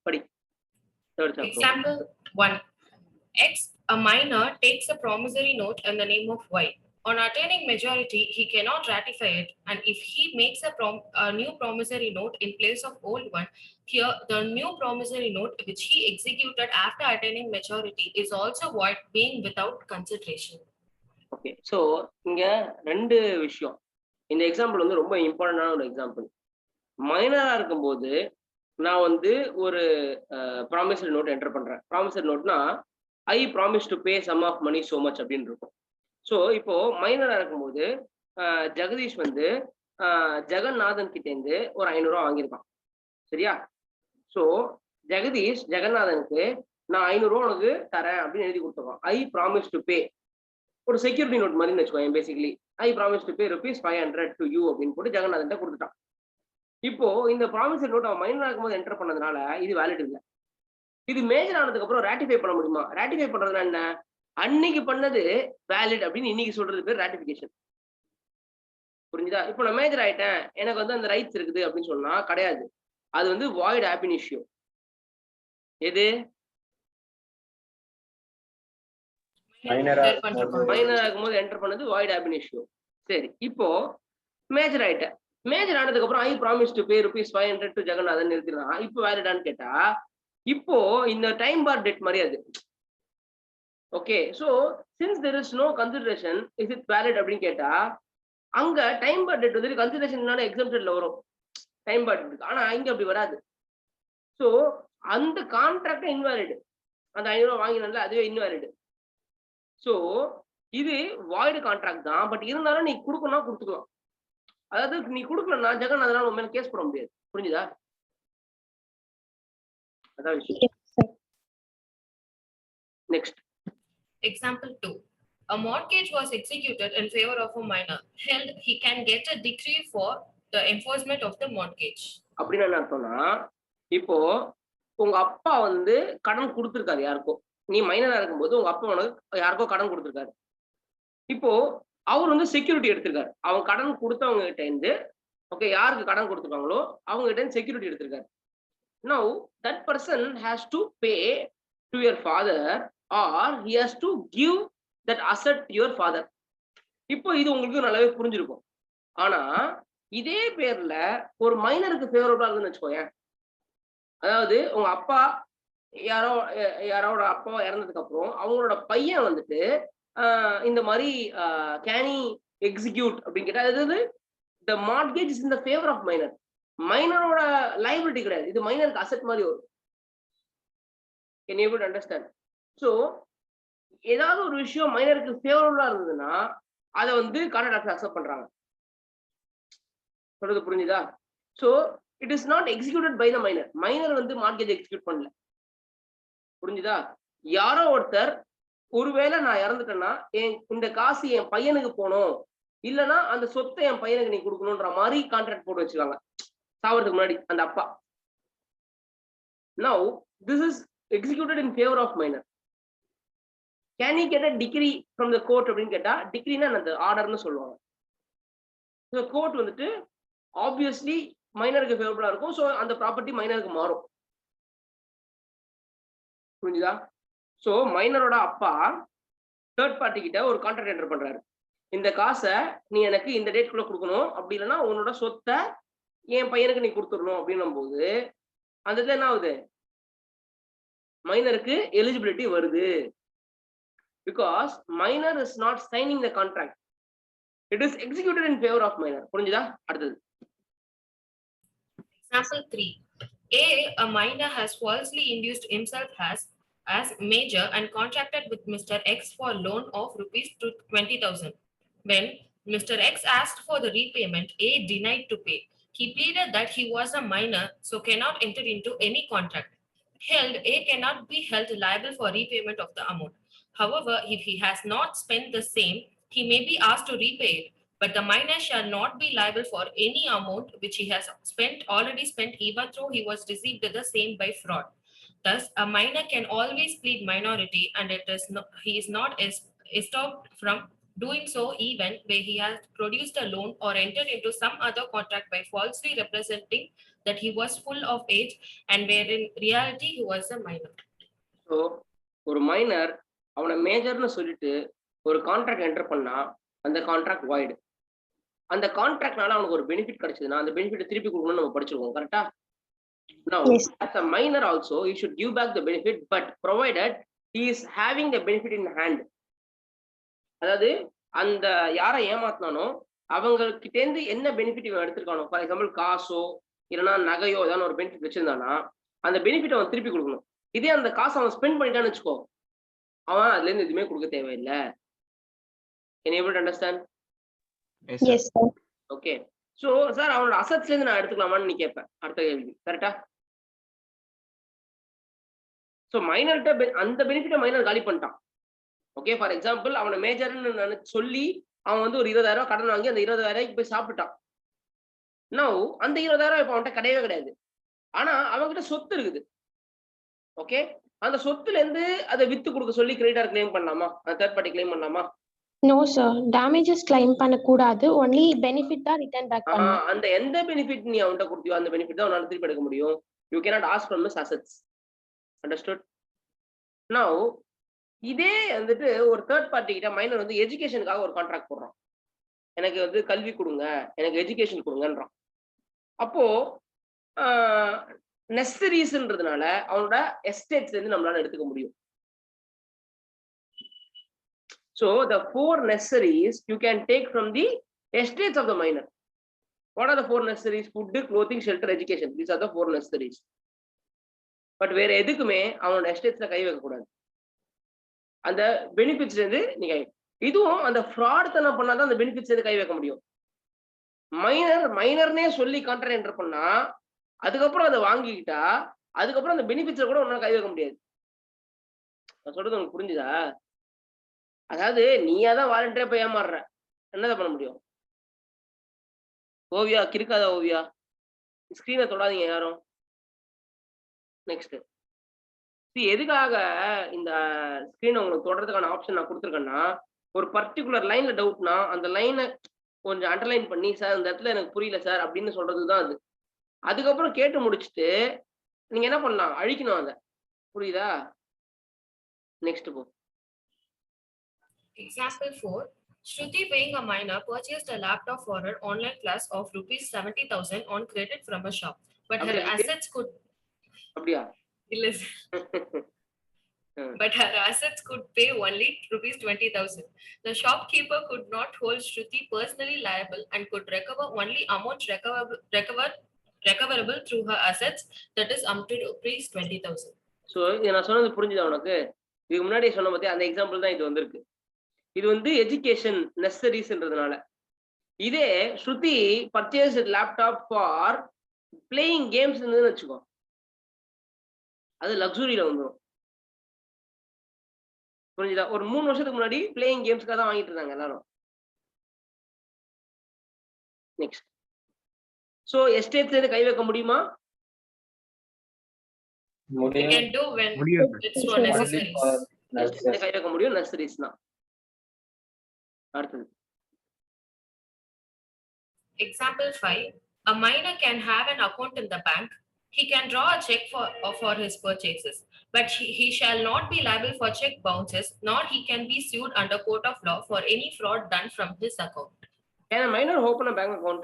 Padi. Third chapter. Example 1. X, a minor, takes a promissory note in the name of Y. On attaining majority, he cannot ratify it, and if he makes a new promissory note in place of old one, here the new promissory note which he executed after attaining majority is also void, being without consideration. Okay, so இங்க ரெண்டு விஷயம். இந்த example வந்து ரொம்ப இம்பார்ட்டன்டான ஒரு example. மைனரா இருக்கும்போது நான் வந்து ஒரு ப்ராமிசரி நோட் என்டர் பண்றேன். ப்ராமிசரி நோட்னா I promise to pay sum of money so much அப்படின்னு இருக்கும். ஸோ இப்போ மைனரா இருக்கும்போது ஜெகதீஷ் வந்து ஜெகநாதன் கிட்டேருந்து ஒரு 500 ரூபா வாங்கியிருக்கான். சரியா? ஸோ ஜெகதீஷ் ஜெகநாதனுக்கு நான் 500 ரூபா உனக்கு தரேன் அப்படின்னு எழுதி கொடுத்துருக்கான். ஐ ப்ராமிஸ் டு பே, ஒரு செக்யூரிட்டி நோட் மாதிரி வச்சுக்கோங்க. Basically I promise to pay ₹500 to you அப்படின்னு போட்டு ஜெகநாதன் கொடுத்துட்டான். இப்போ இந்த ப்ராமிசரி நோட் அவன் மைனரா இருக்கும்போது என்டர் பண்ணதுனால இது வேலிட் இல்லை. இது மேஜர் ஆனதுக்கு அப்புறம் ராட்டிஃபை பண்ண முடியுமா? ராட்டிஃபை பண்றதுனா என்ன? அன்னைக்கு பண்ணது வேலிட் அப்படின்னு இன்னைக்கு சொல்றது பேர் ராட்டிபிகேஷன். புரிஞ்சுதா? இப்போ நான் மேஜர் ஆயிட்டேன், எனக்கு வந்து அந்த ரைட்ஸ் இருக்குது அப்படின்னு சொன்னா கிடையாது. அது வந்து வாய்ட் ab initio. எது மைனரா இருக்கும்போது என்டர் பண்ணது வாய்ட் ab initio. சரி, இப்போ மேஜர் ஆயிட்டேன். மேஜர் ஆனதுக்கு அப்புறம் I promise to pay ₹500 to Jagannathan நிறுத்திடலாம். இப்போ வேலிடான்னு கேட்டா இப்போ இந்த டைம் பார் டெட் மாதிரி அது. Okay, so since there is no consideration, is it valid அப்படின்னு கேட்டா அங்க டைம் பார் டெட் வந்து கன்சிடரேஷன் எக்ஸம்ப்ஷன்ல வரும் டைம் பார் டெட். ஆனா இங்க அப்படி வராது. ஸோ அந்த கான்ட்ராக்ட் இன்வாலிட். அந்த 500 ரூபா வாங்கினால அதுவே இன்வாலிட். ஸோ இது வாய்டு கான்ட்ராக்ட் தான். பட் இருந்தாலும் நீ கொடுக்கணும் கொடுத்துக்கலாம். அதாவது நீ கொடுக்கலன்னா ஜெகநாதனால உன் மேல கேஸ் போட முடியாது. புரிஞ்சுதா? அதான் விஷயம். Next Example 2. A mortgage was executed in favor of a minor. Held, he can get a decree for the enforcement of the mortgage. அப்படின்னு என்ன அர்த்தம்னா, இப்போ உங்க அப்பா வந்து கடன் கொடுத்துருக்காரு யாருக்கோ. நீ மைனரா இருக்கும்போது உங்க அப்பா உனக்கு யாருக்கோ கடன் கொடுத்துருக்காரு. இப்போ அவர் வந்து செக்யூரிட்டி எடுத்திருக்காரு. அவங்க கடன் கொடுத்தவங்க கிட்ட இருந்து, ஓகே, யாருக்கு கடன் கொடுத்துருக்காங்களோ அவங்க கிட்ட இருந்து செக்யூரிட்டி எடுத்திருக்காரு. Now that person has to pay to your father or he has to give that asset to your father. இப்போ இது உங்களுக்கு நல்லாவே புரிஞ்சிருக்கும். ஆனா இதே பேர்ல ஒரு மைனருக்கு ஃபேவரபிளா இருக்குன்னு வச்சுக்கோங்க. அதாவது உங்க அப்பா யாரோட அப்பா இறந்ததுக்கு அப்புறம் அவங்களோட பையன் வந்துட்டு இந்த மாதிரி கேன் ஹி எக்ஸிக்யூட் அப்படின்னு கேட்டா, அதாவது the mortgage is in the favor of minor. மைனரோட லைபிலிட்டி கிடையாது, இது மைனருக்கு அசெட் மாதிரி வரும். Can you understand? ஸோ ஏதாவது ஒரு விஷயம் மைனருக்கு ஃபேவரபிளா இருந்ததுன்னா அதை வந்து கான்ட்ராக்ட் அக்செப்ட் பண்றாங்க. சொல்றது புரிஞ்சுதா? So it is not executed by the minor. Minor வந்து மார்க்கேஜ் எக்ஸிக்யூட் பண்ணல. புரிஞ்சுதா? யாரோ ஒருத்தர், ஒருவேளை நான் இறந்துட்டேன்னா இந்த காசு என் பையனுக்கு போகணும், இல்லைன்னா அந்த சொத்தை என் பையனுக்கு நீ கொடுக்கணுன்ற மாதிரி கான்ட்ராக்ட் போட்டு வச்சுக்காங்க சாவறதுக்கு முன்னாடி அந்த அப்பா. Now this is executed in favor of minor. Can he get a decree from the court அப்படின்னு கேட்டா, டிகிரினா அந்த ஆர்டர்னு சொல்லுவாங்க. ஸோ கோர்ட் வந்துட்டு ஆப்வியஸ்லி மைனருக்கு ஃபேவரபிளா இருக்கும். ஸோ அந்த ப்ராப்பர்ட்டி மைனருக்கு மாறும். புரிஞ்சுதா? ஸோ மைனரோட அப்பா தேர்ட் பார்ட்டி கிட்ட ஒரு கான்ட்ராக்ட் என்டர் பண்றாரு. இந்த காசை நீ எனக்கு இந்த டேட்குள்ள கொடுக்கணும், அப்படி இல்லைன்னா உன்னோட சொத்தை என் பையனுக்கு நீ கொடுத்துடணும் அப்படின்னும் போது அந்த இடத்துல என்ன ஆகுது? மைனருக்கு எலிஜிபிலிட்டி வருது. Because minor is not signing the contract, it is executed in favour of minor. புரிஞ்சுதா? அடுத்தது Example 3. A minor has falsely induced himself as major and contracted with Mr. X for loan of ₹20,000. When Mr. X asked for the repayment, A denied to pay. He pleaded that he was a minor, so cannot enter into any contract. Held, A cannot be held liable for repayment of the amount. However, if he has not spent the same, he may be asked to repay it, but the minor shall not be liable for any amount which he has already spent, even though he was deceived the same by fraud. Thus, a minor can always plead minority, and he is not stopped from doing so even where he has produced a loan or entered into some other contract by falsely representing that he was full of age and where in reality he was a minor. So ஒரு minor அவனை மேஜர்னு சொல்லிட்டு ஒரு contract enter பண்ணா அந்த contract void. அந்த கான்ட்ராக்ட்னால அவனுக்கு ஒரு benefit கிடைச்சதுன்னா அந்த பெனிஃபிட்டை திருப்பி கொடுக்கணும்னு நம்ம படிச்சிருக்கோம். கரெக்டா? Now, Yes. as a minor also, he should give back the benefit, but provided he is having the benefit in hand. அதாவது அந்த யாரை ஏமாத்தினானோ அவங்க கிட்டேருந்து என்ன பெனிஃபிட் இவன் எடுத்திருக்கானோ, ஃபார் எக்ஸாம்பிள் காசோ இல்லைன்னா நகையோ ஏதாவது ஒரு பெனிஃபிட் வச்சிருந்தானா அந்த பெனிஃபிட் அவன் திருப்பி கொடுக்கணும். இதே அந்த காசை அவன் ஸ்பெண்ட் பண்ணிட்டான்னு வச்சுக்கோ, அவன் அதுல இருந்து எதுவுமே கொடுக்க தேவையில்லை. Can you able to understand? Yes, sir. Okay. So sir அவனோட அசட்ஸ்ல இருந்து நான் எடுத்துக்கலாமான்னு நீ கேட்பேன் அடுத்த கேள்வி. கரெக்டா? ஸோ மைனர்கிட்ட அந்த பெனிஃபிட்டை மைனர் காலி பண்ணிட்டான். ஓகே, ஃபார் எக்ஸாம்பிள் அவனை மேஜர்னு சொல்லி அவன் வந்து ஒரு 20,000 கடன் வாங்கி அந்த 20,000 போய் சாப்பிட்டான். நவ் அந்த 20,000 இப்போ அவன்கிட்ட கிடையவே கிடையாது. ஆனா அவன்கிட்ட சொத்து இருக்குது. ஓகே, அந்த சொத்துல இருந்து அதை வித்து கொடுக்க சொல்லி கிரெடிட்டார் கிளைம் பண்ணலாமா? அந்த தேர்ட் பார்ட்டி கிளைம் பண்ணலாமா? No, sir. Damages claim பண்ணக்கூடாது. Only benefit தான் return back பண்ணணும். அந்த எந்த பெனிஃபிட் நீ அவன்கிட்ட கொடுத்தியோ அந்த பெனிஃபிட் தான் உன்னால திருப்பி எடுக்க முடியும். You cannot ask from his assets. Understood? Now இதே வந்துட்டு ஒரு தேர்ட் பார்ட்டி கிட்ட மைனர் வந்து எஜுகேஷனுக்காக ஒரு கான்ட்ராக்ட் போடுறான். எனக்கு வந்து கல்வி கொடுங்க, எனக்கு எஜுகேஷன் கொடுங்கன்றான். அப்போ நெசசரிஸ்ன்றதுனால அவனோட எஸ்டேட்ஸ்ல இருந்து நம்மளால எடுத்துக்க முடியும். So the 4 necessaries you can take from the estates of the minor. What are the 4 necessaries? Food, clothing, shelter, education. These are the 4 necessaries. But வேற எதுக்குமே அவனோட எஸ்டேட்ஸ்ல கை வைக்க கூடாது. அந்த பெனிஃபிட்ஸ்ல இருந்து நீங்க இதுவும் அந்த ஃப்ராட் தனம் பண்ணாதான் அந்த பெனிஃபிட்ஸ்ல இருந்து கை வைக்க முடியும். மைனர்னே சொல்லி கான்ட்ராக்ட் என்டர் பண்ணா அதுக்கப்புறம் அதை வாங்கிக்கிட்டா அதுக்கப்புறம் அந்த பெனிஃபிட்ஸ்ல கூட உன்னால கை வைக்க முடியாது. நான் சொல்றது உங்களுக்கு புரிஞ்சுதா? அதாவது நீயா தான் வாலண்டியரா போய் ஏமாறுற, என்னதான் பண்ண முடியும்? ஓவியா கிறுக்காத ஓவியா, ஸ்கிரீனை தொடாதீங்க யாரும். நெக்ஸ்ட், எதுக்காக இந்த ஸ்கிரீனை உங்களுக்கு தொடறதுக்கான ஆப்ஷன் நான் கொடுத்துருக்கேன்னா, ஒரு பர்டிகுலர் லைன்ல டவுட்னா அந்த லைனை கொஞ்சம் அண்டர்லைன் பண்ணி சார் இந்த இடத்துல எனக்கு புரியல சார் அப்படின்னு சொல்றதுதான் அது. அதுக்கப்புறம் கேட்டு முடிச்சுட்டு நீங்க என்ன பண்ணலாம், அழிக்கணும் அதை. புரியுதா? நெக்ஸ்ட் போ. Example 4. Shruti, being a minor, purchased a laptop for her online class of rupees 70,000 on credit from a shop, but her assets could. அப்படியா? But her assets could pay only rupees 20,000. The shopkeeper could not hold Shruti personally liable and could recover only amount recoverable through her assets, that is up to rupees 20,000. So இது நான் சொன்னது புரிஞ்சுதா உனக்கு? இதுக்கு முன்னாடி சொன்ன பத்தி அந்த எக்ஸாம்பிள் தான் இது வந்திருக்கு. இது வந்து எஜுகேஷன் நெசசரிஸ்ன்றதுனால. இதே Shruti purchase laptop for playing games இருந்ததுன்னு வச்சுக்கோ, அது லக்ஸுரியில வந்துடும். புரிஞ்சுதா? ஒரு 3 வருஷத்துக்கு முன்னாடி பிளேயிங் கேம்ஸ்க்காக தான் வாங்கிட்டு இருந்தாங்க எல்லாரும். நெக்ஸ்ட், சோ எஸ்டேட்ஸ்ல இருந்து கை வைக்க முடியுமா? We can do when it's for necessaries. கை வைக்க முடியும், நெசசரிஸ் தான். அடுத்தது Example 5. A minor can have an account in the bank. He can draw a check for his purchases, but he shall not be liable for check bounces, nor he can be sued under court of law for any fraud done from his account. Can a minor open a bank account?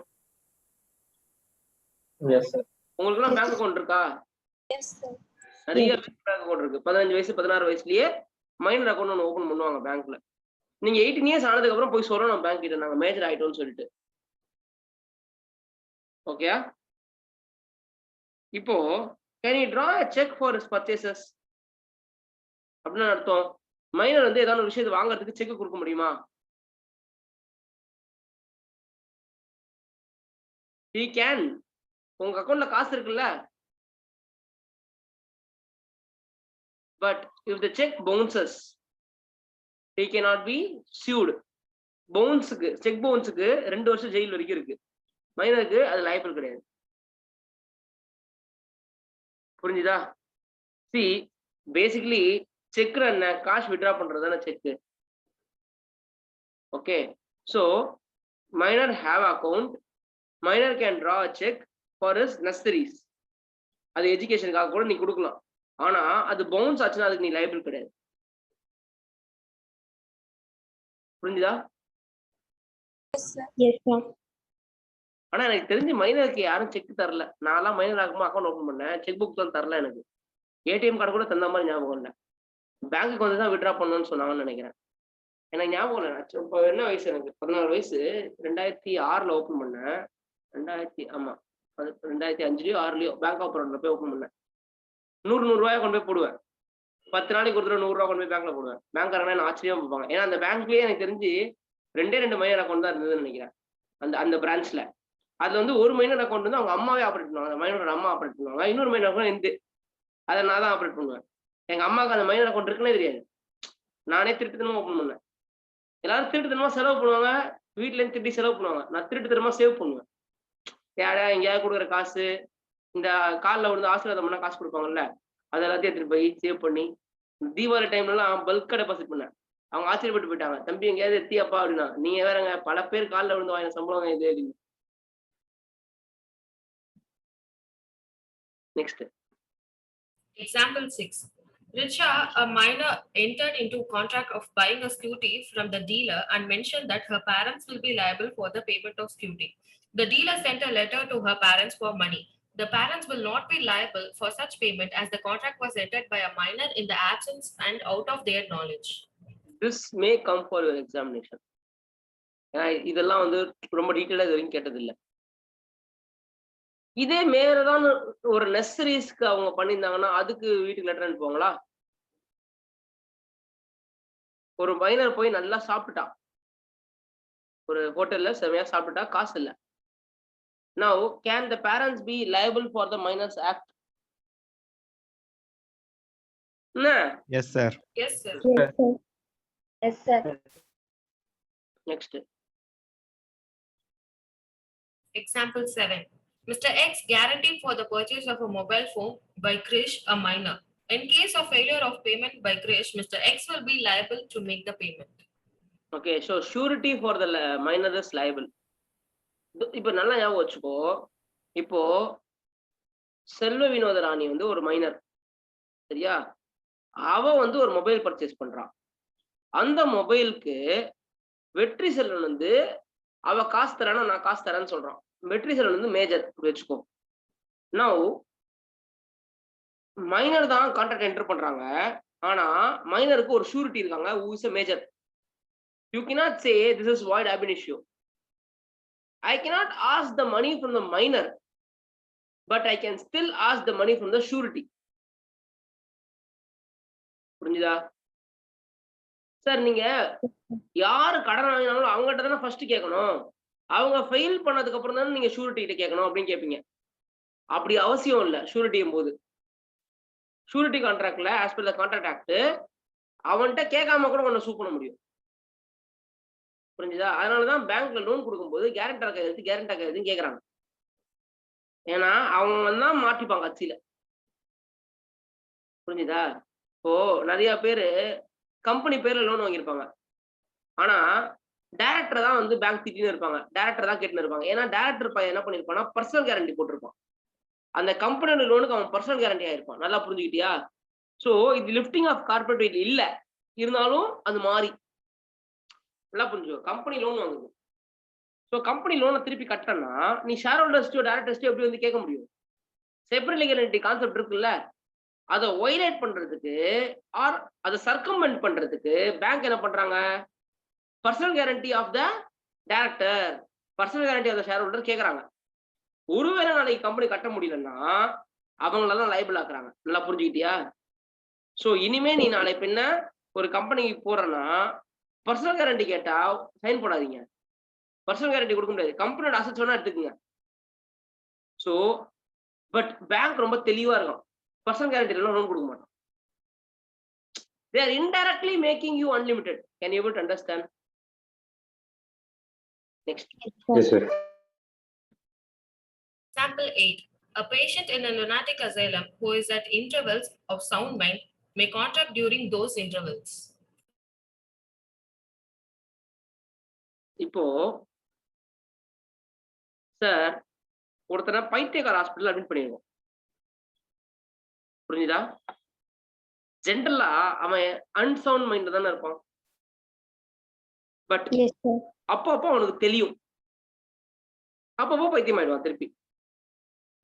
Yes, sir. உங்களுக்குலாம் bank account இருக்கா? Yes, sir. நிறைய bank account இருக்கு. 15 வயசு 16 வயசுலயே minor account ஒன்று open பண்ணுவாங்க பேங்க்ல. நீங்க 18 இயர்ஸ் ஆனதுக்கு அப்புறம் போய் சொல்லணும் பேங்க் கிட்ட, நாங்க மேஜர் ஆயிட்டோம்னு சொல்லிட்டு. ஓகே, இப்போ can you draw a check for his purchases அப்படின்னு அர்த்தம். மைனர் வந்து ஏதாவது ஒரு விஷயத்தை வாங்குறதுக்கு செக் கொடுக்க முடியுமா? he can. உங்க அக்கவுண்ட்ல காசு இருக்குல்ல, but if the check bounces he cannot be sued. பவுன்ஸுக்கு, செக் பவுன்ஸுக்கு 2 வருஷம் ஜெயில் வரைக்கும் இருக்கு. மைனருக்கு அது லைபிள் கிடையாது. புரிஞ்சுதா? See, basically செக் என்ன, காஷ் வித்ட்ரா பண்றதுதானே cheque. Okay, so minor have account, minor can draw a check for his necessaries. அது எஜுகேஷனுக்காக கூட நீ கொடுக்கலாம். ஆனா அது பவுன்ஸ் ஆச்சுன்னா அதுக்கு நீ லைபிள் கிடையாது. புரிஞ்சுதா? Yes, sir. ஆனா எனக்கு தெரிஞ்சு மைனருக்கு யாரும் செக் தரல. நான்லாம் மைனர் ஆகும்போது அக்கௌண்ட் ஓபன் பண்ணேன், செக் புக் தான் தரல எனக்கு. ஏடிஎம் கார்டு கூட தந்த மாதிரி ஞாபகம் இல்லை. பேங்க்குக்கு வந்து தான் வித்ட்ரா பண்ணணும்னு சொன்னாங்கன்னு நினைக்கிறேன். எனக்கு ஞாபகம் இல்லை. இப்போ என்ன வயசு எனக்கு 14 வயசு. 2006ல ஓப்பன் பண்ணேன். 2000 ஆமா, அது 2005லயோ 6லயோ பேங்க் ஆஃப் பரோடால போய் ஓப்பன் பண்ணேன். 100 ரூபாயை கொண்டு போய் போடுவேன். 10 நாளைக்கு ஒரு தடவை 100 ரூபா கொண்டு போய் பேங்க்ல போடுவேன். பேங்க்காரங்க என்ன ஆச்சரியமா பார்ப்பாங்க. ஏன்னா அந்த பேங்க்லயே எனக்கு தெரிஞ்சு 2 மைனர் அக்கௌண்ட் தான் இருந்ததுன்னு நினைக்கிறேன். அந்த பிரான்ச்ல அதுல வந்து ஒரு மைனர் அக்கௌண்ட் வந்து அவங்க அம்மாவே ஆப்ரேட் பண்ணுவாங்க. அந்த மைனரோட அம்மா ஆப்ரேட் பண்ணுவாங்க. இன்னொரு மைனர் அக்கௌண்ட் இருந்து அதை நான் தான் ஆப்ரேட் பண்ணுவேன். எங்க அம்மாவுக்கு அந்த மைனர் அக்கௌண்ட் இருக்குன்னே தெரியாது. நானே திருட்டுத்தனமா ஓப்பன் பண்ணேன். எல்லாரும் திருட்டுத்தனமா செலவு பண்ணுவாங்க, வீட்டுல இருந்து திருட்டி செலவு பண்ணுவாங்க. நான் திருட்டுத்தனமா சேவ் பண்ணுவேன். யாரா எங்கேயாவது கொடுக்குற காசு, இந்த காலில் விழுந்து ஆசீர்வாதம் பண்ணா காசு கொடுப்பாங்கல்ல, அது எல்லாத்தையும் எடுத்துட்டு போய் சேவ் பண்ணி தீபாவளி டைம்லலாம் பல்கா டெபாசிட் பண்ணேன். அவங்க ஆச்சரியப்பட்டு போயிட்டாங்க, தம்பி எங்கேயாவது எத்தியாப்பா அப்படின்னா. நீங்க வேறங்க, பல பேர் காலில் விழுந்து வாங்கின சம்பளம் இது அப்படின்னு. Next Example 6. Richa, a minor, entered into contract of buying a scooty from the dealer and mentioned that her parents will be liable for the payment of scooty. The dealer sent a letter to her parents for money. The parents will not be liable for such payment as the contract was entered by a minor in the absence and out of their knowledge. This may come for your examination. இதெல்லாம் வந்து ரொம்ப டீட்டெயிலா இது வரைக்கும் கேட்டதில்லை. இதே மேலதான் ஒரு நெசசரிஸ்க்கு அவங்க பண்ணியிருந்தாங்கன்னா அதுக்கு வீட்டுக்கு லெட்டர் அனுப்புவாங்களா? ஒரு மைனர் போய் நல்லா சாப்பிட்டுட்டான், ஒரு ஹோட்டல்ல செமையா சாப்பிட்டுட்டா, காசு இல்லை. Now, can the parents be liable for the minors act? No. Yes, sir. Yes, sir. Yes, sir. Yes, sir. Next. Example 7. Mr. X guaranteed for the purchase of a mobile phone by Krish, a minor. In case of failure of payment by Krish, Mr. X will be liable to make the payment. Okay, so surety for the minor is liable. இப்போ நல்லா ஞாபகம் வச்சுக்கோ. இப்போ செல்வ வினோதராணி வந்து ஒரு minor, சரியா? அவ வந்து ஒரு மொபைல் பர்ச்சேஸ் பண்றான். அந்த மொபைலுக்கு வெற்றி செல்வன் வந்து அவ காசு தரானா நான் காசு தரேன்னு சொல்றான். வெற்றி செல்வன் வந்து மேஜர் வச்சுக்கோ. நவ் மைனர் தான் கான்ட்ராக்ட் என்டர் பண்றாங்க. ஆனா மைனருக்கு ஒரு ஷூரிட்டி இருக்காங்க, who is a major. You cannot say this is void ab initio. I cannot ask the money from the minor, but I can still ask the money from the surety. புரிஞ்சுதா sir? நீங்க யாரு கடன் வாங்கினாலும் அவங்ககிட்ட தானே first கேட்கணும். அவங்க fail பண்ணதுக்கு அப்புறம் தானே நீங்க ஷூரிட்டி கிட்ட கேட்கணும் அப்படின்னு கேட்பீங்க. அப்படி அவசியம் இல்லை. ஷூரிட்டியும் போது ஷூரிட்டி கான்ட்ராக்ட்ல as per the contract act அவன்கிட்ட கேட்காம கூட ஒன்னு சூ பண்ண முடியும். புரிஞ்சுதா? அதனாலதான் பேங்க்ல லோன் கொடுக்கும்போது கேரண்டர் கையெழுத்து கேட்கறாங்க. ஏன்னா அவங்க தான் மாட்டிப்பாங்க அச்சில. புரிஞ்சுதா? இப்போ நிறைய பேரு கம்பெனி பேர்ல லோன் வாங்கியிருப்பாங்க. ஆனா டைரக்டர் தான் வந்து பேங்க் திட்டின்னு இருப்பாங்க, டைரக்டர் தான் கேட்டுன்னு இருப்பாங்க. ஏன்னா டைரக்டர் பையன் என்ன பண்ணிருப்பான்னா பர்சனல் கேரண்டி போட்டிருப்பான். அந்த கம்பெனியோட லோனுக்கு அவன் பர்சனல் கேரண்டி ஆயிருப்பான். நல்லா புரிஞ்சுக்கிட்டியா? சோ இது லிஃப்டிங் ஆஃப் கார்பரேட் இல்ல, இருந்தாலும் அது மாறி நல்லா புரிஞ்சுக்கோ. கம்பெனி லோன் வாங்குது. ஸோ கம்பெனி லோனை திருப்பி கட்டனா நீ ஷேர் ஹோல்டர்ஸ்டோ டைரக்டர்ஸ்டோ எப்படி வந்து கேட்க முடியும்? செப்பரேட் லீகல் என்டிட்டி கான்செப்ட் இருக்குல்ல, அதை ஒய்லேட் பண்றதுக்கு ஆர் அதை சர்க்கம்வென்ட் பண்றதுக்கு பேங்க் என்ன பண்றாங்க? Personal guarantee of the director, personal guarantee of the shareholder கேட்கறாங்க. ஒருவேளை நாளைக்கு கம்பெனி கட்ட முடியலன்னா அவங்களெல்லாம் லைபிள் ஆக்குறாங்க. நல்லா புரிஞ்சுக்கிட்டியா? ஸோ இனிமே நீ நாளை பின்ன ஒரு கம்பெனிக்கு போறேன்னா பர்சனல் கேரண்டி கேட்டா சைன் போடாதீங்க. பர்சனல் கேரண்டி கொடுக்க முடியாது. கம்பெனியோட அசெட்ஸ் வேணா எடுத்துக்கங்க. ஸோ பட் பேங்க் ரொம்ப தெளிவா இருக்கும். பர்சனல் கேரண்டி எல்லாம் லோன் கொடுக்க மாட்டோம். They are indirectly making you unlimited. Can you able to understand? Next. Yes, sir. Example 8. A patient in a lunatic asylum who is at intervals of sound mind may contract during those intervals. இப்போ sir ஒருத்தனை பைத்தியக்கார hospital admit பண்ணிருக்கோம். புரிஞ்சுதா? ஜென்ரலா அவன் unsound மைண்ட்ல தானே இருப்பான். But Yes, sir. அப்பப்போ அவனுக்கு தெரியும். அப்பப்போ பைத்தியம் ஆயிடுவான் திருப்பி.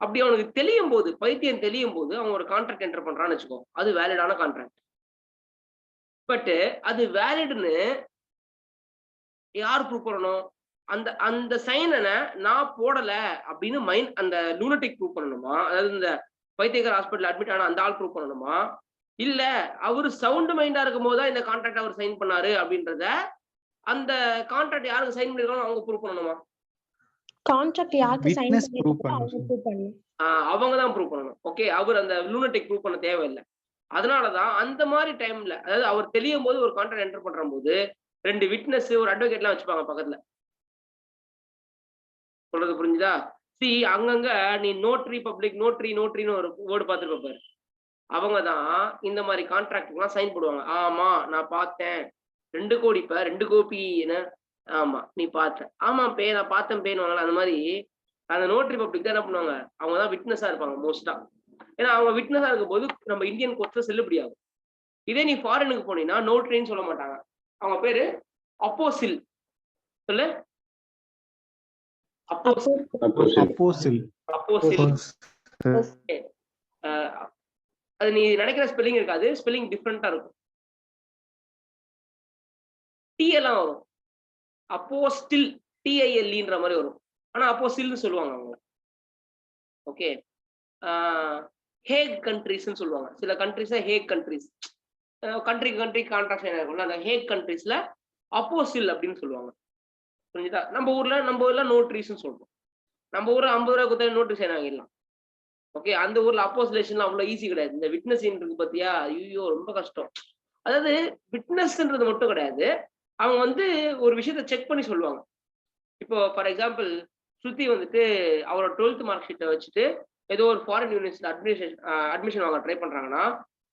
அப்படி அவனுக்கு தெரியும் போது, பைத்தியம் தெரியும் போது அவன் ஒரு கான்ட்ராக்ட் என்டர் பண்றான்னு வச்சுக்கோ. அது வேலிடான கான்ட்ராக்ட். பட் அது வேலிட்னு யார் ப்ரூவ் பண்ணணும்? அந்த அந்த சைனை நான் போடல அப்படின்னு அந்த லூனட்டிக் ப்ரூவ் பண்ணணுமா? அதாவது இந்த பைத்தியக்கார ஹாஸ்பிட்டல் அட்மிட் ஆன அந்த ஆள் ப்ரூவ் பண்ணணுமா? இல்ல அவரு சவுண்ட் மைண்டா இருக்கும் போதுதான் இந்த கான்ட்ராக்ட் அவர் சைன் பண்ணாரு அப்படின்றத அந்த கான்ட்ராக்ட் யாருக்கு சைன் பண்ணிருக்காங்க அவங்க ப்ரூவ் பண்ணணுமா? Contract யாருக்கு sign Witness prove பண்ணிருக்காங்களோ அவங்க பண்ணணும். prove பண்ணணும். அவங்க தான் ப்ரூவ் பண்ணணும். ஓகே, அவர் அந்த லூனட்டிக் ப்ரூவ் பண்ண தேவையில்லை. அதனாலதான் அந்த மாதிரி டைம்ல, அதாவது அவர் தெரியும் போது ஒரு கான்ட்ராக்ட் என்டர் பண்ற போது 2 விட்னஸ் ஒரு அட்வொகேட் எல்லாம் வச்சுப்பாங்க பக்கத்துல. சொல்றது புரிஞ்சுதா? அங்கங்க நீ நோட்ரி பப்ளிக் நோட்ரின்னு ஒரு வேர்டு பார்த்துட்டு பாரு. அவங்க தான் இந்த மாதிரி கான்ட்ராக்ட் எல்லாம் சைன் போடுவாங்க. ஆமா நான் பார்த்தேன், 2 கோடி 2 கோபி என்ன, ஆமா நீ பார்த்த, ஆமா பே நான் பார்த்தேன் பேன்னு. அந்த மாதிரி அந்த நோட்ரி பப்ளிக் தான் என்ன பண்ணுவாங்க, அவங்க தான் விட்னஸா இருப்பாங்க மோஸ்டா. ஏன்னா அவங்க விட்னஸா இருக்கும் போது நம்ம இந்தியன் கோர்ட்ல செல்லுபடி ஆகும். இதே நீ ஃபாரினுக்கு போனீங்கன்னா நோட்ரின்னு சொல்ல மாட்டாங்க, அவங்க பேரு அப்போசில். சொல்லு, அப்போசில். அது நீ நினைக்கிற ஸ்பெல்லிங் இருக்காது, ஸ்பெல்லிங் டிஃப்ரெண்டா இருக்கும். டி எல்லாம் வரும், அப்போஸ்டில் டிஐஎல்ன்ற மாதிரி வரும். ஆனா அப்போசில்னு சொல்லுவாங்க அவங்க. ஓகே, ஹேக் கண்ட்ரிஸ்ன்னு சொல்லுவாங்க. சில countries hack countries, country contraction இருக்கும்ல, அந்த ஹேக் கண்ட்ரிஸ்ல அப்போசில் அப்படின்னு சொல்லுவாங்க. புரிஞ்சுதா? நம்ம ஊர்ல நோட்ரிஸ்ன்னு சொல்றோம். நம்ம ஊர்ல 50 ரூபாய் கொடுத்தா நோட்ரி சைன் வாங்கிடலாம். ஓகே, அந்த ஊர்ல அப்போசிலேஷன்லாம் அவ்வளவு ஈஸி கிடையாது. இந்த விட்னஸ் இருக்கு பாத்தியா, ஐயோ ரொம்ப கஷ்டம். அதாவது விட்னஸ்ன்றது மட்டும் கிடையாது, அவங்க வந்து ஒரு விஷயத்த செக் பண்ணி சொல்லுவாங்க. இப்போ ஃபார் எக்ஸாம்பிள் ஸ்ருதி வந்துட்டு அவரோட 12th மார்க் ஷீட்டை வச்சுட்டு ஏதோ ஒரு ஃபாரின் யூனிவர்சிட்டி அட்மிஷன் வாங்க ட்ரை பண்றாங்கன்னா,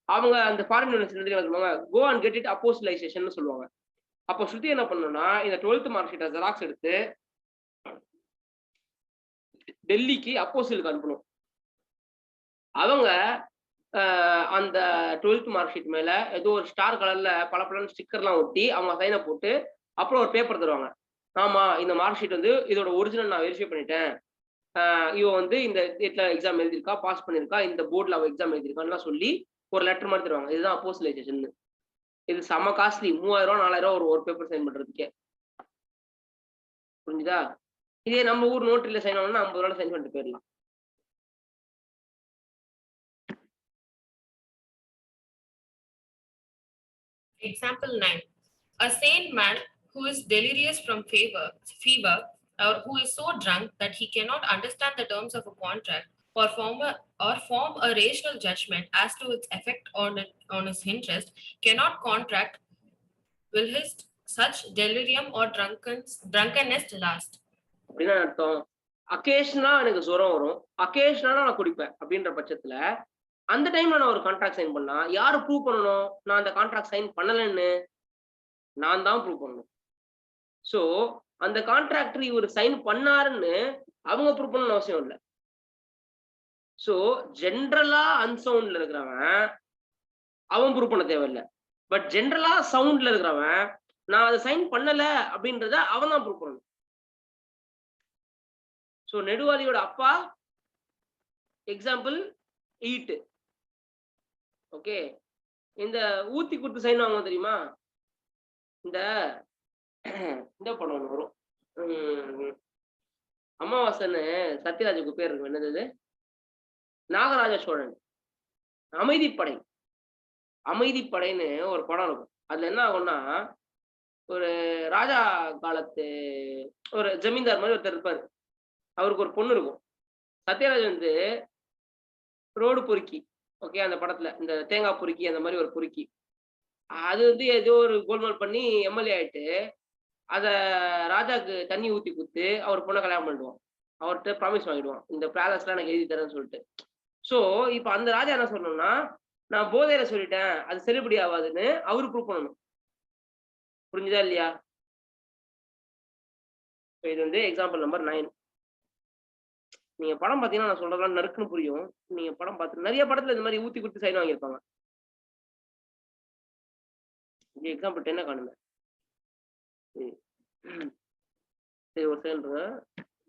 அவங்க அந்த ஃபாரின் யூனிவர்சிட்டி சொல்லுவாங்க, கோ அண்ட் கெட் இட் அப்போசிலைசேஷன் சொல்லுவாங்க. அப்போ ஸ்ருதி என்ன பண்ணணும்னா, இந்த 12th மார்க் ஷீட்டை ஜெராக்ஸ் எடுத்து டெல்லிக்கு அப்போசிலுக்கு அனுப்பணும். அவங்க அந்த 12th மார்க் ஷீட் மேல ஏதோ ஒரு ஸ்டார் கலர்ல பல ஸ்டிக்கர்லாம் ஒட்டி அவங்க சைனை போட்டு அப்புறம் ஒரு பேப்பர் தருவாங்க. ஆமா இந்த மார்க் ஷீட் வந்து இதோட ஒரிஜினல் நான் வெரிஃபை பண்ணிட்டேன், இவ வந்து இந்த டேட்ல எக்ஸாம் எழுதியிருக்கா, பாஸ் பண்ணிருக்கா, இந்த போர்டில் அவ எக்ஸாம் எழுதியிருக்கான்னு சொல்லி ஒரு லெட்டர் மாதிரி தருவாங்க. இதுதான் அப்போசிலைசேஷன். இது செம காஸ்ட்லி, 3000 4000 ஒரு பேப்பர் சைன் பண்றதுக்கே. புரிஞ்சுதா? இதே நம்ம ஊர் நோட்டில் சைன் ஆகணும்னா 50 ரூபாய் சைன் பண்ணிட்டு போயிடலாம். Example 9. A sane man who is delirious from fever, or who is so drunk that he cannot understand the terms of a contract or form a rational judgment as to its effect on his interest, cannot contract will his such delirium or drunkenness last. அப்படின்னா அர்த்தம், அக்கேஷனா எனக்கு ஜுரம் வரும், அக்கேஷனா நான் குடிப்பேன் அப்படின்ற பட்சத்துல அந்த டைம்ல நான் ஒரு கான்ட்ராக்ட் சைன் பண்ணா யாரு ப்ரூவ் பண்ணணும்? நான் அந்த கான்ட்ராக்ட் சைன் பண்ணலன்னு நான் தான் ப்ரூவ் பண்ணணும். சோ அந்த கான்ட்ராக்டர் இவர் சைன் பண்ணாருன்னு அவங்க ப்ரூவ் பண்ணணும்னு அவசியம் இல்லை. சோ ஜென்ரலா அன்சவுண்ட்ல இருக்கிறவன் அவன் ப்ரூவ் பண்ண தேவையில்லை. பட் ஜென்ரலா சவுண்ட்ல இருக்கிறவன் நான் அதை சைன் பண்ணல அப்படின்றத அவன் தான் ப்ரூவ் பண்ணணும். சோ நெடுவாதியோட அப்பா எக்ஸாம்பிள் ஈட்டு. ஓகே, இந்த ஊத்தி கொடுத்து சைன் வாங்க தெரியுமா? இந்த படம் ஒண்ணு வரும், அமாவாசைன்னு சத்யராஜுக்கு பேர் இருக்கு, என்னது, நாகராஜ சோழன் அமைதிப்படைன்னு ஒரு படம் இருக்கும். அதுல என்ன ஆகும்னா, ஒரு ராஜா காலத்து ஒரு ஜமீன்தார் மாதிரி ஒருத்தர் இருப்பாரு, அவருக்கு ஒரு பொண்ணு இருக்கும். சத்யராஜ் வந்து ரோடு பொறுக்கி, ஓகே, அந்த படத்துல இந்த தேங்காய் பொறுக்கி அந்த மாதிரி ஒரு பொறுக்கி, அது வந்து ஏதோ ஒரு கோல்மால் பண்ணி எம்எல்ஏ ஆயிட்டு அத ராஜாக்கு தண்ணி ஊத்தி குடுத்து அவர் பொண்ணை கல்யாணம் பண்ணிடுவான். அவர்கிட்ட ப்ராமிஸ் வாங்கிடுவான், இந்த பேலஸ்லாம் எனக்கு எழுதி தரேன்னு சொல்லிட்டு. சோ இப்ப அந்த ராஜா என்ன சொல்லணும்னா, நான் போதையில சொல்லிட்டேன், அது செல்லுபடி ஆகாதுன்னு அவரு ப்ரூவ் பண்ணணும். புரிஞ்சுதா இல்லையா? இது வந்து எக்ஸாம்பிள் நம்பர் 9. நீங்க படம் பார்த்தீங்கன்னா நான் சொல்றதெல்லாம் நறுக்குன்னு புரியும். நீங்க படம் பார்த்து நிறைய படத்துல இந்த மாதிரி ஊத்தி குடுத்து சைன் வாங்கியிருப்பாங்க. இங்க எக்ஸாம்பிள் 10 காணுங்க. சரி. சரி ஒரு செகண்ட் இருங்க.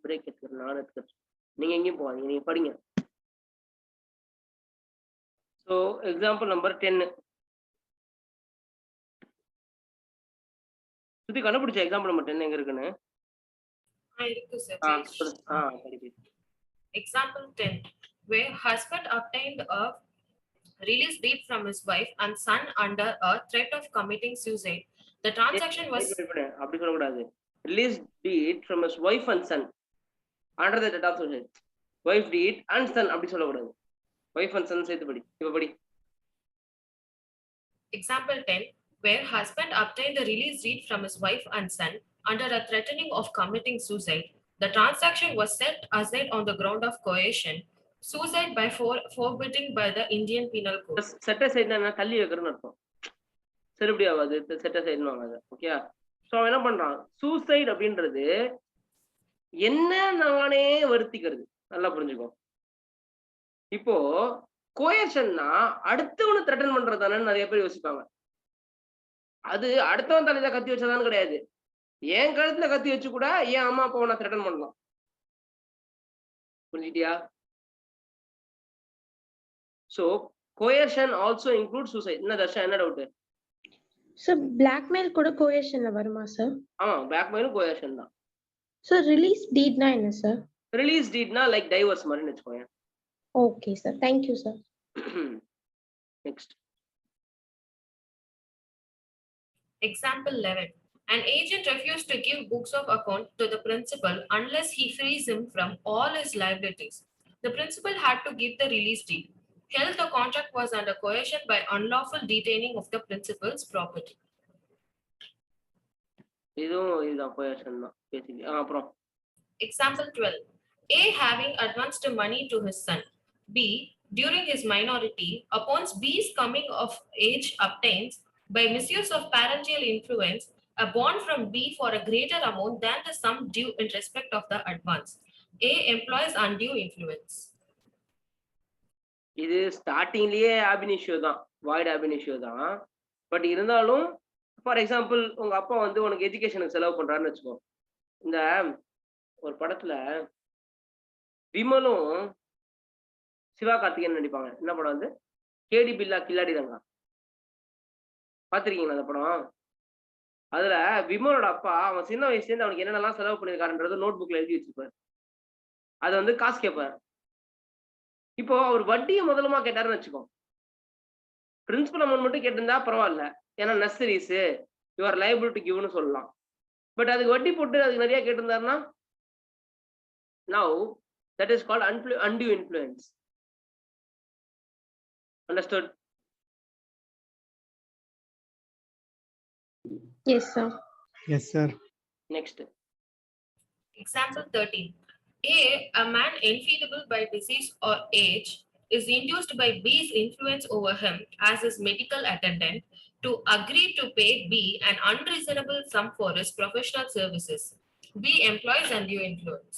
பிரேக் எடுத்துக்கிறேன். நான் எடுத்துக்கிறேன். நீங்க எங்கேயும் போகாதீங்க. நீங்க படிங்க. So example number 10. சுத்தி கண்டுபிடிச்ச எக்ஸாம்பிள் நம்பர் 10 எங்க இருக்குன்னு? இருக்கு சார். படி. Example 10, where husband obtained a release deed from his wife and son under a threat of committing suicide. The transaction was அப்படி சொல்லக்கூடாது. Release deed from his wife and son under the deed of suicide. Wife deed and son அப்படி சொல்லக்கூடாது. Wife and Sun சேர்த்து படி. இப்ப படி. Example 10, where husband obtained the release deed from his wife and son under a threatening of committing suicide. The transaction was set aside on the ground of coercion. Suicide by forbidding by the Indian Penal Code. Set அசைட்னா தள்ளி வைக்கிறதுன்னு அர்த்தம். செருப்படி ஆகாது. Set அசைட்னு ஆகாது. Okay. So அவன் என்ன பண்றான்? சூசைட் அப்படின்றது என்ன நானே வருத்திக்கிறது. நல்லா புரிஞ்சுக்கோ. இப்போ கோயர்ஷன்னா அடுத்தவனை த்ரெட்டன் பண்றதானே நிறைய பேர் யோசிப்பாங்க. அது அடுத்தவன் தலையில கத்தி வச்சதான்னு கிடையாது. என் கழுத்துல கத்தி வச்சு கூட என் அம்மா அப்பாவை நான் த்ரெட்டன் பண்ணலாம். புரிஞ்சுட்டியா? So coercion also includes suicide. என்ன தர்ஷா என்ன டவுட்? சார் பிளாக்மெயில் கூட கோயர்ஷன்ல வருமா சார்? ஆமா, பிளாக்மெயிலும் கோயர்ஷன் தான். சார் ரிலீஸ் டீட்னா என்ன சார்? ரிலீஸ் டீட்னா லைக் டைவர்ஸ் மாதிரின்னு வெச்சுக்கோங்க. Okay sir. Thank you sir. Next. Example 11. An agent refused to give books of account to the principal unless he frees him from all his liabilities. The principal had to give the release deed. Hence, the contract was under coercion by unlawful detaining of the principal's property. இதுதான் coercion தான் basically. அப்புறம் Example 12. A having advanced money to his son. B during his minority, upon B's coming of age obtains by misuse of parental influence a bond from B for a greater amount than the sum due in respect of the advance. A employs undue influence. இது ஸ்டார்டிங்லயே ஆபினிஷியோ தான், void ஆபினிஷியோ தான். But இருந்தாலும் for example உங்க அப்பா வந்து உனக்கு எஜுகேஷனுக்கு செலவு பண்றாருன்னு வச்சுக்கோ. இந்த ஒரு படத்துல விமலும் சிவகார்த்திகேயன் நடிப்பாங்க. என்ன படம் வந்து? கேடி பில்லா கில்லாடி ரங்கா. பாத்திருக்கீங்களா அந்த படம்? அதுல விமலோட அப்பா அவன் சின்ன வயசுல இருந்து அவனுக்கு என்னென்னலாம் செலவு பண்ணிருக்காருன்றது நோட் புக்ல எழுதி வச்சிருப்பாரு. அதை வந்து காசு கேட்பாரு. இப்போ அவர் வட்டியை முதலமா கேட்டாருன்னு வச்சுக்கோ. பிரின்சிபல் அமௌண்ட் மட்டும் கேட்டிருந்தா பரவாயில்ல, ஏன்னா necessaries you are liable to கிவ்னு சொல்லலாம். பட் அதுக்கு வட்டி போட்டு அதுக்கு நிறைய கேட்டிருந்தாருன்னா now that is called undue influence. Understood? Yes sir. Yes sir. Next. Example 13. A man enfeebled by disease or age is induced by B's influence over him as his medical attendant to agree to pay B an unreasonable sum for his professional services. B employs undue influence.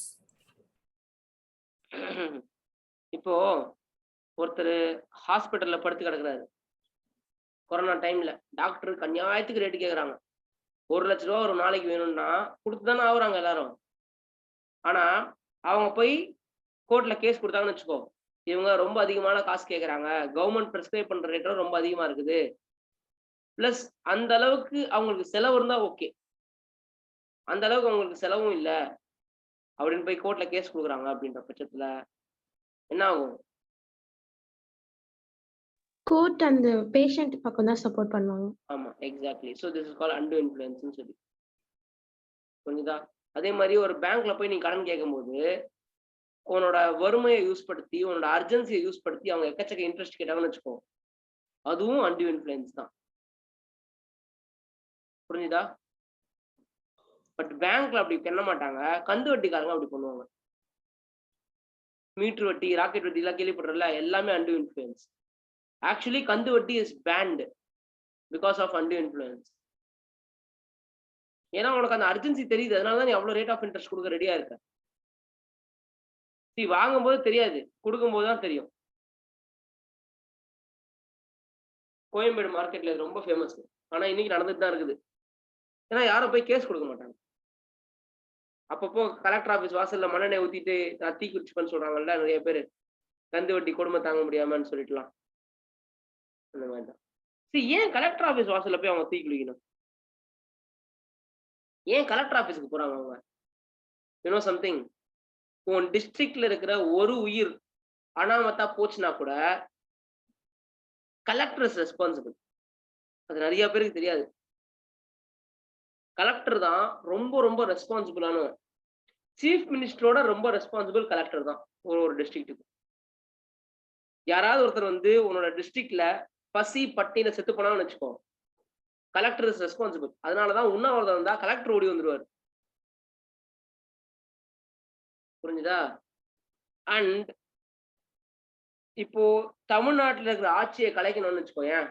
இப்போ ஒருத்தர் ஹாஸ்பிட்டல்ல படுத்து கிடக்குறாரு. Corona டைம்ல doctor கன்னியாயத்துக்கு rate கேட்குறாங்க. 1 லட்ச ரூபா ஒரு நாளைக்கு வேணும்னா கொடுத்துதானே ஆகுறாங்க எல்லாரும். ஆனா அவங்க போய் கோர்ட்ல கேஸ் கொடுத்தாங்கன்னு வச்சுக்கோ, இவங்க ரொம்ப அதிகமான காசு கேட்கறாங்க, கவர்மெண்ட் பிரிஸ்கிரைப் பண்ற ரேட்டும் ரொம்ப அதிகமா இருக்குது, பிளஸ் அந்த அளவுக்கு அவங்களுக்கு செலவு இருந்தா ஓகே, அந்த அளவுக்கு அவங்களுக்கு செலவும் இல்லை அப்படின்னு போய் கோர்ட்ல கேஸ் கொடுக்குறாங்க. அப்படின்ற பட்சத்துல என்ன ஆகும்? கோர்ட் அந்த பேஷண்ட் பக்கம் தான் சப்போர்ட் பண்ணுவாங்க. ஆமா, exactly. So this is called undue influence சொல்லி. புரிஞ்சுதா? அதே மாதிரி ஒரு பேங்க்ல போய் நீ கடன் கேட்கும்போது உன்னோட வறுமையை யூஸ் படுத்தி, உன்னோட அர்ஜென்சியை யூஸ் படுத்தி அவங்க எக்கச்சக்க இன்ட்ரெஸ்ட் கேட்டாங்கன்னு வச்சுக்கோ, அதுவும் undue influence தான். புரிஞ்சுதா? பட் பேங்க்ல அப்படி பண்ண மாட்டாங்க, கந்து வட்டிக்காரங்க அப்படி பண்ணுவாங்க. மீட்டர் வட்டி, ராக்கெட் வட்டி எல்லாம் கேள்விப்படுறல, எல்லாமே undue influence. Actually கந்து வட்டி is banned because of undue influence. ஏன்னா உனக்கு அந்த அர்ஜென்சி தெரியுது, அதனாலதான் நீ அவ்வளவு ரேட் ஆஃப் இன்ட்ரெஸ்ட் கொடுக்க ரெடியா இருக்க. நீ வாங்கும்போது தெரியாது, கொடுக்கும்போது தான் தெரியும். கோயம்பேடு மார்க்கெட்ல இது ரொம்ப ஃபேமஸ். ஆனா இன்னைக்கு நடந்துட்டு தான் இருக்குது. ஏன்னா யாரும் போய் கேஸ் கொடுக்க மாட்டாங்க. அப்பப்போ கலெக்டர் ஆபீஸ் வாசல்ல மண்ணெண்ணெய் ஊத்திட்டு நான் தீ குடிச்சுப்பேன்னு சொல்றாங்கல்ல நிறைய பேரு, கந்து வட்டி கொடுமை தாங்க முடியாமன்னு சொல்லிட்டுலாம். அந்த மாதிரிதான். சரி, ஏன் கலெக்டர் ஆபீஸ் வாசல்ல போய் அவங்க தீ குளிக்கணும்? ஏன் கலெக்டர் ஆபீஸ்க்கு போறாங்க அவங்க? யூ நோ சம்திங், உன் டிஸ்ட்ரிக்ட்ல இருக்கிற ஒரு உயிர் அனாமத்தா போச்சுன்னா கூட கலெக்டர் இஸ் ரெஸ்பான்சிபிள். அது நிறைய பேருக்கு தெரியாது. கலெக்டர் தான் ரொம்ப ரொம்ப ரெஸ்பான்சிபிளானவன். சீஃப் மினிஸ்டரோட ரொம்ப ரெஸ்பான்சிபிள் கலெக்டர் தான் ஒரு டிஸ்ட்ரிக்ட்டுக்கு. யாராவது ஒருத்தர் வந்து உன்னோட டிஸ்ட்ரிக்ட்ல பசி பட்டினில செத்து போனான்னு வச்சுக்கோ, கலெக்டர் இஸ் ரெஸ்பான்சிபிள். அதனாலதான் உண்ணாவிரதம் வந்தா கலெக்டர் ஓடி வந்துருவாரு. புரிஞ்சுதா? அண்ட் இப்போ தமிழ்நாட்டுல இருக்கிற ஆட்சியை கலைக்கணும்னு வச்சுக்கோயேன்,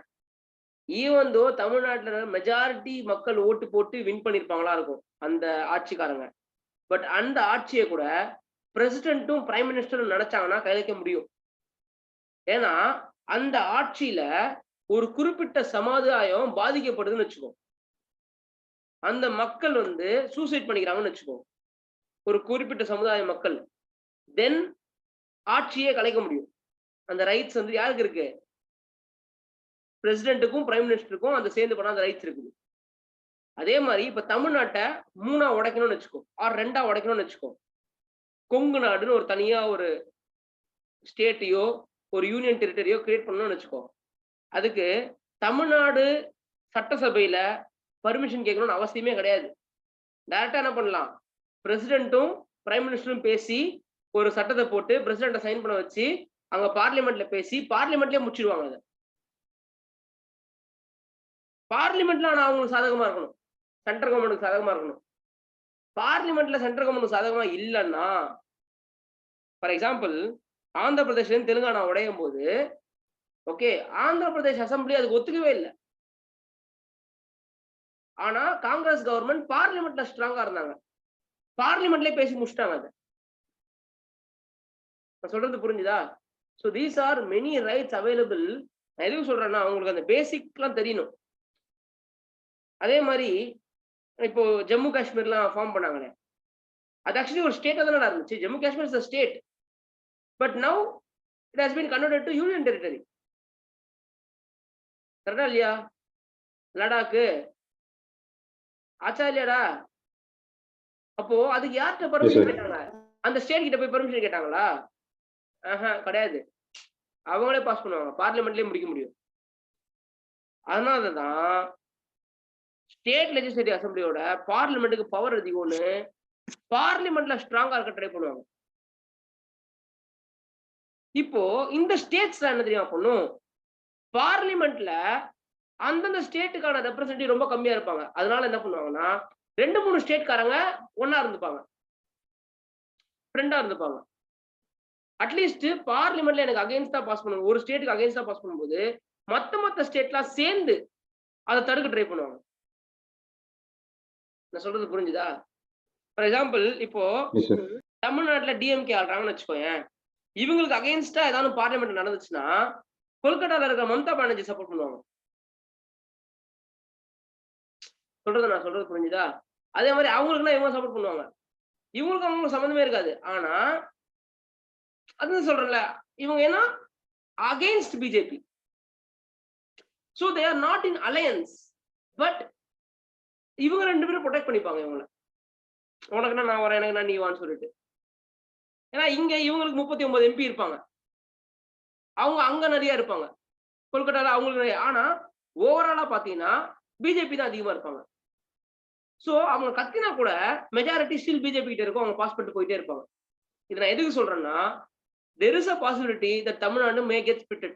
ஈவன் தோ தமிழ்நாட்டுல மெஜாரிட்டி மக்கள் ஓட்டு போட்டு வின் பண்ணிருப்பாங்களா இருக்கும் அந்த ஆட்சிக்காரங்க. பட் அந்த ஆட்சியை கூட பிரசிடென்ட்டும் பிரைம் மினிஸ்டரும் நினைச்சாங்கன்னா கையளிக்க முடியும். ஏன்னா அந்த ஆட்சியில ஒரு குறிப்பிட்ட சமுதாயம் பாதிக்கப்படுதுன்னு வச்சுக்கோ, அந்த மக்கள் வந்து சூசைட் பண்ணிக்கிறாங்கன்னு வச்சுக்கோ, ஒரு குறிப்பிட்ட சமுதாய மக்கள், தென் ஆட்சியே கலைக்க முடியும். அந்த ரைட்ஸ் வந்து யாருக்கு இருக்கு? பிரசிடென்ட்டுக்கும் பிரைம் மினிஸ்டருக்கும் அந்த சேர்ந்து பண்ண அந்த ரைட்ஸ் இருக்குது. அதே மாதிரி இப்ப தமிழ்நாட்டை 3ஆ உடைக்கணும்னு வச்சுக்கோ, ஆர் 2ஆ உடைக்கணும்னு வச்சுக்கோ, கொங்கு நாடுன்னு ஒரு தனியா ஒரு ஸ்டேட்டையோ ஒரு யூனியன் டெரிட்டரியோ கிரியேட் பண்ணணும்னு வச்சுக்கோ, அதுக்கு தமிழ்நாடு சட்டசபையில பர்மிஷன் கேட்கணும்னு அவசியமே கிடையாது. டைரக்டா என்ன பண்ணலாம், பிரசிடென்ட்டும் பிரைம் மினிஸ்டரும் பேசி ஒரு சட்டத்தை போட்டு பிரசிடென்ட்டை சைன் பண்ண வச்சு அங்க பார்லிமெண்ட்ல பேசி பார்லிமெண்ட்லயே முடிச்சிருவாங்க. அதை பார்லிமெண்ட்ல ஆனா அவங்களுக்கு சாதகமா இருக்கணும், சென்ட்ரல் கவர்மெண்ட்டுக்கு சாதகமா இருக்கணும். பார்லிமெண்ட்ல சென்ட்ரல் கவர்மெண்ட் சாதகமா இல்லைன்னா, ஃபார் எக்ஸாம்பிள் ஆந்திர பிரதேஷ்ல இருந்து தெலுங்கானா உடையும் போது, ஓகே, ஆந்திர பிரதேஷ் அசம்பிளி அதுக்கு ஒத்துக்கவே இல்லை. ஆனா காங்கிரஸ் கவர்மெண்ட் பார்லிமெண்ட்ல ஸ்ட்ராங்கா இருந்தாங்க, பார்லிமெண்ட்லயே பேசி முடிச்சிட்டாங்க. அதை நான் சொல்றது புரிஞ்சுதா? So these are many rights available. நான் எதுவும் சொல்றேன்னா அவங்களுக்கு அந்த பேசிக்லாம் தெரியணும். அதே மாதிரி இப்போ ஜம்மு காஷ்மீர்லாம் ஃபார்ம் பண்ணாங்களே, அது ஆக்சுவலி ஒரு ஸ்டேட்டா தானே இருந்துச்சு. Jammu Kashmir is a state, but now it has been converted to union territory. கரெக்டா இல்லையா? லடாக்கு ஆச்சா இல்லையாடா? அப்போ அதுக்கு யார்கிட்ட பர்மிஷன் கேட்டாங்க? அந்த ஸ்டேட் கிட்ட போய் பர்மிஷன் கேட்டாங்களா? கிடையாது. அவங்களே பாஸ் பண்ணுவாங்க, பார்லிமெண்ட்லயே முடிக்க முடியும். அதனாலதான் ஸ்டேட் லெஜிஸ்லேட்டிவ் அசம்பிளியோட பார்லிமெண்ட்டுக்கு பவர் அதிகம்னு பார்லிமெண்ட்ல ஸ்ட்ராங்கா இருக்க ட்ரை பண்ணுவாங்க. இப்போ இந்த ஸ்டேட்ஸ்ல என்ன தெரியுமா பண்ணும், பார்லிமெண்ட்ல அந்தந்த ஸ்டேட்டுக்கான ரெப்ரசன்டேட்டிவ் ரொம்ப கம்மியா இருப்பாங்க. அதனால என்ன பண்ணுவாங்கன்னா 2-3 ஸ்டேட்காரங்க ஒன்னா இருந்துப்பாங்க, ஃப்ரெண்டா இருந்துப்பாங்க. அட்லீஸ்ட் பார்லிமெண்ட்ல எனக்கு அகைன்ஸ்டா பாஸ் பண்ணுவாங்க, ஒரு ஸ்டேட்டுக்கு அகைன்ஸ்டா பாஸ் பண்ணும்போது மத்த ஸ்டேட்லாம் சேர்ந்து அதை தடுக்க ட்ரை பண்ணுவாங்க. நான் சொல்றது புரிஞ்சுதா? ஃபார் எக்ஸாம்பிள் இப்போ தமிழ்நாட்டுல டிஎம்கே ஆடுறாங்கன்னு வச்சுக்கோயேன், இவங்களுக்கு அகைன்ஸ்டா ஏதாவது பார்லிமெண்ட் நடந்துச்சுன்னா கொல்கட்டால இருக்கிற மம்தா பானர்ஜி சப்போர்ட் பண்ணுவாங்க. நான் சொல்றது புரிஞ்சுதா? அதே மாதிரி அவங்களுக்குன்னா இவங்க சப்போர்ட் பண்ணுவாங்க, இவங்களுக்கு அவங்களுக்கு சம்மந்தமே இருக்காது. ஆனா அது சொல்றேன்ல, இவங்க ஏன்னா against BJP, so they are not in alliance, but இவங்க 2 பேரும் ப்ரொடெக்ட் பண்ணிப்பாங்க இவங்கள. உனக்குன்னா நான் வரேன், எனக்கு நீ வான்னு சொல்லிட்டு. ஏன்னா இங்க இவங்களுக்கு 39 எம்பி இருப்பாங்க, அவங்க அங்க நிறைய இருப்பாங்க, கொல்கட்டால அவங்களுக்கு நிறைய. ஆனா ஓவராலா பாத்தீங்கன்னா பிஜேபி தான் அதிகமா இருப்பாங்க. சோ அவங்க கத்தினா கூட மெஜாரிட்டி ஸ்டில் பிஜேபி கிட்ட இருக்கும், அவங்க பாஸ் பண்ணிட்டு போயிட்டே இருப்பாங்க. இது நான் எதுக்கு சொல்றேன்னா, there is a possibility that Tamil Nadu may get splitted.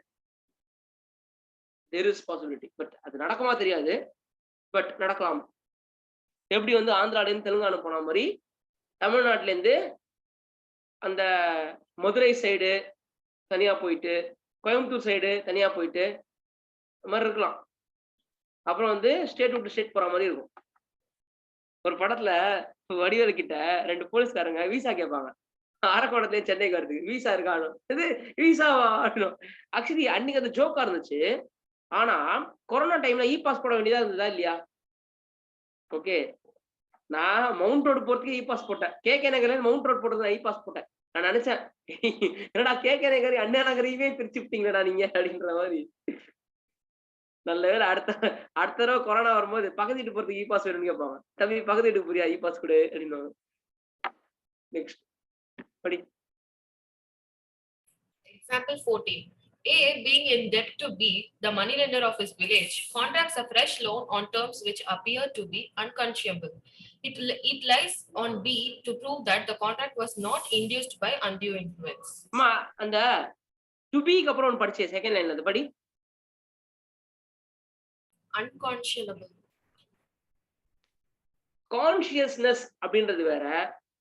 There is possibility, but அது நடக்குமா தெரியாது, பட் நடக்கலாம். எப்படி வந்து ஆந்திரால இருந்து தெலுங்கானா போன மாதிரி தமிழ்நாட்டுல இருந்து அந்த மதுரை சைடு தனியா போயிட்டு, கோயம்புத்தூர் சைடு தனியா போயிட்டு மாதிரி இருக்கலாம். அப்புறம் வந்து ஸ்டேட் விட்டு ஸ்டேட் போற மாதிரி இருக்கும். ஒரு படத்துல வடிவேலு கிட்ட 2 போலீஸ்காரங்க விசா கேட்பாங்க. அரக்கோணத்துல சென்னைக்கு வரதுக்கு. விசா இருக்கான்னு. இது விசாவா? ஆக்சுவலி அன்னைக்கு அந்த ஜோக்கா இருந்துச்சு. ஆனா கொரோனா டைம்ல பாஸ் போட வேண்டியதா இருந்ததா இல்லையா? ஓகே. நான் மவுண்ட் ரோடு போறதுக்கு பாஸ் போட்டேன். கேகே நகர்ல மவுண்ட் ரோட் போறதுக்கு பாஸ் போட்டேன். நான் நினைச்சேன் என்னடா கேகே நகர் அண்ணா நகரையுமே பிரிச்சு விட்டீங்களடா நீங்க அப்படின்ற மாதிரி. நல்ல வேளை அடுத்த அடுத்த தடவை கொரோனா வரும்போது பக்கத்து வீட்டு போறதுக்கு பாஸ் வேணும்னு கேட்பாங்க. தம்பி பக்கத்து வீட்டுக்கு புரியா பாஸ் கொடு அப்படின்னு. நெக்ஸ்ட் படி. Example 14. A, being in debt to B, the moneylender of his village, contracts a fresh loan on terms which appear to be unconscionable. It lies on B to prove that the contract was not induced by undue influence. அம்மா அந்த to பிக்கு அப்புறம் ஒன்று படிச்சே second லைன்ல அது படி. Unconscionable. Consciousness அப்படின்றது வேற,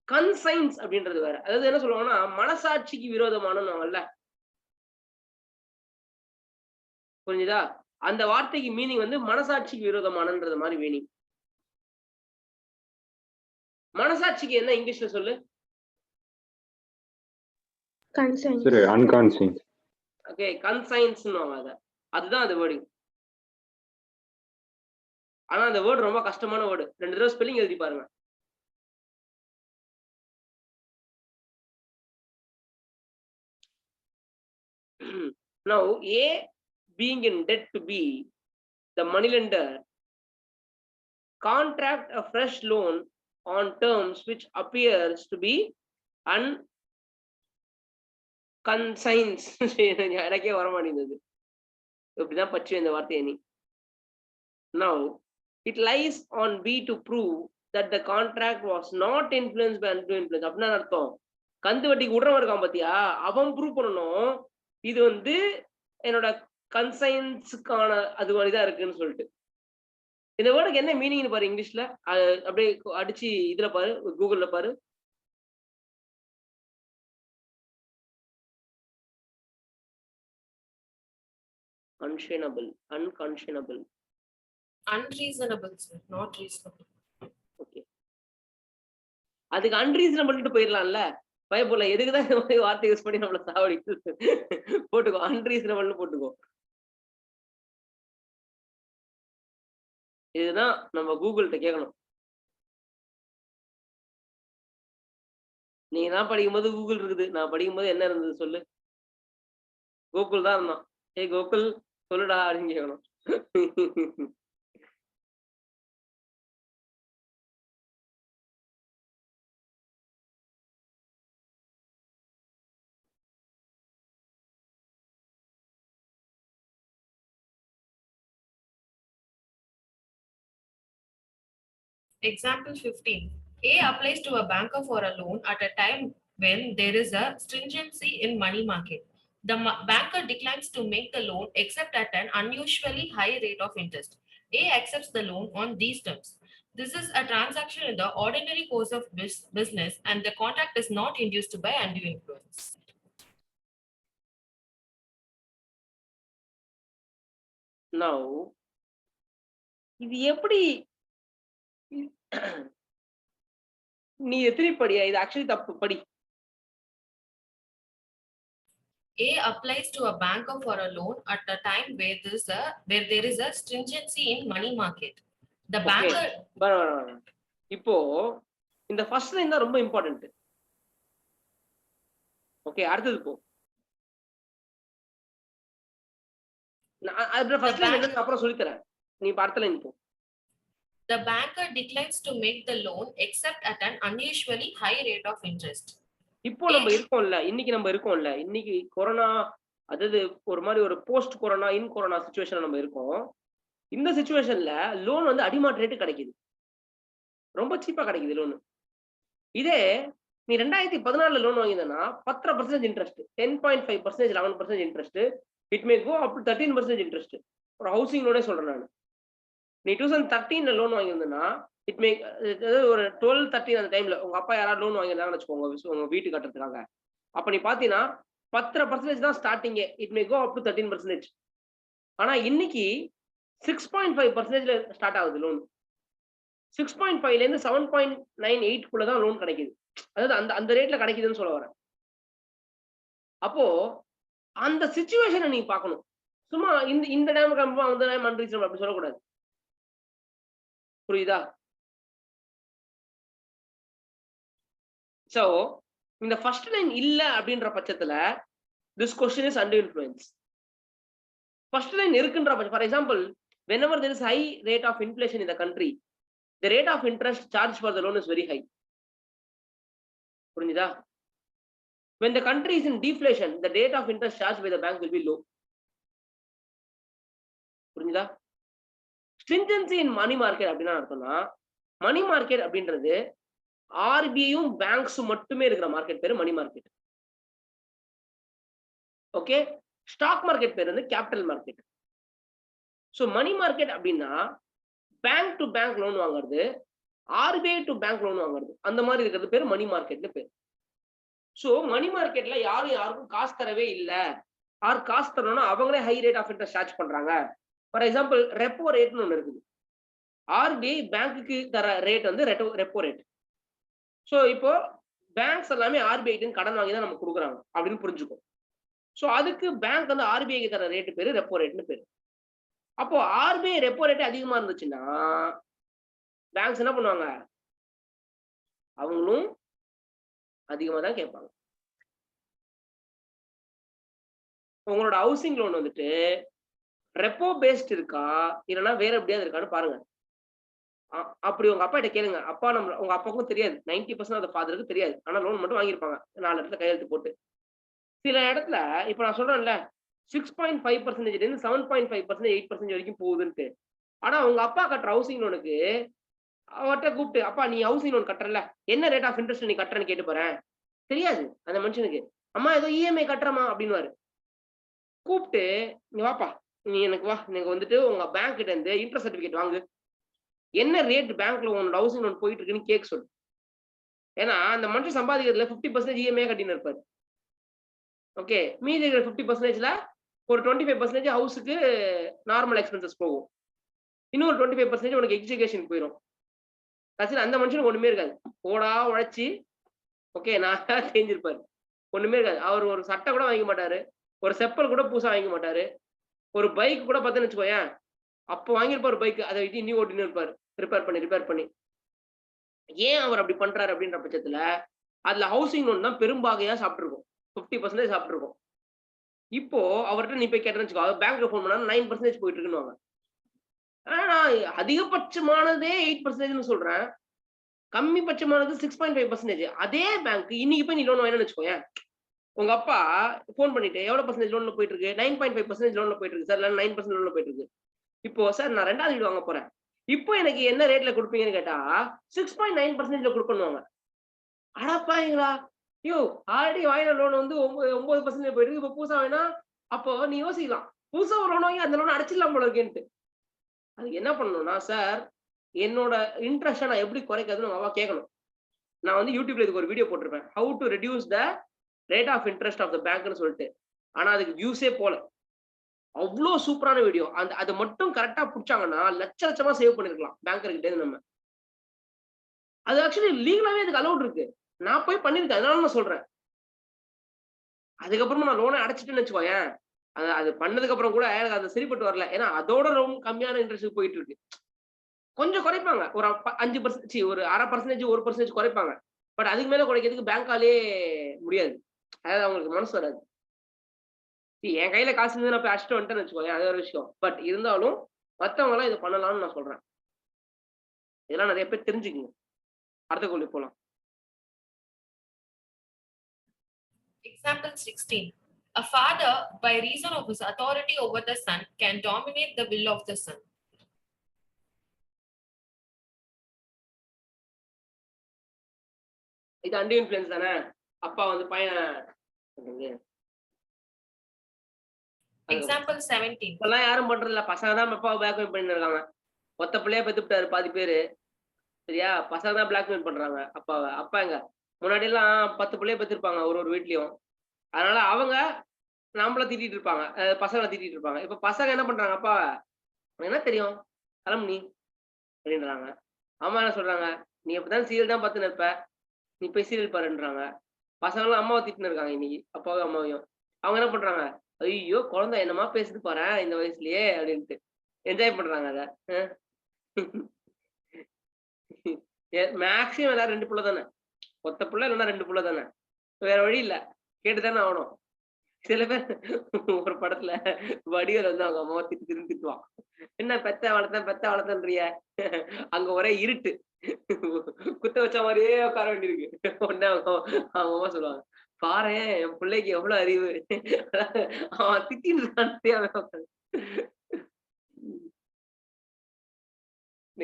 கன்சைன்ஸ் அப்படின்றது வேற. அதாவது என்ன சொல்லுவாங்கன்னா மனசாட்சிக்கு விரோதமானவங்கல்ல. புரிஞ்சுதா? அந்த வார்த்தைக்கு மீனிங் வந்து மனசாட்சிக்கு விரோதமானன்றது மாதிரி மீனிங். மனசாட்சிக்கு என்ன இங்கிலீஷ்ல சொல்லு? கன்சைன்ஸ். சரி, அன்கான்சியஸ். ஓகே, கன்சைன்ஸ்னுவாங்க அத. அதுதான் அந்த வேர்டிங். ஆனா அந்த வேர்டு ரொம்ப கஷ்டமான வேர்டு. 2 தடவை ஸ்பெல்லிங் எழுதி பாருங்க. Now A being in debt to B, the moneylender contract a fresh loan on terms which appears to be unconscious. எனக்கே வர மாட்டேங்குது. இப்படிதான் பச்சு இந்த வார்த்தையை நீ. Now it lies on B to prove that the contract was not influenced by undue influence. அப்படின்னா அர்த்தம் கந்து வட்டிக்கு விடுறவன் இருக்கான் பாத்தியா, அவன் ப்ரூவ் பண்ணணும் இது வந்து என்னோட கன்சைன்ஸுக்கான அது மாதிரிதான் இருக்குன்னு சொல்லிட்டு. இந்த வேர்டுக்கு என்ன மீனிங்னு பாரு இங்கிலீஷ்ல. அப்படியே அடிச்சு இதுல பாரு, கூகுள்ல பாரு. unconscionable. Unreasonable, sir, not reasonable. Okay, அதுக்கு அன்ரீசனபிள்ட்டு போயிடலாம்ல. பயப்படல, எதுக்குதான் இந்த மாதிரி வார்த்தை யூஸ் பண்ணி நம்மள சாவடி போட்டுக்கோ, அன்ரீசனபிள்னு போட்டுக்கோ. இதுதான் நம்ம கூகுள்கிட்ட கேட்கணும். நீங்க தான் படிக்கும்போது கூகுள் இருக்குது, நான் படிக்கும்போது என்ன இருந்தது சொல்லு? கூகுள் தான் இருந்தான். ஏய் கோகுல் சொல்லுடா அப்படின்னு கேட்கணும். Example 15. A applies to a banker for a loan at a time when there is a stringency in money market. The banker declines to make the loan except at an unusually high rate of interest. A accepts the loan on these terms. This is a transaction in the ordinary course of business and the contract is not induced by undue influence. Now, இது எப்படி நீ எத்தனை படியா? இது actually தப்பு, படி. A applies to a banker for a loan at a time where there is a stringency in money market. The banker. இப்போ இந்த ஃபர்ஸ்ட் லைன் தான் ரொம்ப இம்பார்ட்டன்ட். ஓகே, அடுத்தது போ. நான் ஃபர்ஸ்ட் லைன் அப்புறம் சொல்லி தரேன், நீ அடுத்த லைன் போ. The banker declines to make the loan except at an unusually high rate of interest. இப்போ நம்ம இருக்கோம்ல, இன்னைக்கு கொரோனா, அதாவது ஒரு மாதிரி ஒரு போஸ்ட் கொரோனா இன் கொரோனா சிச்சுவேஷன் நம்ம இருக்கோம். இந்த சிச்சுவேஷன்ல லோன் வந்து அடிமாட் ரேட்டு கிடைக்குது, ரொம்ப சீப்பா கிடைக்குது லோன். இதே நீ 2014 லோன் வாங்கினா 10% interest, 10.5%, 11% interest, it may go up to 13% interest. ஒரு ஹவுசிங் லோனே சொல்றேன் நான். நீ 2013 லோன் வாங்கியிருந்தா இட் மே ஒரு 12-13 அந்த டைம்ல உங்க அப்பா யாராவது லோன் வாங்கியிருந்தாங்கன்னு வச்சுக்கோங்க உங்க வீட்டு கட்டுறதுக்காக. அப்ப நீ பாத்தீங்கன்னா 10% தான் ஸ்டார்டிங்கே, it may go up to 13%. ஆனா இன்னைக்கு 6.5%ல ஸ்டார்ட் ஆகுது லோன். 6.5ல இருந்து 7.98 தான் லோன் கிடைக்குது. அதாவது அந்த அந்த ரேட்ல கிடைக்குதுன்னு சொல்ல வரேன். அப்போ அந்த சிச்சுவேஷனை நீங்க பார்க்கணும். சும்மா இந்த டேம் கன்ஃபார்ம் அந்த டேம் அன்ரீசனபிள் அப்படி சொல்லக்கூடாது. புரியுதா? சோ இந்த ஃபர்ஸ்ட் லைன் இல்ல அப்படின்ற பட்சத்துல this question is under influence. First line இருக்குன்ற பட்சம், for example, whenever there is high rate of inflation in the country, the rate of interest charged for the loan is very high. புரியுதா? When the country is in deflation, the rate of interest charged by the bank will be low. புரியுதா? stringency in money market அப்படின்னா அர்த்தம்னா, money market அப்படின்றது ஆர்பிஐயும் பேங்க்ஸும் மட்டுமே இருக்கிற market பேரு money market. Okay, stock market பேர் வந்து capital market. So money market அப்படின்னா பேங்க் டு பேங்க் லோன் வாங்குறது, ஆர்பிஐ டு பேங்க் லோன் வாங்குறது, அந்த மாதிரி இருக்கிறது பேர் மணி மார்க்கெட்னு பேர். சோ மணி மார்க்கெட்ல யாருக்கும் காசு தரவே இல்லை, காசு தரணும்னா அவங்களே high rate of interest charge பண்றாங்க. ஃபார் எக்ஸாம்பிள், ரெப்போ ரேட்னு ஒன்று இருக்குது. ஆர்பிஐ பேங்க்குக்கு தர ரேட் வந்து ரெப்போ ரேட். சோ இப்போ பேங்க்ஸ் எல்லாமே ஆர்பிஐ கடன் வாங்கி தான் நம்ம கொடுக்குறாங்க அப்படின்னு புரிஞ்சுக்கும். சோ அதுக்கு பேங்க் வந்து ஆர்பிஐக்கு தர ரேட்டு பேரு ரெப்போ ரேட்னு பேரு. அப்போ ஆர்பிஐ ரெப்போ ரேட் அதிகமா இருந்துச்சுன்னா பேங்க்ஸ் என்ன பண்ணுவாங்க, அவங்களும் அதிகமா தான் கேட்பாங்க. உங்களோட ஹவுசிங் லோன் வந்துட்டு ரெப்போ பேஸ்ட் இருக்கா இல்லைன்னா வேற எப்படியாவது இருக்கான்னு பாருங்க. அப்படி உங்க அப்பா கிட்ட கேளுங்க. அப்பா உங்க அப்பாவுக்கும் தெரியாது, 90% ஆஃப் ஃபாதருக்கு தெரியாது. ஆனா லோன் மட்டும் வாங்கியிருப்பாங்க 4 இடத்துல கையெழுத்து போட்டு. சில இடத்துல இப்ப நான் சொல்றேன்ல 6.5% இருந்து 7.5% 8% வரைக்கும் போகுதுன்ட்டு. ஆனா உங்க அப்பா கட்டுற ஹவுசிங் லோனுக்கு அவர்கிட்ட கூப்பிட்டு, அப்பா நீ ஹவுசிங் லோன் கட்டுறல, என்ன ரேட் ஆஃப் இன்ட்ரெஸ்ட் நீ கட்டுறன்னு கேட்டு போறேன். தெரியாது அந்த மனுஷனுக்கு. அம்மா ஏதோ இஎம்ஐ கட்டுறமா அப்படின்னு கூப்பிட்டு, நீ வாப்பா, நீ எனக்கு வா, எனக்கு வந்துட்டு உங்க பேங்க் கிட்ட இருந்து இன்ட்ரெஸ்ட் சர்டிபிகேட் வாங்கு, என்ன ரேட் பேங்க்ல உன்னோட ஹவுசிங் லோன் போயிட்டு இருக்குன்னு கேட்க சொல்லு. ஏன்னா அந்த மனுஷன் சம்பாதிக்கிறதுல 50% இஎம்ஐ கட்டின்னு இருப்பாரு. ஓகே, மீதி இருக்கிற 50%ல ஒரு 25% ஹவுஸுக்கு நார்மல் எக்ஸ்பென்சஸ் போகும், இன்னொரு 25% உனக்கு எஜுகேஷன் போயிடும். கடைசியில் அந்த மனுஷனுக்கு ஒண்ணுமே இருக்காது. போடா உழைச்சி ஓகே நான் தெரிஞ்சிருப்பாரு, ஒண்ணுமே இருக்காது. அவர் ஒரு சட்டை கூட வாங்க மாட்டாரு, ஒரு செப்பல் கூட புதுசா வாங்க மாட்டாரு, ஒரு பைக் கூட பார்த்தேன்னு வச்சுக்கோயேன், அப்போ வாங்கியிருப்பாரு பைக், அதை விட்டு இன்னும் ஓட்டின்னு இருப்பாரு, ரிப்பேர் பண்ணி. ஏன் அவர் அப்படி பண்றாரு அப்படின்ற பட்சத்துல அதுல ஹவுசிங் லோன் தான் பெரும்பாகையா சாப்பிட்டுருக்கும், 50% சாப்பிட்டுருக்கும். இப்போ அவர்கிட்ட நீ போய் கேட்டேன்னு வச்சுக்கோ, பேங்க்ல போன் பண்ணா 9% போயிட்டு இருக்குன்னு. ஆனா அதிகபட்சமானதே 8% சொல்றேன், கம்மிபட்சமானது 6.5%. அதே பேங்க் இன்னைக்கு போய் நீ லோன் வாங்கினு வச்சுக்கோயேன், உங்க அப்பா போன் பண்ணிட்டு எவ்வளவு பர்சன்டேஜ் லோன்ல போயிட்டு இருக்கு, 9.5% லோன்ல போயிட்டு இருக்கு சார், இல்ல 9% லோன்ல போயிட்டு இருக்கு. இப்போ சார் நான் 2வது வீடு வாங்க போறேன், இப்போ எனக்கு என்ன ரேட்ல கொடுப்பீங்கன்னு கேட்டா 6.9% கொடுக்கணுவாங்க. அடப்பாங்களா, ஐயோ ஆல்ரெடி வாங்கின லோன் வந்து 9% போயிட்டு இருக்கு, இப்போ புதுசா வாங்கினா அப்போ நீ யோசிக்கலாம், புதுசா ஒரு லோன் வாங்கி அந்த லோன் அடைச்சிடலாம் போல இருக்கேன்ட்டு. அதுக்கு என்ன பண்ணணும்னா, சார் என்னோட இன்ட்ரெஸ்ட்டை நான் எப்படி குறைக்கிறதுன்னு அவா கேட்கணும். நான் வந்து யூடியூப்ல இதுக்கு ஒரு வீடியோ போட்டிருப்பேன், how to reduce the rate of interest of the பேங்க்னு சொல்லிட்டு. ஆனா அதுக்கு வியூஸே போல, அவ்வளோ சூப்பரான வீடியோ. அது மட்டும் கரெக்டா பிடிச்சாங்கன்னா லட்சமா சேவ் பண்ணிருக்கலாம் பேங்கர்கிட்ட இருந்து நம்ம. அது ஆக்சுவலி லீகலாவே அதுக்கு அலௌட் இருக்கு, நான் போய் பண்ணிருக்கேன், அதனால நான் சொல்றேன். அதுக்கப்புறமா நான் லோனை அடைச்சிட்டுன்னு வச்சுக்கோயேன், அது பண்ணதுக்கு அப்புறம் கூட எனக்கு அது சரிப்பட்டு வரல, ஏன்னா அதோட ரொம்ப கம்மியான இன்ட்ரெஸ்ட் போயிட்டு இருக்கு. கொஞ்சம் குறைப்பாங்க, ஒரு 5%, ஒரு 1/2%, 1% குறைப்பாங்க. பட் அதுக்கு மேல குறைக்கிறதுக்கு பேங்காலே முடியாது, அதாவது அவங்களுக்கு மனசு வராது. என் கையில காசு இருந்து நான் போய் அடிச்சுட்டு வந்துட்டேன்னு வச்சுக்கோங்க, அது ஒரு விஷயம். பட் இருந்தாலும் மத்தவங்க எல்லாம் இதை பண்ணலாம்னு நான் சொல்றேன். இதெல்லாம் நிறைய பேர் தெரிஞ்சுக்கங்க. அடுத்த கேள்வி போலாம். Example 16. A father, by reason of his authority over the son, can dominate the will of the son. இது அண்டர் இன்ஃப்ளூயன்ஸ் தானே. அப்பா வந்து பையன். Example 17. இப்பெல்லாம் யாரும் பண்றதில்ல, பசங்க தான் அப்பாவை பிளாக்மெயில் பண்ணிட்டு இருக்காங்க. ஒத்த பிள்ளைய பெத்துட்டாரு பாதி பேரு, சரியா? பசங்க தான் பிளாக்மெயில் பண்றாங்க அப்பாவை. அப்பா எங்க முன்னாடி எல்லாம் 10 பிள்ளைய பெத்திருப்பாங்க ஒரு வீட்லயும். அதனால அவங்க நம்மள திட்டிட்டு இருப்பாங்க, பசங்களை திட்டிட்டு இருப்பாங்க. இப்ப பசங்க என்ன பண்றாங்க, அப்பா உனக்கு என்ன தெரியும், கிளம்பு நீ அப்படின்றாங்க. அம்மா என்ன சொல்றாங்க, நீ எப்படிதான் சீரியல் தான் பார்த்துன்னு இருப்ப, நீ போய் சீரியல் பாருன்றாங்க. பசங்களாம் அம்மாவை திட்டின்னு இருக்காங்க இன்னைக்கு, அப்பாவையும் அம்மாவையும். அவங்க என்ன பண்றாங்க, ஐயோ குழந்தை என்னமா பேசுது பாரேன் இந்த வயசுலயே அப்படின்ட்டு என்ஜாய் பண்றாங்க அத. மேக்ஸிமம் எல்லாரும் 2 புள்ள தானே, ஒத்த புள்ள இல்லைன்னா 2 புள்ள தானே, வேற வழி இல்ல, கேட்டுதானே ஆகணும். சில பேர் ஒரு படத்துல வடிவேல் வந்து அவங்க அம்மாவை திட்டு திட்டு திட்டுவான். என்ன பெத்த வளர்த்தன்றிய, அங்க ஒரே இருட்டு, குத்த வச்ச மாதிரியே உட்கார வேண்டியிருக்கு. உடனே அவங்க அவங்க அம்மா சொல்லுவாங்க, பாரேன் என் பிள்ளைக்கு எவ்வளவு அறிவு, அவன் திட்டின்னு இருக்கான்.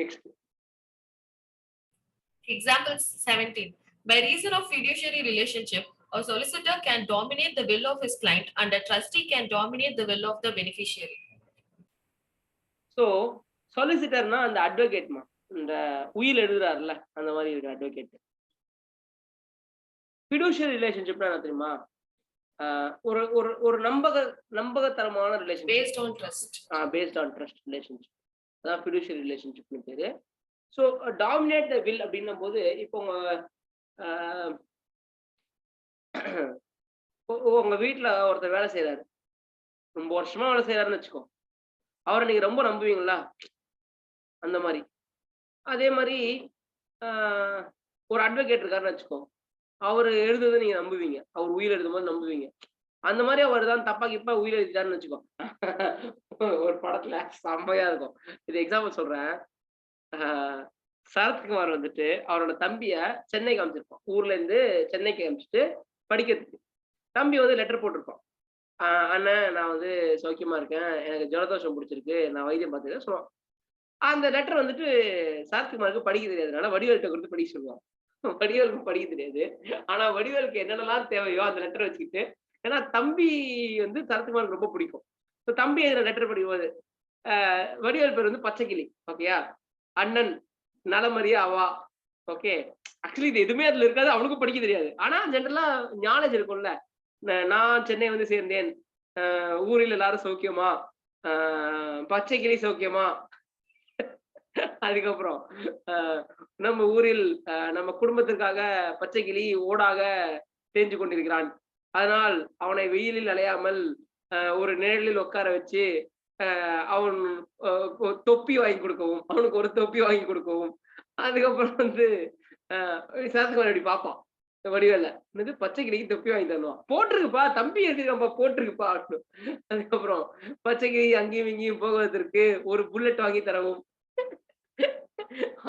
Next. Example 17. By reason of fiduciary relationship, a solicitor can dominate the will of his client and a trustee can dominate the will of the beneficiary. So சொலிசிட்டர்னா அந்த அட்வொகேட்மா, இந்த உயில் எழுதுறாருல்ல அந்த மாதிரி இருக்கு அட்வொகேட். ஃபிடூஷியரி ரிலேஷன்ஷிப்னா என்ன தெரியுமா, ஒரு ஒரு ஒரு நம்பகத்தரமான relationship, Based on trust. Based on trust relationship, அதான் ஃபிடூஷியரி ரிலேஷன்ஷிப்னு பேரு. ஸோ டாமினேட் த வில் அப்படின்னும் போது இப்போ உங்க வீட்டுல ஒருத்தர் வேலை செய்யறாரு, ரொம்ப வருஷமா வேலை செய்யறாருன்னு வச்சுக்கோ, அவரை நீங்க ரொம்ப நம்புவீங்களா, அந்த மாதிரி. அதே மாதிரி ஒரு அட்வொகேட் இருக்காருன்னு வச்சுக்கோ, அவர் எழுதுறதை நீங்க நம்புவீங்க, அவர் உயிர் எழுதும் போது நம்புவீங்க. அந்த மாதிரி அவர் தான் தப்பா கிப்பா உயிர் எழுதிட்டாருன்னு வச்சுக்கோ, ஒரு படத்துல செம்மையா இருக்கும். இது எக்ஸாம்பிள் சொல்றேன். சரத்குமார் வந்துட்டு அவரோட தம்பிய சென்னைக்கு அனுப்பிச்சிருப்பான், ஊர்ல இருந்து சென்னைக்கு அனுப்பிச்சிட்டு படிக்கிறதுக்கு. தம்பி வந்து லெட்டர் போட்டிருப்பான், அண்ணன் நான் வந்து சௌக்கியமா இருக்கேன், எனக்கு ஜலதோஷம் பிடிச்சிருக்கு, நான் வைத்தியம் பார்த்துக்க சொல்லுவான். அந்த லெட்டர் வந்துட்டு சரத்குமாருக்கு படிக்க தெரியாதுனால வடிவேல்கிட்ட கொடுத்து படிக்க சொல்லுவான். வடிவேலுக்கு படிக்க தெரியாது, ஆனா வடிவேலுக்கு என்னென்னலாம் தேவையோ அந்த லெட்டர் வச்சுக்கிட்டு, ஏன்னா தம்பி வந்து சரத்குமாருக்கு ரொம்ப பிடிக்கும். ஸோ தம்பி எழுதுற லெட்டர் படிக்கும்போது வடிவேல் பேர் வந்து பச்சைக்கிளி, ஓகேயா, அண்ணன் நலமறிய அவா, ஓகே. ஆக்சுவலி இது எதுவுமே அதுல இருக்காது, அவனுக்கும் படிக்க தெரியாது, ஆனா ஜென்ரலா நாலேஜ் இருக்கும்ல. நான் சென்னை வந்து சேர்ந்தேன், ஊரில் எல்லாரும் சௌக்கியமா, பச்சைக்கிளி சௌக்கியமா, அதுக்கப்புறம் நம்ம ஊரில் நம்ம குடும்பத்திற்காக பச்சைக்கிளி ஓடாக தேஞ்சு கொண்டிருக்கிறான், அதனால் அவனை வெயிலில் அலையாமல் ஒரு நிழலில் உட்கார வச்சு அவன் தொப்பி வாங்கி கொடுக்கவும், அவனுக்கு ஒரு தொப்பி வாங்கி கொடுக்கவும். அதுக்கப்புறம் வந்து சரத்குமார் அப்படி பார்ப்பான் வடிவேல, என்னது பச்சைக்கிளிக்கு தொப்பி வாங்கி தருவான், போட்டிருக்குப்பா தம்பி இருக்குப்பா போட்டிருக்குப்பா அப்படின்னு. அதுக்கப்புறம் பச்சைக்கிளி அங்கேயும் இங்கேயும் போவதற்கு ஒரு புல்லட் வாங்கி தரவும்,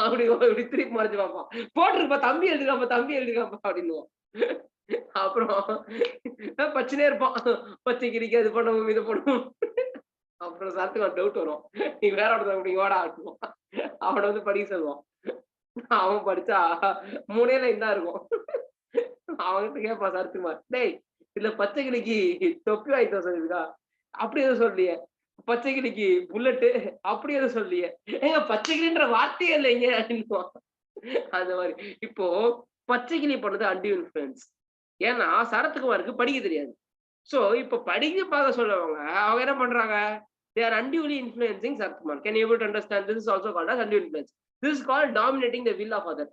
அப்படி இப்படி திருப்பி மறைச்சு பார்ப்பான், போட்டிருக்குப்பா தம்பி எழுதுக்காப்பா அப்படின்னுவான். அப்புறம் பச்சனே இருப்பான், பச்சைக்கிளிக்கு அது பண்ணவும் இது பண்ணவும். அப்புறம் சரத்துக்கு டவுட் வரும், நீ வேற ஒருத்தர் ஓடா ஆட்டுவோம், அவனை வந்து படிக்க சொல்லுவான். அவன் படிச்சா 3 லைன் தான் இருக்கும். அவன்கிட்ட கேட்பான் சரத்குமார், டேய் இல்ல பச்சைக்கிளிக்கு தொப்பி வாங்கி தர சொல்லிருக்கா, அப்படி எதுவும் சொல்லியே, பச்சைக்கிளிக்கு புல்லட்டு அப்படி எதுவும் சொல்லியே, ஏங்க பச்சைக்கிளின்ற வார்த்தையே இல்லைங்க அப்படின்னுவான். அந்த மாதிரி இப்போ பச்சைக்கிளி பண்ணது அன்டியூ இன்ஃப்ளூயன்ஸ், ஏன்னா சரத்குமாருக்கு படிக்க தெரியாது. சோ இப்ப படிக்க பார்க்க சொல்றவங்க அவங்க என்ன பண்றாங்க, they are unduly influencing Sarathkumar. Can you able to understand? This is also called as undue influence. This is called dominating the will of other.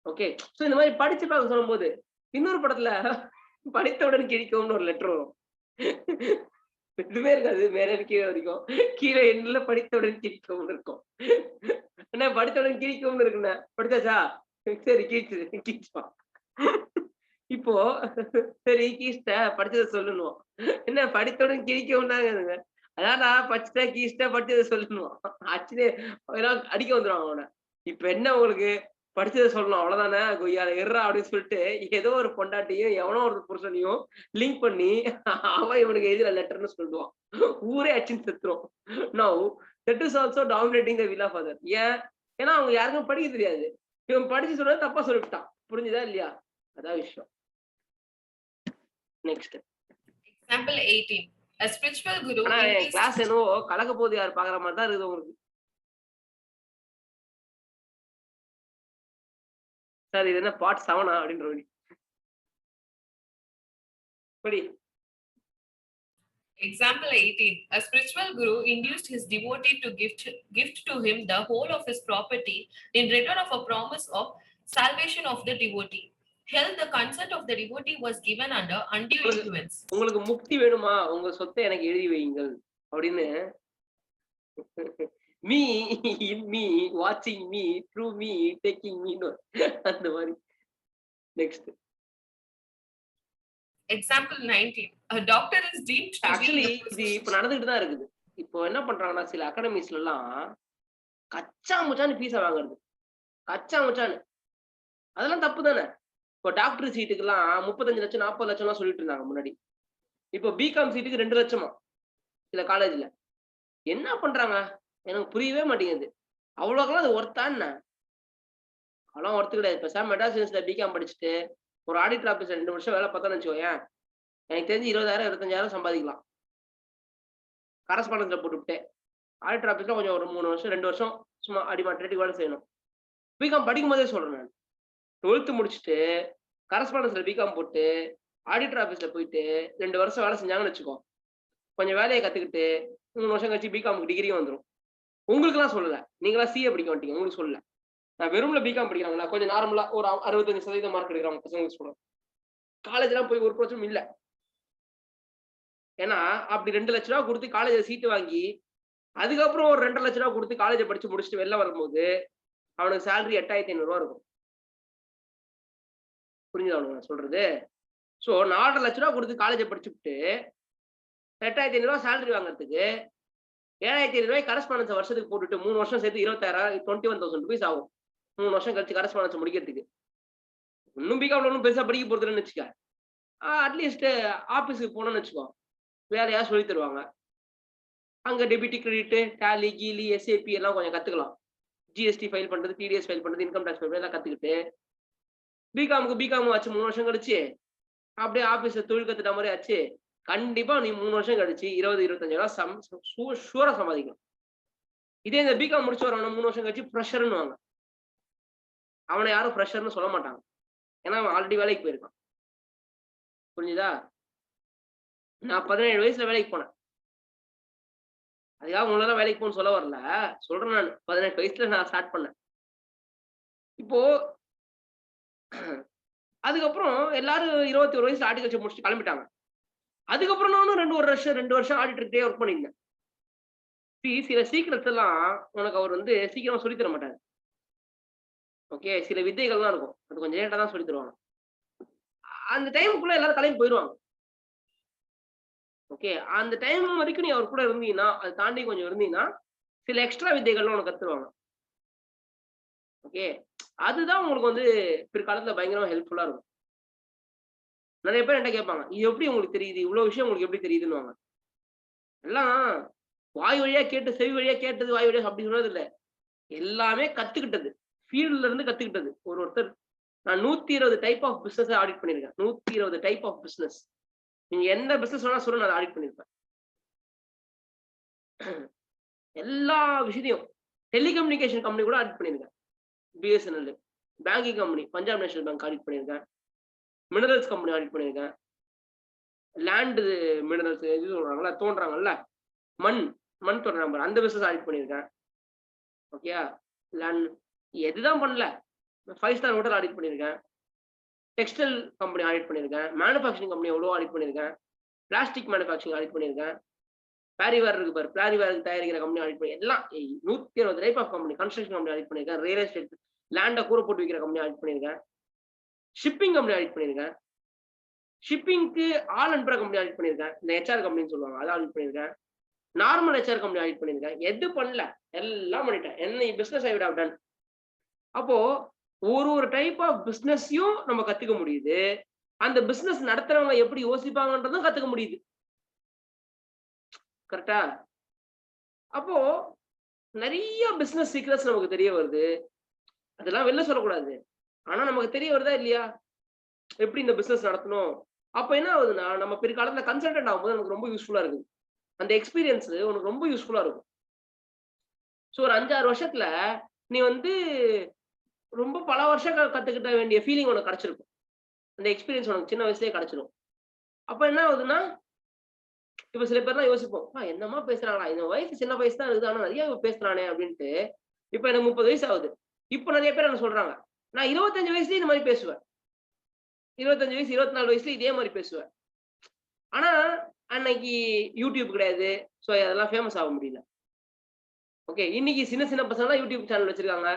Okay, so இந்த மாதிரி படிச்சு பார்க்க சொல்லும்போது இன்னொரு படத்துல படித்தவுடன் கிழிக்கும்னு ஒரு லெட்டர் வரும். இதுவே இருக்காது, மேல கீழே வரைக்கும், கீழே என்ன படித்தவுடன் கிழிக்கும்னு இருக்கும். என்ன படித்தவுடன் கிழிக்கும்னு இருக்குண்ணே, படிச்சாச்சா, சரி கீழ்ச்சுப்பான். இப்போ சரி கீஸ்ட படிச்சதை சொல்லணும், என்ன படித்தவுடன் கிழிக்கவும்னாங்க, அதான்டா பச்சை கீஸ்ட படிச்சதை சொல்லணும், ஆச்சுனே அடிக்க வந்துடுவாங்க அவனை. இப்ப என்ன உங்களுக்கு படிச்சதை சொல்லணும் அவ்வளவுதானே கொய்யால எர்றா அப்படின்னு சொல்லிட்டு ஏதோ ஒரு பொண்டாட்டியும் எவனோ ஒரு புருஷனையும் லிங்க் பண்ணி அவன் இவனுக்கு எதிர லெட்டர்னு சொல்லுவான், ஊரே அச்சுன்னு செத்துரும். Now that is also dominating the will of other. ஏன், ஏன்னா அவங்க யாருக்கும் படிக்க தெரியாது, இவன் படிச்சு சொல்றது தப்பா சொல்லிவிட்டான், புரிஞ்சுதா இல்லையா, அதான் விஷயம். Next Example 18. A spiritual guru class என்னவோ கலக்க போது யார் பாக்குற மாதிரி தான் இருக்குது உங்களுக்கு. சார் இது என்ன பார்ட் 7 அப்படின்ற படி Example 18. A spiritual guru induced his devotee to gift to him the whole of his property in return of a promise of salvation of the devotee. Hence, the consent of the devotee was given under undue influence. உங்களுக்கு முக்தி வேணுமா, உங்க சொத்தை எனக்கு எழுதி வையுங்கள் அப்படின்னு me in me வாட்சிங் me through me taking me அந்த மாதிரி. Next Example 19. A doctor is deemed to actually be இது இப்ப நடந்துகிட்டு தான் இருக்குது. இப்போ என்ன பண்றாங்கன்னா சில அகாடமிஸ்ல எல்லாம் கச்சா முச்சான்னு ஃபீஸ வாங்குறது, கச்சா முச்சான்னு. அதெல்லாம் தப்பு தானே. இப்போ டாக்டர் சீட்டுக்கு எல்லாம் 35 லட்சம் 40 லட்சம் எல்லாம் சொல்லிட்டு இருந்தாங்க முன்னாடி. இப்போ பிகாம் சீட்டுக்கு 2 லட்சமா சில காலேஜ்ல. என்ன பண்றாங்க எனக்கு புரியவே மாட்டேங்குது. அவ்வளோக்கெல்லாம் அது ஒர்த்தா என்ன? அதெல்லாம் ஒர்த்து கிடையாது. இப்போ சார் மெட்ராஸ் யூனிவர்சிட்டியில பிகாம் படிச்சுட்டு ஒரு ஆடிட்டர் ஆஃபீஸ்ல 2 வருஷம் வேலை பார்த்தோன்னு வச்சுக்கோயேன், எனக்கு தெரிஞ்சு 20,000 25,000 சம்பாதிக்கலாம். கரஸ்பாண்டன்ஸ்ல போட்டுவிட்டு ஆடிட்டர் ஆஃபீஸ்ல கொஞ்சம் ஒரு 3 வருஷம் 2 வருஷம் சும்மா அடிமாட்டேட்டிவ் வேலை செய்யணும். பிகாம் படிக்கும் போதே சொல்றேன் நான். 12th முடிச்சுட்டு கரஸ்பாண்டன்ஸ்ல பிகாம் போட்டு ஆடிட்டர் ஆஃபீஸ்ல போயிட்டு 2 வருஷம் வேலை செஞ்சாங்கன்னு வச்சுக்கோ, கொஞ்சம் வேலையை கத்துக்கிட்டு 3 வருஷம் கழிச்சு பிகாமுக்கு டிகிரியும் வந்துடும். உங்களுக்குலாம் சொல்லல, நீங்களாம் சிஏ படிக்க மாட்டீங்க, உங்களுக்கு சொல்லல. நான் வெறும்ல பிகாம் படிக்கிறாங்க, நான் கொஞ்சம் நார்மலா ஒரு 65% மார்க் எடுக்கிறவங்க பசங்களுக்கு சொல்றேன். காலேஜ்லாம் போய் ஒரு பிரச்சனையும் இல்லை. ஏன்னா அப்படி 2 லட்ச ரூபா கொடுத்து காலேஜ்ல சீட்டு வாங்கி அதுக்கப்புறம் ஒரு 2.5 லட்ச ரூபா கொடுத்து காலேஜை படிச்சு முடிச்சுட்டு வெளில வரும்போது அவனுக்கு சேலரி 8,500 ரூபா இருக்கும். புரிஞ்சுதா அவனுக்கு நான் சொல்றது? ஸோ 4.5 லட்ச ரூபா கொடுத்து காலேஜை படிச்சுட்டு 8,500 ரூபா சேலரி வாங்குறதுக்கு 7,500 ரூபாய் கரஸ்பாண்டன்ஸ் வருஷத்துக்கு போட்டுட்டு 3 வருஷம் சேர்த்து 26,000 21,000 ருபீஸ் ஆகும். 3 வருஷம் கழிச்சு கரஸ்பாண்டன்ஸ் முடிக்கிறதுக்கு. இன்னும் பிகாம்ல ஒன்றும் பெருசா படிக்க போறதுன்னு வச்சுக்க, அட்லீஸ்ட் ஆபீஸுக்கு போனோம்னு வச்சுக்கோ, வேலையா சொல்லி தருவாங்க. அங்க டெபிட் கிரெடிட் டேலி கீலி எஸ்ஏபி எல்லாம் கொஞ்சம் கத்துக்கலாம். ஜிஎஸ்டி ஃபைல் பண்றது, டிடிஎஸ் ஃபைல் பண்றது, இன்கம் டேக்ஸ் ஃபைல் எல்லாம் கத்துக்கிட்டு பிகாம் ஆச்சு 3 வருஷம் கழிச்சு அப்படியே ஆபீஸ்ல தொழில் கத்துட்ட மாதிரி ஆச்சு. கண்டிப்பா நீ 3 வருஷம் கழிச்சு 20-25,000 ஷூரா சம்பாதிக்கலாம். இதே இந்த பிகாம் முடிச்சு வரவன 3 வருஷம் கழிச்சு ப்ரெஷர்னு வாங்க, அவனை யாரும் ப்ரெஷர்னு சொல்ல மாட்டாங்க. ஏன்னா அவன் ஆல்ரெடி வேலைக்கு போயிருக்கான். புரிஞ்சுதா? நான் 17 வயசுல வேலைக்கு போனேன். அதுக்காக உங்களெல்லாம் வேலைக்கு போகணும்னு சொல்ல வரல, சொல்றேன். நான் 18 வயசுல நான் ஸ்டார்ட் பண்ணேன். இப்போ அதுக்கப்புறம் எல்லாரும் 21 வயசுல ஆர்டிகல்ச்சர் முடிச்சுட்டு கிளம்பிட்டாங்க. அதுக்கப்புறம் நானும் 2 வருஷம் ஆடிட்டர்கிட்டே ஒர்க் பண்ணியிருந்தேன். சில சீக்கிரட்ஸ் எல்லாம் உனக்கு அவர் சீக்கிரமா சொல்லி தர மாட்டாரு. ஓகே, சில வித்தைகள்லாம் இருக்கும், அது கொஞ்சம் லேட்டா தான் சொல்லி தருவாங்க. அந்த டைமுக்குள்ள எல்லாரும் கிளம்பி போயிடுவாங்க. ஓகே, அந்த டைம் வரைக்கும் நீ அவர் கூட இருந்தீங்கன்னா, அதை தாண்டி கொஞ்சம் இருந்தீங்கன்னா சில எக்ஸ்ட்ரா வித்தைகள்லாம் உனக்கு கத்துருவாங்க. ஓகே, அதுதான் உங்களுக்கு பிற்காலத்துல பயங்கரமா ஹெல்ப்ஃபுல்லா இருக்கும். நிறைய பேர் என்கிட்ட கேட்பாங்க, இது எப்படி உங்களுக்கு தெரியுது, இவ்வளவு விஷயம் உங்களுக்கு எப்படி தெரியுதுன்னு. எல்லாம் வாய் வழியா கேட்டு, செவி வழியா கேட்டது, வாய் வழியா அப்படி சொல்றது இல்லை. எல்லாமே கத்துக்கிட்டது, ஃபீல்ட்ல இருந்து கத்துக்கிட்டது. ஒருத்தர் நான் 120 டைப் ஆஃப் பிசினஸ் ஆடிட் பண்ணிருக்கேன். 120 டைப் ஆஃப் பிசினஸ். நீங்க எந்த பிசினஸ் வேணா சொல்ல, நான் ஆடிட் பண்ணிருப்பேன். எல்லா விஷயத்தையும். டெலிகம்யூனிகேஷன் கம்பெனி கூட ஆடிட் பண்ணிருக்கேன். BSNL, banking company Punjab national bank audit பண்ணியிருக்கேன். மினரல்ஸ் கம்பெனி ஆடிட் பண்ணியிருக்கேன். லேண்டு மினரல்ஸ் இது சொல்றாங்கல்ல, தோன்றாங்கல்ல, மண் தோன்றாங்க, அந்த பிசினஸ் ஆடிட் பண்ணியிருக்கேன். ஓகே, லேண்ட் எதுதான் பண்ணல. 5 ஸ்டார் ஹோட்டல் ஆடிட் பண்ணியிருக்கேன். டெக்ஸ்டைல் கம்பெனி ஆடிட் பண்ணியிருக்கேன். மேனுஃபேக்சரிங் கம்பெனி எவ்வளோ ஆடிட் பண்ணியிருக்கேன். பிளாஸ்டிக் மேனுஃபேக்சரிங் ஆடிட் பண்ணியிருக்கேன். பேரிவேர் இருக்கு பாரு, பேரிவேருக்கு தயாரிக்கிற கம்பெனி ஆடிட் பண்ணி எல்லாம் 120 type of company. Construction company audit பண்ணியிருக்கேன். ரியல் எஸ்டேட் லேண்டை கூரை போட்டு விற்கிற கம்பெனி ஆடிட் பண்ணியிருக்கேன். ஷிப்பிங் கம்பெனி ஆடிட் பண்ணியிருக்கேன். ஷிப்பிங்க்கு ஆள் அனுப்புற கம்பெனி ஆடிட் பண்ணியிருக்கேன். இந்த ஹெச்ஆர் கம்பெனின்னு சொல்லுவாங்க, அதை ஆடிட் பண்ணியிருக்கேன். நார்மல் ஹெச்ஆர் கம்பெனி ஆடிட் பண்ணியிருக்கேன். எது பண்ணல, எல்லாம் பண்ணிட்டேன். என்ன business I would have done. அப்போ ஒரு டைப் ஆஃப் பிசினஸையும் நம்ம கத்துக்க முடியுது. அந்த பிசினஸ் நடத்துறவங்க எப்படி யோசிப்பாங்கன்றதும் கத்துக்க முடியுது. கரெக்டா? அப்போ நிறைய பிசினஸ் சீக்ரெட்ஸ் நமக்கு தெரிய வருது. அதெல்லாம் வெளில சொல்லக்கூடாது, ஆனா நமக்கு தெரிய வருதா இல்லையா, எப்படி இந்த பிசினஸ் நடத்தணும். அப்ப என்ன ஆகுதுன்னா, நம்ம பிற்காலத்துல கன்சல்டன்ட் ஆகும்போது நமக்கு ரொம்ப யூஸ்ஃபுல்லா இருக்குது. அந்த எக்ஸ்பீரியன்ஸ் உனக்கு ரொம்ப யூஸ்ஃபுல்லா இருக்கும். ஸோ ஒரு 5-6 வருஷத்துல நீ ரொம்ப பல வருஷம் கத்துக்கிட்ட வேண்டிய ஃபீலிங் உனக்கு கிடைச்சிருக்கும். அந்த எக்ஸ்பீரியன்ஸ் உனக்கு சின்ன வயசுலயே கிடைச்சிடும். அப்ப என்ன ஆகுதுன்னா, இப்ப சில பேர்லாம் யோசிப்போம், என்னமா பேசுறாங்களா, இந்த வயசு சின்ன வயசு தான் இருக்குது, ஆனா நிறைய பேசுறானே அப்படின்ட்டு. இப்ப எனக்கு 30 வயசு ஆகுது. இப்ப நிறைய பேர் என்ன சொல்றாங்க, நான் 25 வயசுலயும் இந்த மாதிரி பேசுவேன், 25 வயசு 24 வயசுல இதே மாதிரி பேசுவேன். ஆனா அன்னைக்கு யூடியூப் கிடையாது, சோ அதெல்லாம் ஃபேமஸ் ஆக முடியல. ஓகே, இன்னைக்கு சின்ன சின்ன பசங்க எல்லாம் யூடியூப் சேனல் வச்சிருக்காங்க,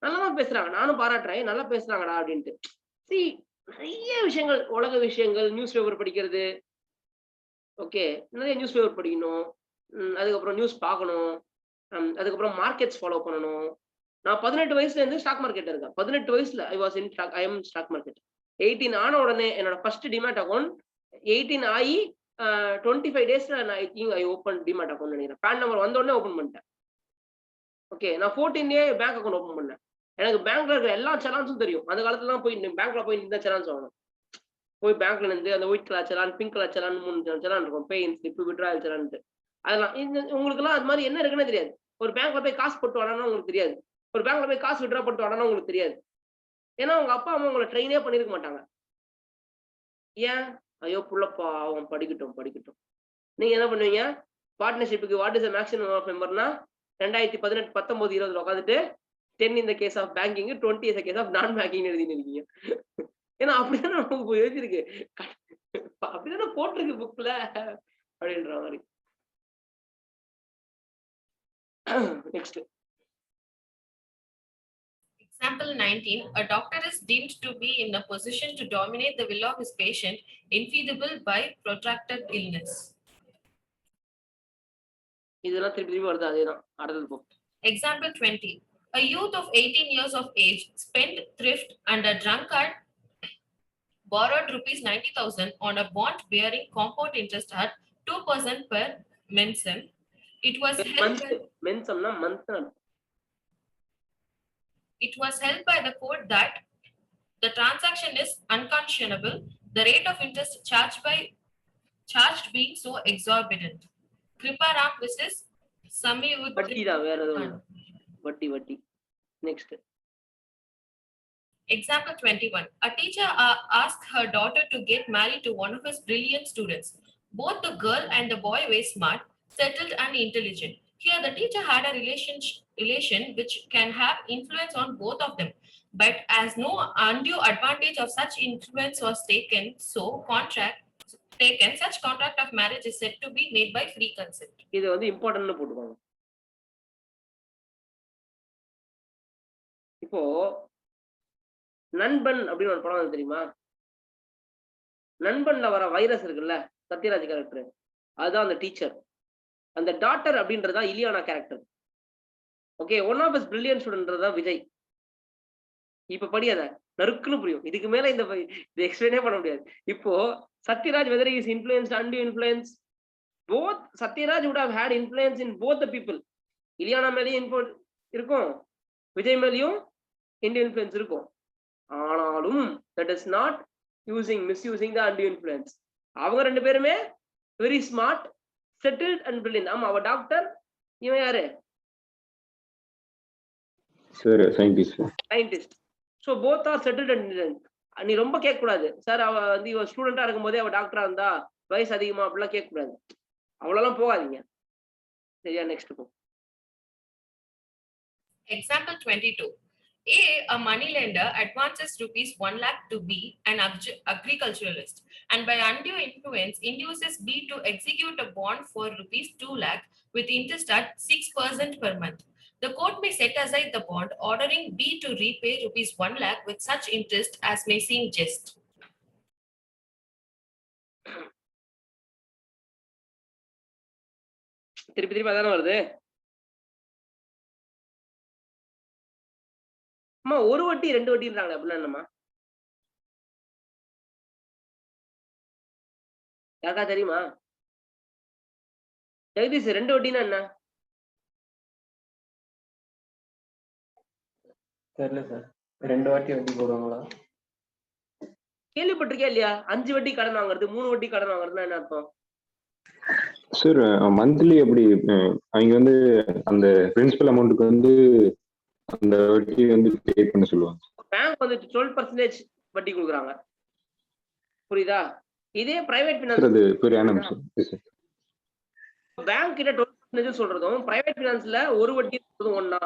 நல்லாதான் பேசுறாங்க, நானும் பாராட்டுறேன், நல்லா பேசுறாங்கடா அப்படின்ட்டு. See, நிறைய விஷயங்கள், உலக விஷயங்கள், நியூஸ் பேப்பர் படிக்கிறது. ஓகே, நிறைய நியூஸ் பேப்பர் படிக்கணும். அதுக்கப்புறம் நியூஸ் பார்க்கணும். அதுக்கப்புறம் மார்க்கெட்ஸ் ஃபாலோ பண்ணணும். நான் 18 வயசுல இருந்து ஸ்டாக் மார்க்கெட் இருக்கேன். 18 வயசுல ஐ எம் ஸ்டாக் மார்க்கெட். 18 ஆன உடனே என்னோட ஃபர்ஸ்ட் டிமேட் அக்கௌண்ட் 18 ஆகி 25 டேஸ்ல நான் I think I open demat account நினைக்கிறேன். பேன் நம்பர் வந்த உடனே ஓப்பன் பண்ணிட்டேன். ஓகே, நான் 14 பேங்க் அக்கௌண்ட் ஓப்பன் பண்ணேன். எனக்கு பேங்க்ல இருக்கிற எல்லா செலான்ஸும் தெரியும். அந்த காலத்துல போய் பேங்க்ல போய் இந்த செலான்ஸ் வாங்கணும். போய் பேங்க்ல இருந்து அந்த white colour challan, pink colour challan, 3 challan இருக்கும். பேயின் ஸ்லிப், விட்ராயல் செலான்ட்டு. அதெல்லாம் உங்களுக்கு எல்லாம் அது மாதிரி என்ன இருக்குன்னு தெரியாது. ஒரு பேங்க்ல போய் காசு போட்டு வாடனா உங்களுக்கு தெரியாது. ஒரு பேங்க்ல போய் காசு விட்ரா போட்டு வாடனா உங்களுக்கு தெரியாது. ஏன்னா உங்க அப்பா அம்மா உங்களை ட்ரெயினே பண்ணிருக்க மாட்டாங்க. ஏன்? ஐயோ புள்ளப்பா அவன் படிக்கட்டும். நீங்க என்ன பண்ணுவீங்க? பார்ட்னர்ஷிப்புக்கு what is the maximum of மெம்பர்னா 2018, 19, 20 உட்காந்துட்டு 10 in the case of banking, 20 in the case of நான் பேங்கிங் எழுதின்னு இருக்கீங்க. ஏன்னா அப்படிதான் நமக்கு எழுதிருக்கு, அப்படிதானே போட்டிருக்கு புக்ல அப்படின்ற மாதிரி. Next. Example 19. A doctor is deemed to be in a position to dominate the will of his patient, infeasible by protracted illness. இதெல்லாம் திருப்பி வருது, அதேதான். அடுத்தது போ. Example 20. A youth of 18 years of age spent thrift and a drunkard borrowed rupees 90,000 on a bond bearing compound interest at 2% per mensem. It was held by the court that the transaction is unconscionable, the rate of interest charged being so exorbitant. Kriparam versus Samyud. Vatti. Next. Example 21. A teacher asked her daughter to get married to one of his brilliant students. Both the girl and the boy were smart, settled and intelligent. Here the teacher had a relation which can have influence on both of them. But as no undue advantage of such influence was taken, such contract of marriage is said to be made by free consent. இது வந்து இம்பார்ட்டன்ட்னு போட்டுவாங்க. இப்போ நண்பன் அப்படின்னு ஒரு படம் தெரியுமா? நண்பன்ல வர virus இருக்குல்ல, சத்யராஜ் கேரக்டர், அதுதான் அந்த டீச்சர். அந்த டாக்டர் அப்படின்றதா Ileana character. Okay, one of his brilliant ஸ்டூடெண்ட்ன்றதா விஜய். இப்ப படி அத நறுக்குன்னு புரியும். இதுக்கு மேல இந்த எக்ஸ்பிளைனே பண்ண முடியாது. இப்போ Sathyaraj whether he is influenced, undue influence, both Satyaraj would have had influence in both the people. Ileana மேலயும் இருக்கும், விஜய் மேலயும் இந்தியன் இன்ஃப்ளூயன்ஸ் இருக்கும். ஆனாலும் that is not misusing the undue influence. அவங்க ரெண்டு பேருமே very smart, settled and brilliant. ஆமா, அவ டாக்டர், இவன் யாரு? Sir scientist. So both are settled and brilliant. நீ ரொம்ப கேட்க கூடாது, சார் அவ வந்து இவ ஸ்டூடெண்டா இருக்கும் போதே அவ டாக்டரா இருந்தா வயசு அதிகமா அப்படிலாம் கேட்க கூடாது. அவ்வளவுலாம் போகாதீங்க. சரியா? நெக்ஸ்ட் போ. Example 22. A money lender advances rupees 1 lakh to B, an agriculturalist, and by undue influence induces B to execute a bond for rupees 2 lakh with interest at 6% per month. The court may set aside the bond, ordering B to repay rupees 1 lakh with such interest as may seem just. திருப்பி அதான வருது. அம்மா ஒரு வட்டி 2 வட்டின்றாங்களே, அப்படின்னா என்னம்மா? யாருக்கா தெரியுமா? ஜெகதீஷ், 2 வட்டினா என்ன? தெரியல சார். 2 வாட்டி வட்டி போடுவாங்களா? கேள்விப்பட்டிருக்கே இல்லையா? 5 வட்டி கடன் வாங்குறது, 3 வட்டி கடன் வாங்குறதுன்னா என்ன அர்த்தம்? சார் மந்த்லி எப்படி அவங்க வந்து அந்த பிரின்சிபல் அமௌண்ட்டுக்கு வந்து அந்த வட்டி வந்து பே பண்ண சொல்லுவாங்க. பேங்க் வந்து 12% வட்டி கொடுக்குறாங்க, புரியுதா? இதே பிரைவேட் ஃபினான்ஸ் அது பெரிய ஆனம் சார். பேங்க் கிட்ட 12% சொல்றதும் பிரைவேட் ஃபினான்ஸ்ல ஒரு வட்டி சொல்றதும் ஒண்ணா?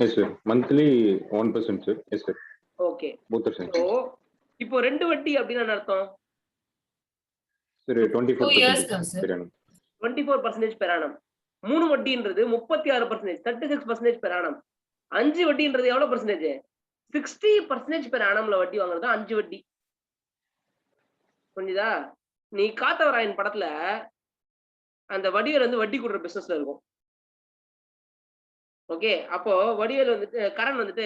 Yes sir. Monthly 1% sir. Yes sir. Okay. both are same. So இப்போ ரெண்டு வட்டி அப்படின்னா என்ன அர்த்தம்? Sir 24% 2 years ka sir. per annum. 24% per annum. 3 வட்டின்றது 36%, 36% per annum. 5 வட்டின்றது எவ்வளவு பர்சன்டேஜ்? 60% per annumல வட்டி வாங்குறது 5 வட்டி. புரிஞ்சுதா? நீ காத்தவராயன் படத்துல அந்த வடிவேல் வந்து வட்டி கொடுற பிசினஸ்ல இருக்கும். ஓகே, அப்போ வடிவேல் வந்துட்டு கரண் வந்துட்டு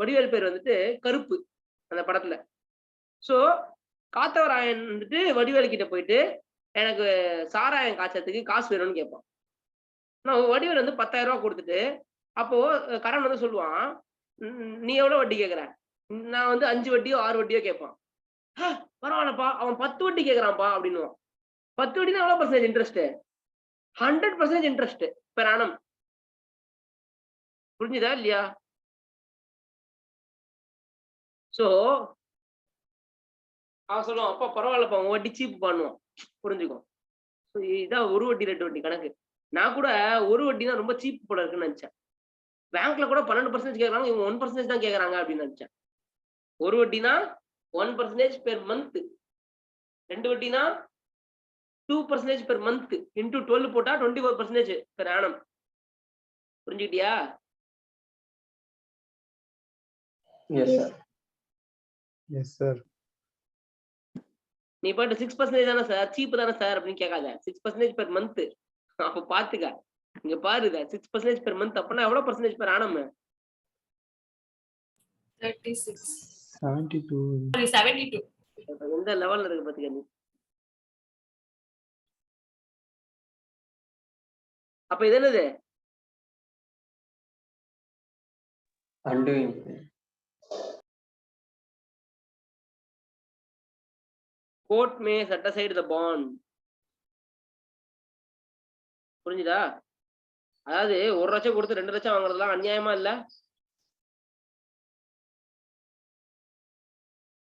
வடிவேல் பேர் வந்துட்டு கருப்பு அந்த படத்துல. சோ காத்தவராயன் வந்துட்டு வடிவேல் கிட்ட போயிட்டு எனக்கு சாராயம் காய்ச்சறதுக்கு காசு வேணும்னு கேட்பான். நான் வடிவேல் வந்து 10,000 ரூபாய் கொடுத்துட்டு, அப்போ கரண் வந்து சொல்லுவான், நீ எவ்வளவு வட்டி கேட்கற? நான் வந்து 5 வட்டியோ 6 வட்டியோ கேட்பான். பரவாயில்லப்பா, அவன் 10 வட்டி கேட்கறான்ப்பா அப்படின்னுவான். 10 வட்டினா எவ்வளவு percentage interest? 100% interest per annum. புரிஞ்சுதா இல்லையா? சோ அவன் சொல்லுவான், அப்பா பரவாயில்லப்பா உன் வட்டி சீப் பண்ணுவான். புரிஞ்சுக்கும். இதான் ஒரு வட்டி 2 வட்டி கணக்கு. நான் கூட ஒரு வட்டினா ரொம்ப சீப் போல இருக்குன்னு நினைச்சேன். பேங்க்ல கூட 12% கேட்கறாங்க, இவங்க 1% தான் கேட்கறாங்க அப்படின்னு நினைச்சேன். ஒரு வட்டினா 1% பெர் மந்த், 2 வட்டினா 2% பெர் மந்த் இன்டூ 12 போட்டா 24% பெர் ஆனம். புரிஞ்சுக்கிட்டியா? Yes sir. Yes, sir. நீ பாட்டு 6% தானே சார், சீப் தானே சார் அப்படின்னு கேட்காத. 6% பெர் மந்த். அப்ப பாத்துக்க, இங்க பாருங்க 6% பெர் மந்த் அப்படின்னா எவ்வளவு பர்சன்டேஜ் பெர் ஆனம்? 36. 72. Sorry, 72. எந்த லெவல்ல இருக்கு பாத்துக்க நீ. அப்ப இது என்னது? undoing. கோர்ட் மே செட் அசைட் தி பாண்ட். புரிஞ்சுதா? அதாவது 1 லட்சம் கொடுத்து 2 லட்சம் வாங்குறதுலாம் அநியாயமா இல்ல?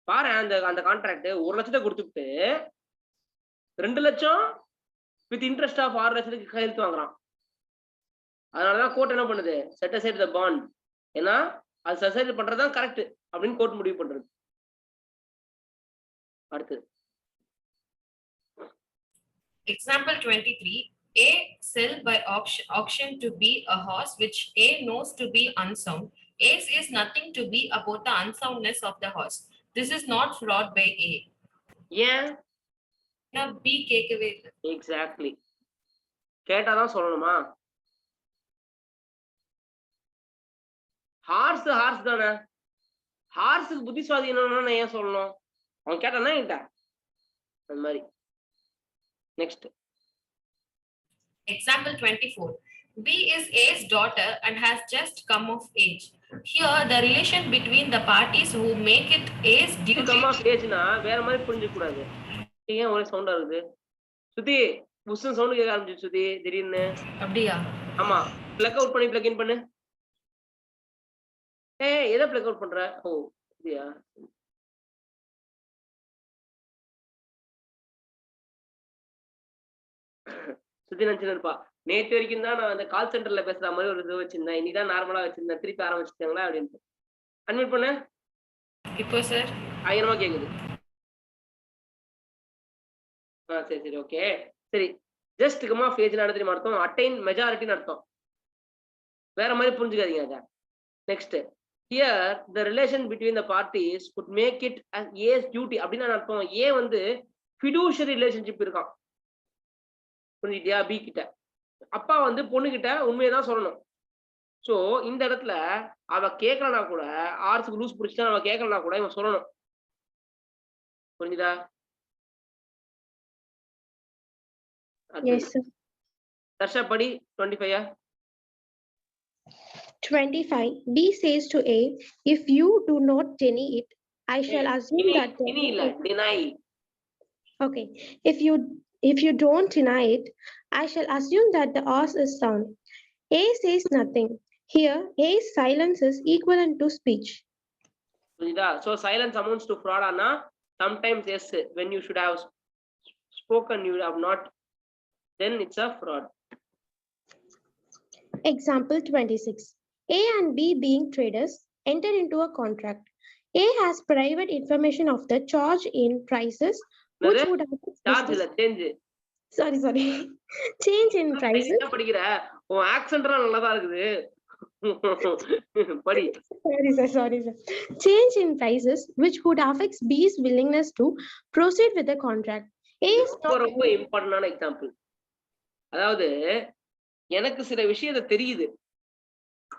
பாரு, அந்த கான்ட்ராக்ட் 1 லட்சத்தை கொடுத்துட்டு 2 லட்சம் வித் இன்ட்ரெஸ்ட் ஆஃப் 6 லட்சத்துக்கு கையெழுத்து வாங்குறான். அதனாலதான் கோர்ட் என்ன பண்ணுது? செட் அசைட் தி பாண்ட். ஏன்னா அது சசைட் பண்றதுதான் கரெக்ட் அப்படின்னு கோர்ட் முடிவு பண்றது. அடுத்து Example 23. A sell by auction to B a horse which A knows to be unsound. A says nothing to B about the unsoundness of the horse. This is not fraud by A. ஏன்? Now B கேட்கவே இல்லை. Exactly. கேட்டாதான் சொல்லணுமா? Hours தானே. ஹார்ஸுக்கு புத்தி சுவாதீனம் ஏன் சொல்லணும்? அவன் கேட்டானா என்கிட்ட அந்த மாதிரி. Next Example 24. B is A's daughter and has just come of age. Here the relation between the parties who make it A's duty. Come of ஏஜ்னா வேற மாதிரி புரிஞ்சுக்க கூடாது. ஏன் ஒரே சவுண்டா இருக்குது? சுத்தி புஷ்ஷன் சவுண்ட் கேட்க ஆரம்பிச்சு சுத்தி திடீர்னு. அப்படியா? ஆமா, பிளக் அவுட் பண்ணி பிளக் இன் பண்ணு. எதை பிளக் அவுட் பண்ற? ஓ சரியா. சுத்தி நினைச்சுன்னு இருப்பா, நேற்று வரைக்கும் தான் நான் அந்த கால் சென்டர்ல பேசுற மாதிரி ஒரு இது வச்சிருந்தேன், இன்னைதான் நார்மலா வச்சிருந்தேன், திருப்பி ஆரம்பிச்சிட்டாங்களா அப்படின்ட்டு. அட்மிட் பண்ண இப்போ சார் ஆயிரமா கேக்குது. சரி ஓகே சரி. ஜஸ்ட் கம் ஆஃப் ஏஜ் தெரியுமா அர்த்தம்? அட்டைன் மெஜாரிட்டின்னு அர்த்தம். வேற மாதிரி புரிஞ்சுக்காதீங்க அத. Next, here the relation between the parties could make it as duty அப்படின்னு அர்த்தம். ஏ வந்து ஃபிடூஷியரி ரிலேஷன்ஷிப் இருக்கான். புரிஞ்சுக்கிட்டியா? பி கிட்ட அப்பா வந்து பொண்ணு கிட்ட உண்மையதான் சொல்லணும். சோ இந்த இடத்துல அவ கேட்கலனா கூட, ஆர்ஸுக்கு லூஸ் பிடிச்சா அவ கேட்கலனா கூட இவன் சொல்லணும். புரிஞ்சுதா? Yes, sir. தர்ஷா படி 25. 25. B says to A, if you do not deny it, I shall assume that. Deny. Okay. If you don't deny it, I shall assume that the horse is sound. A says nothing. Here, A's silence is equivalent to speech. புரியுதா? So silence amounts to fraud ஆனா sometimes yes, when you should have spoken, you have not, then it's a fraud. Example 26. A and B being traders enter into a contract. A has private information of the charge in prices which would have Charge இல்ல change. sorry change in prices. என்ன படிக்கிற? உன் accent எல்லாம் நல்லதா இருக்குது. படி. Sorry sir. Change in prices which could affect B's willingness to proceed with the contract. A is ரொம்ப இம்பார்ட்டன்டான எக்ஸாம்பிள். அதாவது எனக்கு சில விஷயத்தை தெரியுது,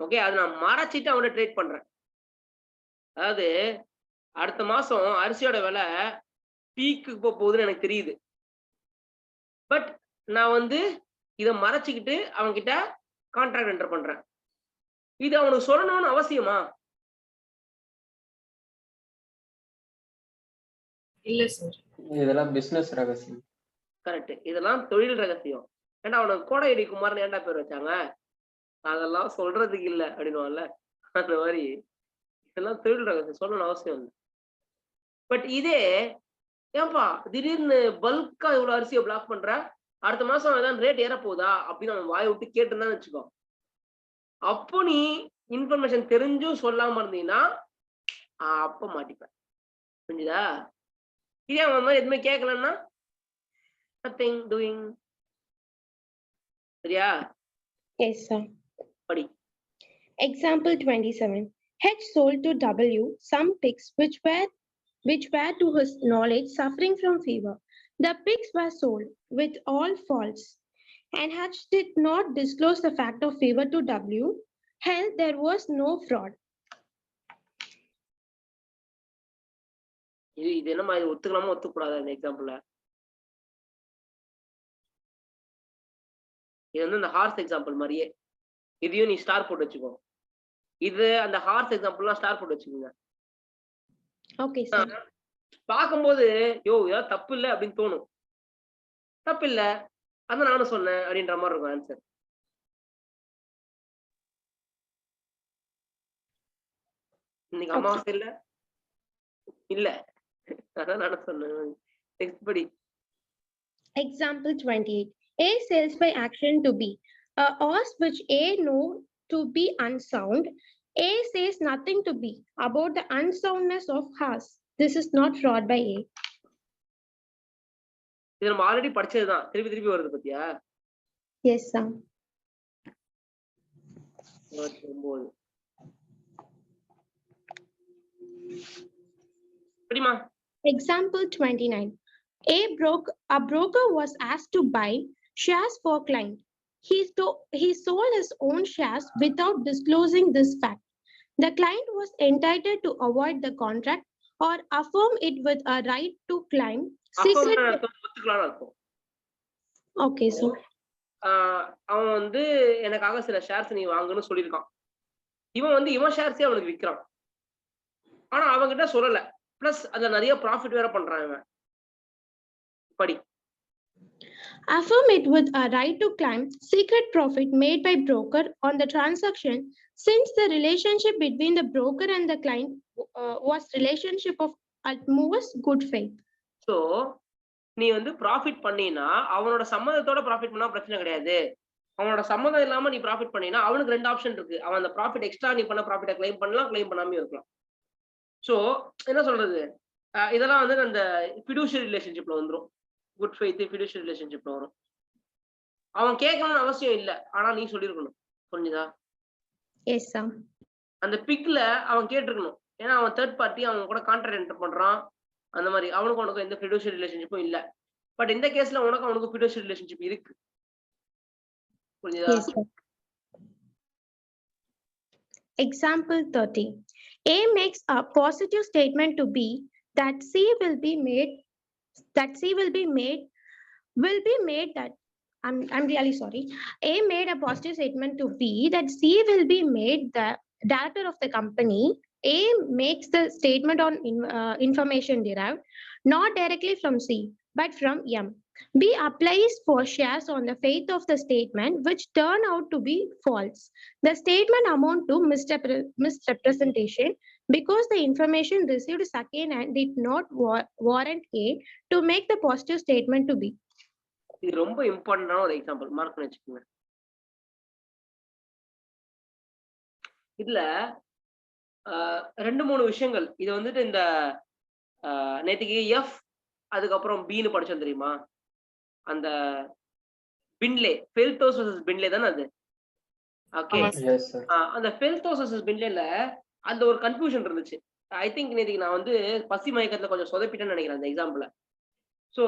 ஓகே, அதை நான் மறைச்சிட்டு அவனை ட்ரேட் பண்றேன். அதாவது அடுத்த மாசம் அரிசியோட விலை பீக்கு போகுதுன்னு எனக்கு தெரியுது, பட் நான் வந்து இதை மறைச்சிக்கிட்டு அவன்கிட்ட கான்ட்ராக்ட் என்டர் பண்றேன். இது அவனுக்கு சொல்லணும்னு அவசியமா? இல்ல சார், இதெல்லாம் பிசினஸ் ரகசியம். கரெக்ட், இதெல்லாம் தொழில் ரகசியம். ஏன்டா அவனுக்கு கோடையடி குமார்னு ஏன்டா பேர் வச்சாங்க? அதெல்லாம் சொல்றதுக்கு இல்லை அப்படின்னுவான்ல, அந்த மாதிரி இதெல்லாம் தொழில் ரகசியம், சொல்லணும் அவசியம் இல்லை. பட் இதே ஏன்பா திடீர்னு பல்கா இவ்வளவு அரிசியை பிளாக் பண்ற, அடுத்த மாசம் ஏதாவது ரேட் ஏற போகுதா அப்படின்னு அவன் வாயை விட்டு கேட்டுருந்தான்னு வச்சுக்கோ, அப்போ நீ இன்ஃபர்மேஷன் தெரிஞ்சும் சொல்லாம இருந்தீங்கன்னா அப்ப மாட்டிப்பேன். புரிஞ்சுதா? இதே அவன் மாதிரி எதுவுமே கேட்கலன்னா nothing doing. சரியா? Yes sir. படி. Example 27. H sold to W some pigs which were to his knowledge suffering from fever. The pigs were sold with all faults, and H did not disclose the fact of fever to W. Hence, there was no fraud. இது என்னமா, இது ஒத்துக்கலாமா ஒத்துக்கூடாது? இந்த எக்ஸாம்பிள்ல இது வந்து இந்த hours example மாதிரியே, இதையும் நீ ஸ்டார் போட்டு வச்சுக்கோ. இது அந்த ஹார்ஸ் எக்ஸாம்பிள்லாம் ஸ்டார் போட்டு வச்சுக்கோங்க. Okay sir. பார்க்கும்போது ஏதாவது தப்பு இல்லை அப்படின்னு தோணும். தப்பு இல்லை, அதான் நானும் சொன்னேன் அப்படின்ற மாதிரி இருக்கும் ஆன்சர். இன்னைக்கு அமாவாசை இல்ல இல்ல, அதான் நானும் சொன்னேன். நெக்ஸ்ட் படி. Example 28. A sells by action to B a horse which A know to be unsound. A says nothing to B about the unsoundness of horse. This is not fraud by A. இது நம்ம already படிச்சதுதான், திருப்பி திருப்பி வருது பத்தியா? Yes sir. 29. படிமா. Example 29. A broker was asked to buy shares for client. He sold his own shares without disclosing this fact. The client was entitled to avoid the contract or affirm it with a right to claim secret. ஒத்துக்கலாம் இருக்கும். Okay sir. அவன் வந்து எனக்காக சில shares நீ வாங்கணும்னு சொல்லியிருக்கான். இவன் வந்து இவன் ஷேர்ஸே அவனுக்கு விற்கிறான், ஆனா அவன்கிட்ட சொல்லல. பிளஸ் அதுல நிறைய ப்ராஃபிட் வேற பண்றான் இவன். படி. Affirm it with a right to claim secret profit made by broker on the transaction, since the relationship between the broker and the client was relationship of utmost good faith. So நீ வந்து profit பண்ணினா அவனோட சம்மதத்தோட profit பண்ணா பிரச்சனை கிடையாது. அவனோட சம்மதம் இல்லாம நீ ப்ராஃபிட் பண்ணினா அவனுக்கு ரெண்டு ஆப்ஷன் இருக்கு. அவன் அந்த ப்ராஃபிட் எக்ஸ்ட்ரா நீ பண்ண ப்ராஃபிட்டை கிளைம் பண்ணலாம், கிளைம் பண்ணாம இருக்கலாம். சோ என்ன சொல்றது, இதெல்லாம் வந்து அந்த ஃபிடூஷியரி ரிலேஷன்ஷிப்ல வந்துடும். குட் ஃபெய்த் ஃபிடூஷியரி ரிலேஷன்ஷிப்ல வரும். அவன் கேட்கணும்னு அவசியம் இல்லை, ஆனா நீ சொல்லியிருக்கணும். புரிஞ்சுதா? Yes sir. அந்த பிக்ல அவன் கேட்டிருக்கணும், ஏன்னா அவன் தேர்ட் பார்ட்டி அவன் கூட கான்ட்ராக்ட் என்டர் பண்றான். அந்த மாதிரி அவனுக்கு உனக்கு எந்த ஃபிடூஷியரி ரிலேஷன்ஷிப்பும் இல்லை. பட் இந்த கேஸ்ல உனக்கு அவனுக்கு ஃபிடூஷியரி ரிலேஷன்ஷிப் இருக்கு. புரிஞ்சுதா? Yes sir. Example 30. A makes a positive statement to B that C will be made that I'm really sorry. A made a positive statement to B that C will be made the director of the company. A makes the statement on information derived not directly from C but from M. B applies for shares on the faith of the statement which turn out to be false. The statement amount to misrepresentation. because the information received second hand did not warrant A to make the positive statement to B. இது ரொம்ப இம்பார்ட்டன்டான ஒரு example, mark பண்ணி வச்சுக்கோங்க. இதுல 2-3 விஷயங்கள். இது வந்துட்டு இந்த நேத்திக்கு எஃப் அதுக்கப்புறம் பின்னு படிச்சோம் தெரியுமா? அந்த பின்லே, ஃபெல்டோஸ் வெர்சஸ் பின்லே தானே அது. ஓகே, ஆமா Yes, sir. அந்த ஃபெல்டோஸ் வெர்சஸ் பின்லேல அந்த ஒரு கன்ஃபியூஷன் இருந்துச்சு. ஐ திங்க் நேத்திக்கு நான் வந்து பசி மயக்கத்துல கொஞ்சம் சொதப்பிட்டேன்னு நினைக்கிறேன் அந்த எக்ஸாம்பிள. சோ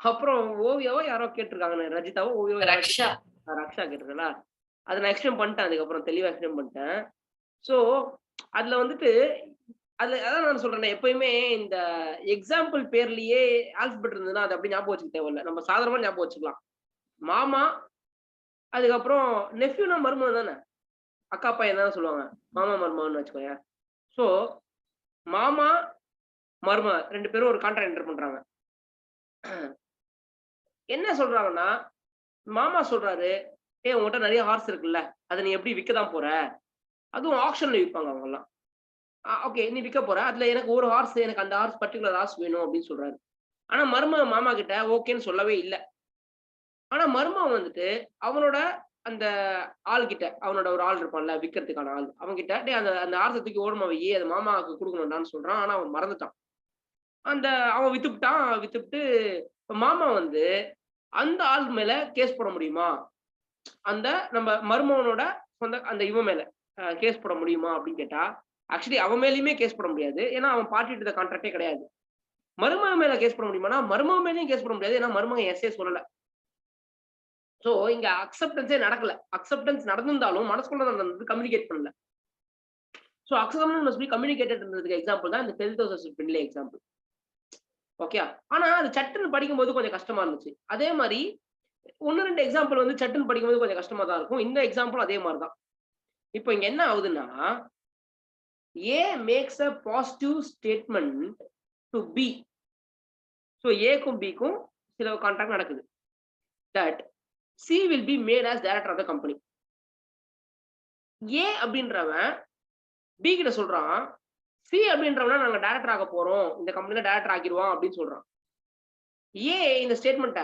அப்புறம் ஓவியாவோ யாரோ கேட்டிருக்காங்க, ரஜிதாவோ ஓவியாவோ யாரோ ரக்ஷா. ரக்ஷா கேட்டிருக்கா. அதை நான் எக்ஸ்பிளைன் பண்ணிட்டேன், அதுக்கப்புறம் தெளிவா எக்ஸ்பிளைன் பண்ணிட்டேன். ஸோ அதுல வந்துட்டு அதுல அதான் நான் சொல்றேன், எப்பயுமே இந்த எக்ஸாம்பிள் பேர்லயே ஆல்பபெட் இருந்ததுன்னா அது அப்படி ஞாபகம் வச்சுக்க தேவையில்லை, நம்ம சாதாரணமா ஞாபகம் வச்சுக்கலாம். மாமா, அதுக்கப்புறம் நெஃப்யூனா மருமகன் தானே, அக்கா பையன் தானே சொல்லுவாங்க, மாமா மருமகன் வச்சுக்கோங்க. ஸோ மாமா மரும 2 பேரும் ஒரு கான்ட்ராக்ட் என்டர் பண்றாங்க. என்ன சொல்றாங்கன்னா, மாமா சொல்றாரு, உங்ககிட்ட நிறைய ஹார்ஸ் இருக்குல்ல, அதை நீ எப்படி விற்க தான் போற, அதுவும் ஆக்ஷன்ல விற்பாங்க அவங்க எல்லாம். ஓகே, நீ விற்க போற, அதுல எனக்கு ஒரு ஹார்ஸ், எனக்கு அந்த ஹார்ஸ் பர்டிகுலர் ஹார்ஸ் வேணும் அப்படின்னு சொல்றாரு. ஆனா மருமகன் மாமா கிட்ட ஓகேன்னு சொல்லவே இல்லை. ஆனா மருமகன் வந்துட்டு அவனோட அந்த ஆள் கிட்ட, அவனோட ஒரு ஆள் இருப்பான்ல விற்கிறதுக்கான ஆள், அவன் கிட்ட அந்த அந்த ஹார்ஸை தூக்கி ஓடுமா வையே, அது மாமாவுக்கு கொடுக்கணும்டான்னு சொல்றான். ஆனா அவன் மறந்துட்டான். அவன் வித்துவிட்டு மாமா வந்து அந்த ஆள் மேல கேஸ் போட முடியுமா, அந்த நம்ம மருமகனோட சொந்த அந்த இவன் மேல கேஸ் போட முடியுமா அப்படின்னு கேட்டா, ஆக்சுவலி அவன் மேலயுமே கேஸ் போட முடியாது, ஏன்னா அவன் பார்ட்டிட்டு கான்ட்ராக்டே கிடையாது. மருமகன் மேல கேஸ் போட முடியுமானா மருமகன் மேலேயும் கேஸ் போட முடியாது, ஏன்னா மருமகன் எஸ்ஏ சொல்லல. சோ இங்க அக்செப்டன்ஸே நடக்கல. அக்செப்டன்ஸ் நடந்திருந்தாலும் மனசுக்குள்ள நடந்தது, கம்யூனிகேட் பண்ணல. So acceptance must be communicated இருந்ததுக்கு எக்ஸாம்பிள் தான் இந்த ஃபெல்டோஸ் பின்லே எக்ஸாம்பிள். ஓகே, ஆனா அது சட்டுன்னு படிக்கும்போது கொஞ்சம் கஷ்டமா இருந்துச்சு. அதே மாதிரி 1-2 எக்ஸாம்பிள் வந்து சட்டுன்னு படிக்கும்போது கொஞ்சம் கஷ்டமா தான் இருக்கும். இந்த எக்ஸாம்பிள் அதே மாதிரி தான். இப்போ இங்க என்ன ஆகுதுன்னா, A makes a positive statement to B. So ஏக்கும் பிக்கும் சில கான்ட்ராக்ட் நடக்குது. That C will be made as director of the company. A அப்படின்றவன் B கிட்ட சொல்றான், C அப்படின்றவன நாங்க டைரக்டர் ஆக போறோம், இந்த கம்பெனில டைரக்டர் ஆக்கிடுவோம் அப்படின்னு சொல்றான். ஏ இந்த ஸ்டேட்மெண்ட்ட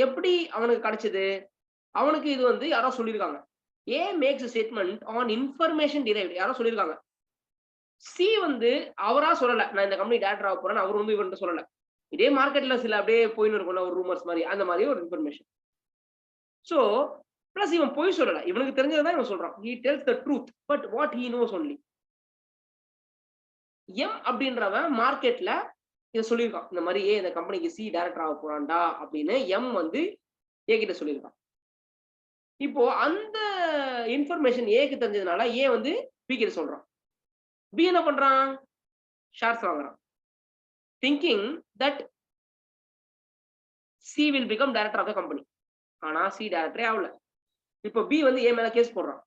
எப்படி அவனுக்கு கிடைச்சது? அவனுக்கு இது வந்து யாரோ சொல்லியிருக்காங்க. A makes statement on information derived, யாரோ சொல்லியிருக்காங்க. சி வந்து அவரா சொல்லல, நான் இந்த கம்பெனி டைரக்டர் ஆக போறேன்னு அவர் வந்து இவன்ட்டு சொல்லல. இதே மார்க்கெட்ல சில அப்படியே போயின்னு இருக்கும்ல ஒரு ரூமர்ஸ் மாதிரி, அந்த மாதிரி ஒரு இன்ஃபர்மேஷன். சோ பிளஸ் இவன் போய் சொல்லல, இவனுக்கு தெரிஞ்சதான் இவன் சொல்றான். he tells the truth but what he knows only. M அப்படின்றவன் மார்க்கெட்ல இதை சொல்லியிருக்கான், இந்த மாதிரி இந்த கம்பெனிக்கு சி டைரக்டர் ஆக போறான்டா அப்படின்னு எம் வந்து ஏ கிட்ட சொல்லியிருக்கான். இப்போ அந்த இன்ஃபர்மேஷன் ஏக்கு தெரிஞ்சதுனால ஏ வந்து பி கிட்ட சொல்றான். பி என்ன பண்றான்? ஷேர்ஸ் வாங்குறான், thinking that C will become director of the company. ஆனா சி டைரக்டரே ஆகல. இப்போ பி வந்து ஏ மேல கேஸ் போடுறான்.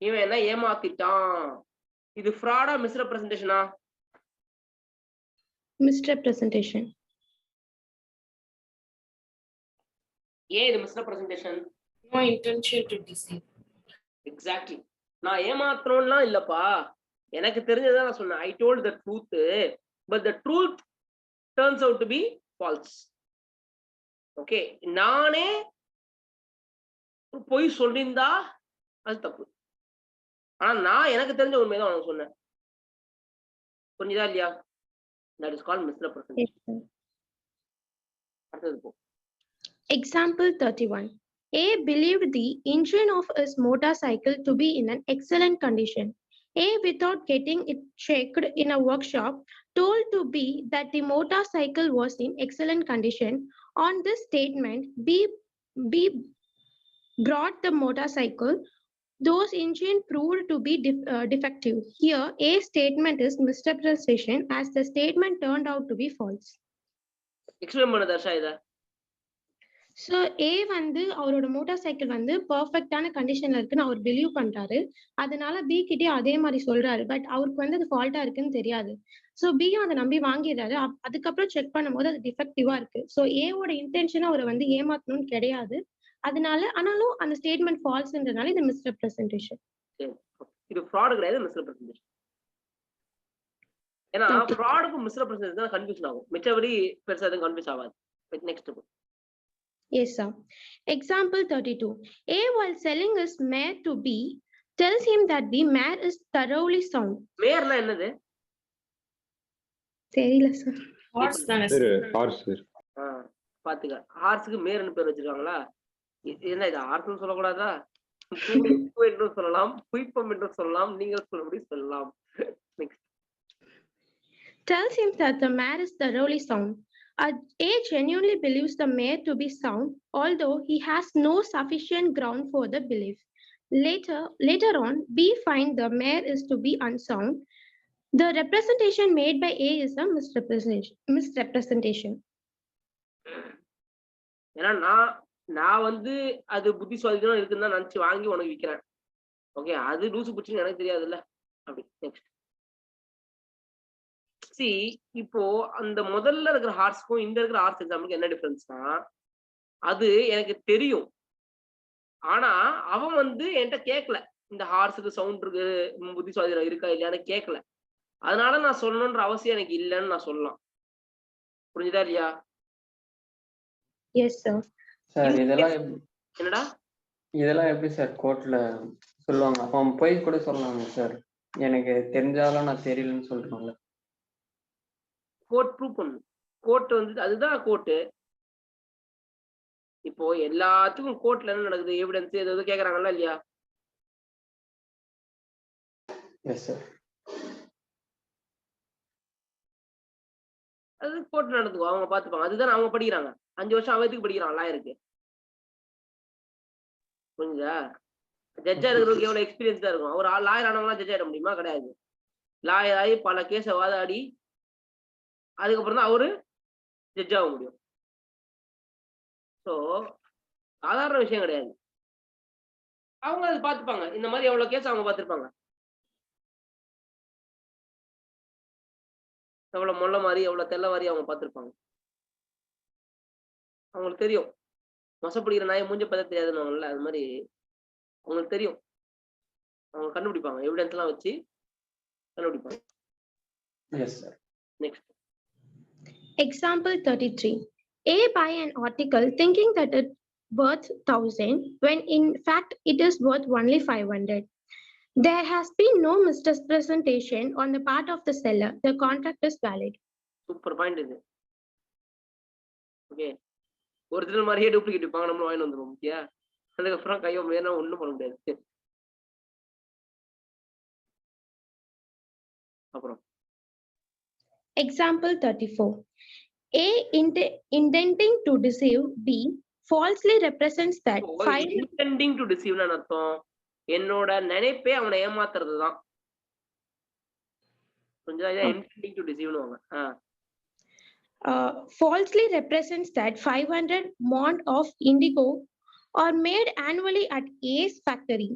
இவன் என்ன ஏமாத்திட்டான். இது ஃப்ராடா மிஸ்ரெப்ரசன்டேஷனா? Misrepresentation. ஏன் இது misrepresentation? No intention to deceive. Exactly. நான் ஏமாத்துறோம்லாம் இல்லப்பா, எனக்கு தெரிஞ்சதான் நான் சொன்னேன். I told the truth but the truth turns out to be falls. Okay, நானே பொய் சொல்லியிருந்தா அது தப்பு. ஆனா நான் எனக்கு தெரிஞ்ச உண்மைதான் உனக்கு சொன்னேன். புரிஞ்சுதா இல்லையா? That is called misrepresentation. Yes, sir. அடுத்தது போ. Example 31. A believed the engine of his motorcycle to be in an excellent condition. A, without getting it checked in a workshop, told to B that the motorcycle was in excellent condition. On this statement, B brought the motorcycle. Those engine proved to be defective. Here, A statement is misrepresentation as the statement turned out to be false. Explain பண்ணு தர்ஷா இத. So ஏ வந்து அவரோட motor cycle வந்து பர்ஃபெக்டான கண்டிஷன்ல இருக்குன்னு அவர் believe பண்றாரு. அதனால பி கிட்டே அதே மாதிரி சொல்றாரு. பட் அவருக்கு வந்து அது ஃபால்ட்டா இருக்குன்னு தெரியாது. ஸோ பியும் அதை நம்பி வாங்கிடுறாரு. அதுக்கப்புறம் செக் பண்ணும்போது அது டிஃபெக்டிவா இருக்கு. ஸோ ஏவோட இன்டென்ஷனும் அவரை வந்து ஏமாத்தணும்னு கிடையாது. அதனால ஆனாலும் அந்த ஸ்டேட்மெண்ட் ஃபால்ஸ்ன்றதுனால இது மிஸ்ரெப்ரசன்டேஷன். இது ஃப்ராடு கிடையாது, மிஸ்ரெப்ரசன்டேஷன். ஏன்னா Okay. ஃப்ராடுக்கும் மிஸ்ரெப்ரசன்டேஷன் தான் கன்ஃபியூஷன் ஆகும், மிச்சபடி பெருசா எதுவும் கன்ஃபியூஸ் ஆகாது. Next Yes, sir. Example 32. A, while selling his mare to B, tells him that the mare is thoroughly sound. மேர்னா என்னது? தெரியல சார். Horse தானே சார் sir? Horse sir. பாத்துக்க, ஹார்ஸுக்கு மேர்னு பேர் வச்சிருக்காங்களா? என்ன இது ஹார்ஸ்னு சொல்லக்கூடாதா? என்று சொல்லலாம், குயிப்பம் என்று சொல்லலாம், நீங்கள் சொல்லபடி சொல்லலாம். Tells him that the mare is thoroughly sound. A genuinely believes the mare to be sound, although he has no sufficient ground for the belief. Later on, B finds the mare is to be unsound. The representation made by A is a misrepresentation. ஏன்னா நான் வந்து அது புத்தி சுவாதீனம் இருக்குன்னு தான் நினைச்சு வாங்கி உனக்கு விற்கிறேன். ஓகே, அது லூசு புச்சுன்னு எனக்கு தெரியாதுல்ல. அப்படி நெக்ஸ்ட் சி. இப்போ அந்த முதல்ல இருக்கிற ஹார்ஸ்க்கும் இந்த இருக்கிற ஹார்ஸ் எக்ஸாம்பிளுக்கு என்ன டிஃபரன்ஸ்னா, அது எனக்கு தெரியும், ஆனா அவன் வந்து என்கிட்ட கேட்கல, இந்த ஹார்ஸுக்கு சவுண்ட் இருக்கு, புத்தி சுவாதீனம் இருக்கா இல்லையான்னு கேட்கல. அதனால நான் சொல்லணுன்ற அவசியம் எனக்கு இல்லைன்னு நான் சொல்லலாம். புரிஞ்சுதா இல்லையா? Yes, sir. சார் என்னடா இதெல்லாம் எப்படி சார் கோர்ட்ல சொல்லுவாங்க? அவன் போய் கூட சொல்லலாங்க சார், எனக்கு தெரிஞ்சாலும் நான் தெரியலன்னு சொல்றாங்கல்ல. கோர்ட் ப்ரூவ் பண்ணு. கோர்ட் வந்து அதுதான் கோர்ட்டு. இப்போ எல்லாத்துக்கும் கோர்ட்ல என்ன நடக்குது, எவிடன்ஸ் ஏதாவது கேக்குறாங்கல்ல இல்லையா? Yes sir. அது கோர்ட் நடந்துக்கும், அவங்க பாத்துப்பாங்க. அதுதான் அவங்க படிக்கிறாங்க. 5 வருஷம் அவத்துக்கு படிக்கிறான் லாயருக்கு. புரிஞ்சுதா? ஜட்ஜா இருக்கிறவங்களுக்கு எவ்வளவு எக்ஸ்பீரியன்ஸ் தான் இருக்கும். ஒரு லாயர் ஆனவங்களாம் ஜட்ஜ் ஆயிட முடியுமா? கிடையாது. லாயர் ஆகி பல கேஸை வாதாடி அதுக்கப்புறம் தான் அவரு ஜட்ஜ் ஆக முடியும். ஸோ சாதாரண விஷயம் கிடையாது. அவங்க அது பார்த்துப்பாங்க. இந்த மாதிரி எவ்வளவு கேஸ் அவங்க பார்த்துருப்பாங்க. எவ்வளவு மொல்ல மாதிரி எவ்வளவு தெல்ல மாதிரி அவங்க பார்த்துருப்பாங்க. அவங்களுக்கு தெரியும், மொசப்பிடிக்கிற நாயை மூஞ்ச பார்த்தா தெரியாதுன்னு அது மாதிரி அவங்களுக்கு தெரியும். அவங்க கண்டுபிடிப்பாங்க, எவிடன்ஸ் எல்லாம் வச்சு கண்டுபிடிப்பாங்க. Yes sir. Next Example 33. A buy an article thinking that it worth 1,000 when in fact it is worth only 500. There has been no misrepresentation on the part of the seller. The contract is valid. Super point இது. Okay, original மாதிரியே duplicate விற்பாங்க, நம்மளும் வாங்கி வந்துடும். Okay, அதுக்கப்புறம் கையோ மேனா ஒன்றும் பண்ண முடியாது. அப்புறம் Example 34. A intending to deceive B falsely represents that intending to deceive னா அர்த்தம் என்னோட நினைப்பே அவனை ஏமாத்துறது தான். கொஞ்சம் intending to deceive னுவாங்க. falsely represents that 500 mont of indigo are made annually at A's factory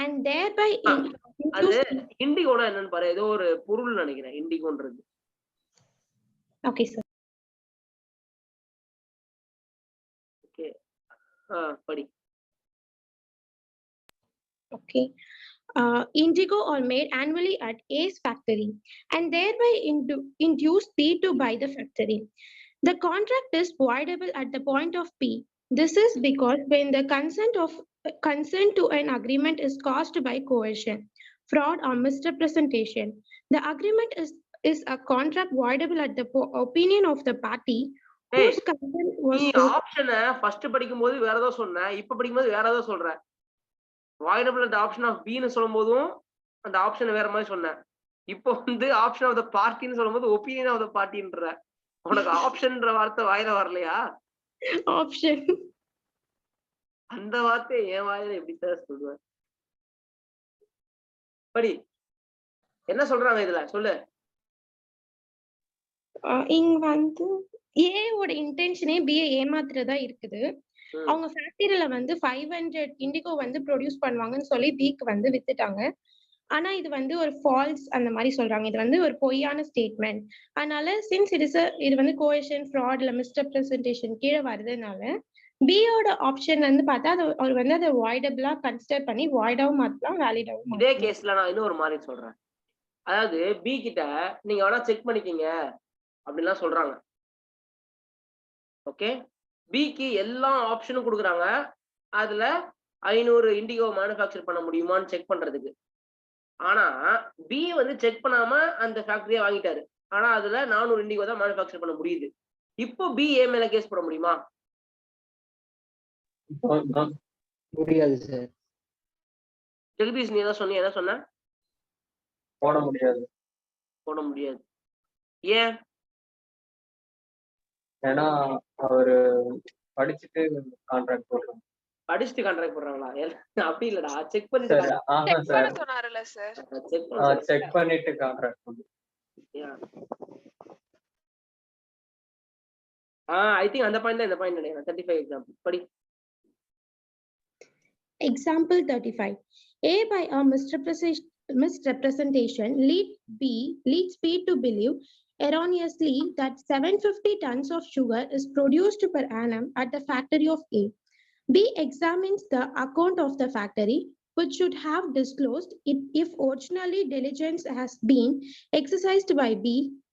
and thereby அது இண்டிகோனா என்னன்னு பாரு, ஏதோ ஒரு பொருள் நினைக்கிறேன் இண்டிகோன்றது. Okay sir. ஓகே, படி. Okay. Indigo are made annually at A's factory and thereby induce B to buy the factory. The contract is voidable at the point of P. This is because when the consent to an agreement is caused by coercion, fraud or misrepresentation, the agreement is a contract voidable at the opinion of the party whose consent was நீ ஆப்ஷனை first படிக்கும்போது வேற ஏதோ சொன்ன, இப்ப படிக்கும்போது வேற ஏதோ சொல்ற. voidable at the option of B ன்னு சொல்லும்போதும் அந்த ஆப்ஷனை வேற மாதிரி சொன்னேன். இப்போ வந்து ஆப்ஷன் ஆஃப் த பார்ட்டின்னு சொல்லும்போது ஒப்பீனியன் ஆஃப் த பார்ட்டின்ற. உனக்கு ஆப்ஷன்ன்ற வார்த்தை வாயில வரலையா? option. அந்த வார்த்தை என் வாயில எப்படி சார் சொல்லுவேன்? படி, என்ன சொல்றாங்க இதுல சொல்லு. இங்க வந்து ஏவோட இன்டென்ஷனே B ஏமாத்துறதா இருக்குது. அவங்க ஃபேக்டரியில வந்து 500 இண்டிகோ வந்து ப்ரொடியூஸ் பண்ணுவாங்கன்னு சொல்லி Bக்கு வந்து வித்துட்டாங்க. ஆனா இது வந்து ஒரு ஃபால்ஸ் அந்த மாதிரி சொல்றாங்க. இது வந்து ஒரு பொய்யான ஸ்டேட்மெண்ட். அதனால சின்ஸ் இது வந்து கோயஷன், ஃப்ராட் இல்ல மிஸ்ரெப்ரசன்டேஷன் கீழே வருதுனால B ஓட ஆப்ஷன் வந்து பார்த்தா அது அவர் வந்து அதை வாய்டபிளா கன்சிடர் பண்ணி வாய்டாவும் மாத்தலாம் வேலிடாவும் இதே கேஸ்ல நான் இன்னொரு மாதிரி சொல்றேன். அதாவது பி கிட்ட நீங்க வேணா செக் பண்ணிக்கிங்க அப்படின்லாம் சொல்றாங்க. ஓகே, பிக்கு எல்லா ஆப்ஷனும் கொடுக்குறாங்க. அதுல 500 இண்டிகோ மேனுஃபேக்சர் பண்ண முடியுமான்னு செக் பண்றதுக்கு. ஆனா பி வந்து செக் பண்ணாம அந்த ஃபேக்டரியை வாங்கிட்டாரு. ஆனா அதுல 400 இண்டிகோ தான் மேனுஃபேக்சர் பண்ண முடியுது. இப்போ பி ஏ மேல கேஸ் போட முடியுமா? முடியாது சார். ஜெகதீஷ், நீ என்ன சொன்னீங்க? என்ன சொன்ன? போட முடியாது. போட முடியாது. ஏன்? ஏன்னா அவரு படிச்சுட்டு கான்ட்ராக்ட் போடுறாங்க. படிச்சுட்டு கான்ட்ராக்ட் போடுறாங்களா? அப்படி இல்லடா, செக் பண்ணிட்டு சார் ஆஹா செக் சார், பண்ண சொன்னாருல்ல சார். செக் பண்ணிட்டு கான்ட்ராக்ட் போடுறாங்க. ஐ திங்க் அந்த பாயிண்ட் தான் இந்த பாயிண்ட் நினைக்கிறேன். 35 எக்ஸாம்பிள் படி. Example 35. A by a misrepresentation leads B to believe erroneously that 750 tons of sugar is produced per annum at the factory of A. B examines the account of the factory, which should have disclosed it if originally diligence has been exercised by B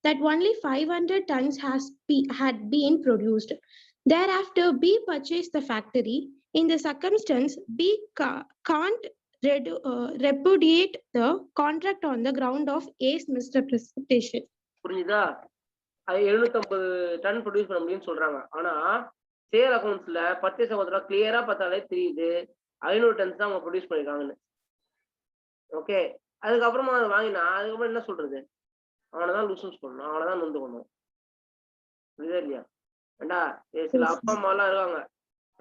that only 500 tons had been produced. Thereafter, B purchased the factory. In the circumstance, B can't repudiate the contract on the ground of A's misrepresentation. புரிஞ்சுதா? அது 750 ton produce பண்ண முடியும்னு சொல்றாங்க. ஆனா sale அக்கௌண்ட்ஸ்ல purchase அக்கௌண்ட்ஸ்ல கிளியரா பார்த்தாலே தெரியுது 500 tons தான் அவங்க ப்ரொடியூஸ் பண்ணிருக்காங்கன்னு. ஓகே, அதுக்கப்புறமா அதை வாங்கினா அதுக்கப்புறம் என்ன சொல்றது? அவனதான் லூசன்ஸ் பண்ணணும், அவனதான் நொந்து பண்ணணும். புரியுதா இல்லையா? ஏண்டா சில அப்பா அம்மா எல்லாம் இருக்காங்க,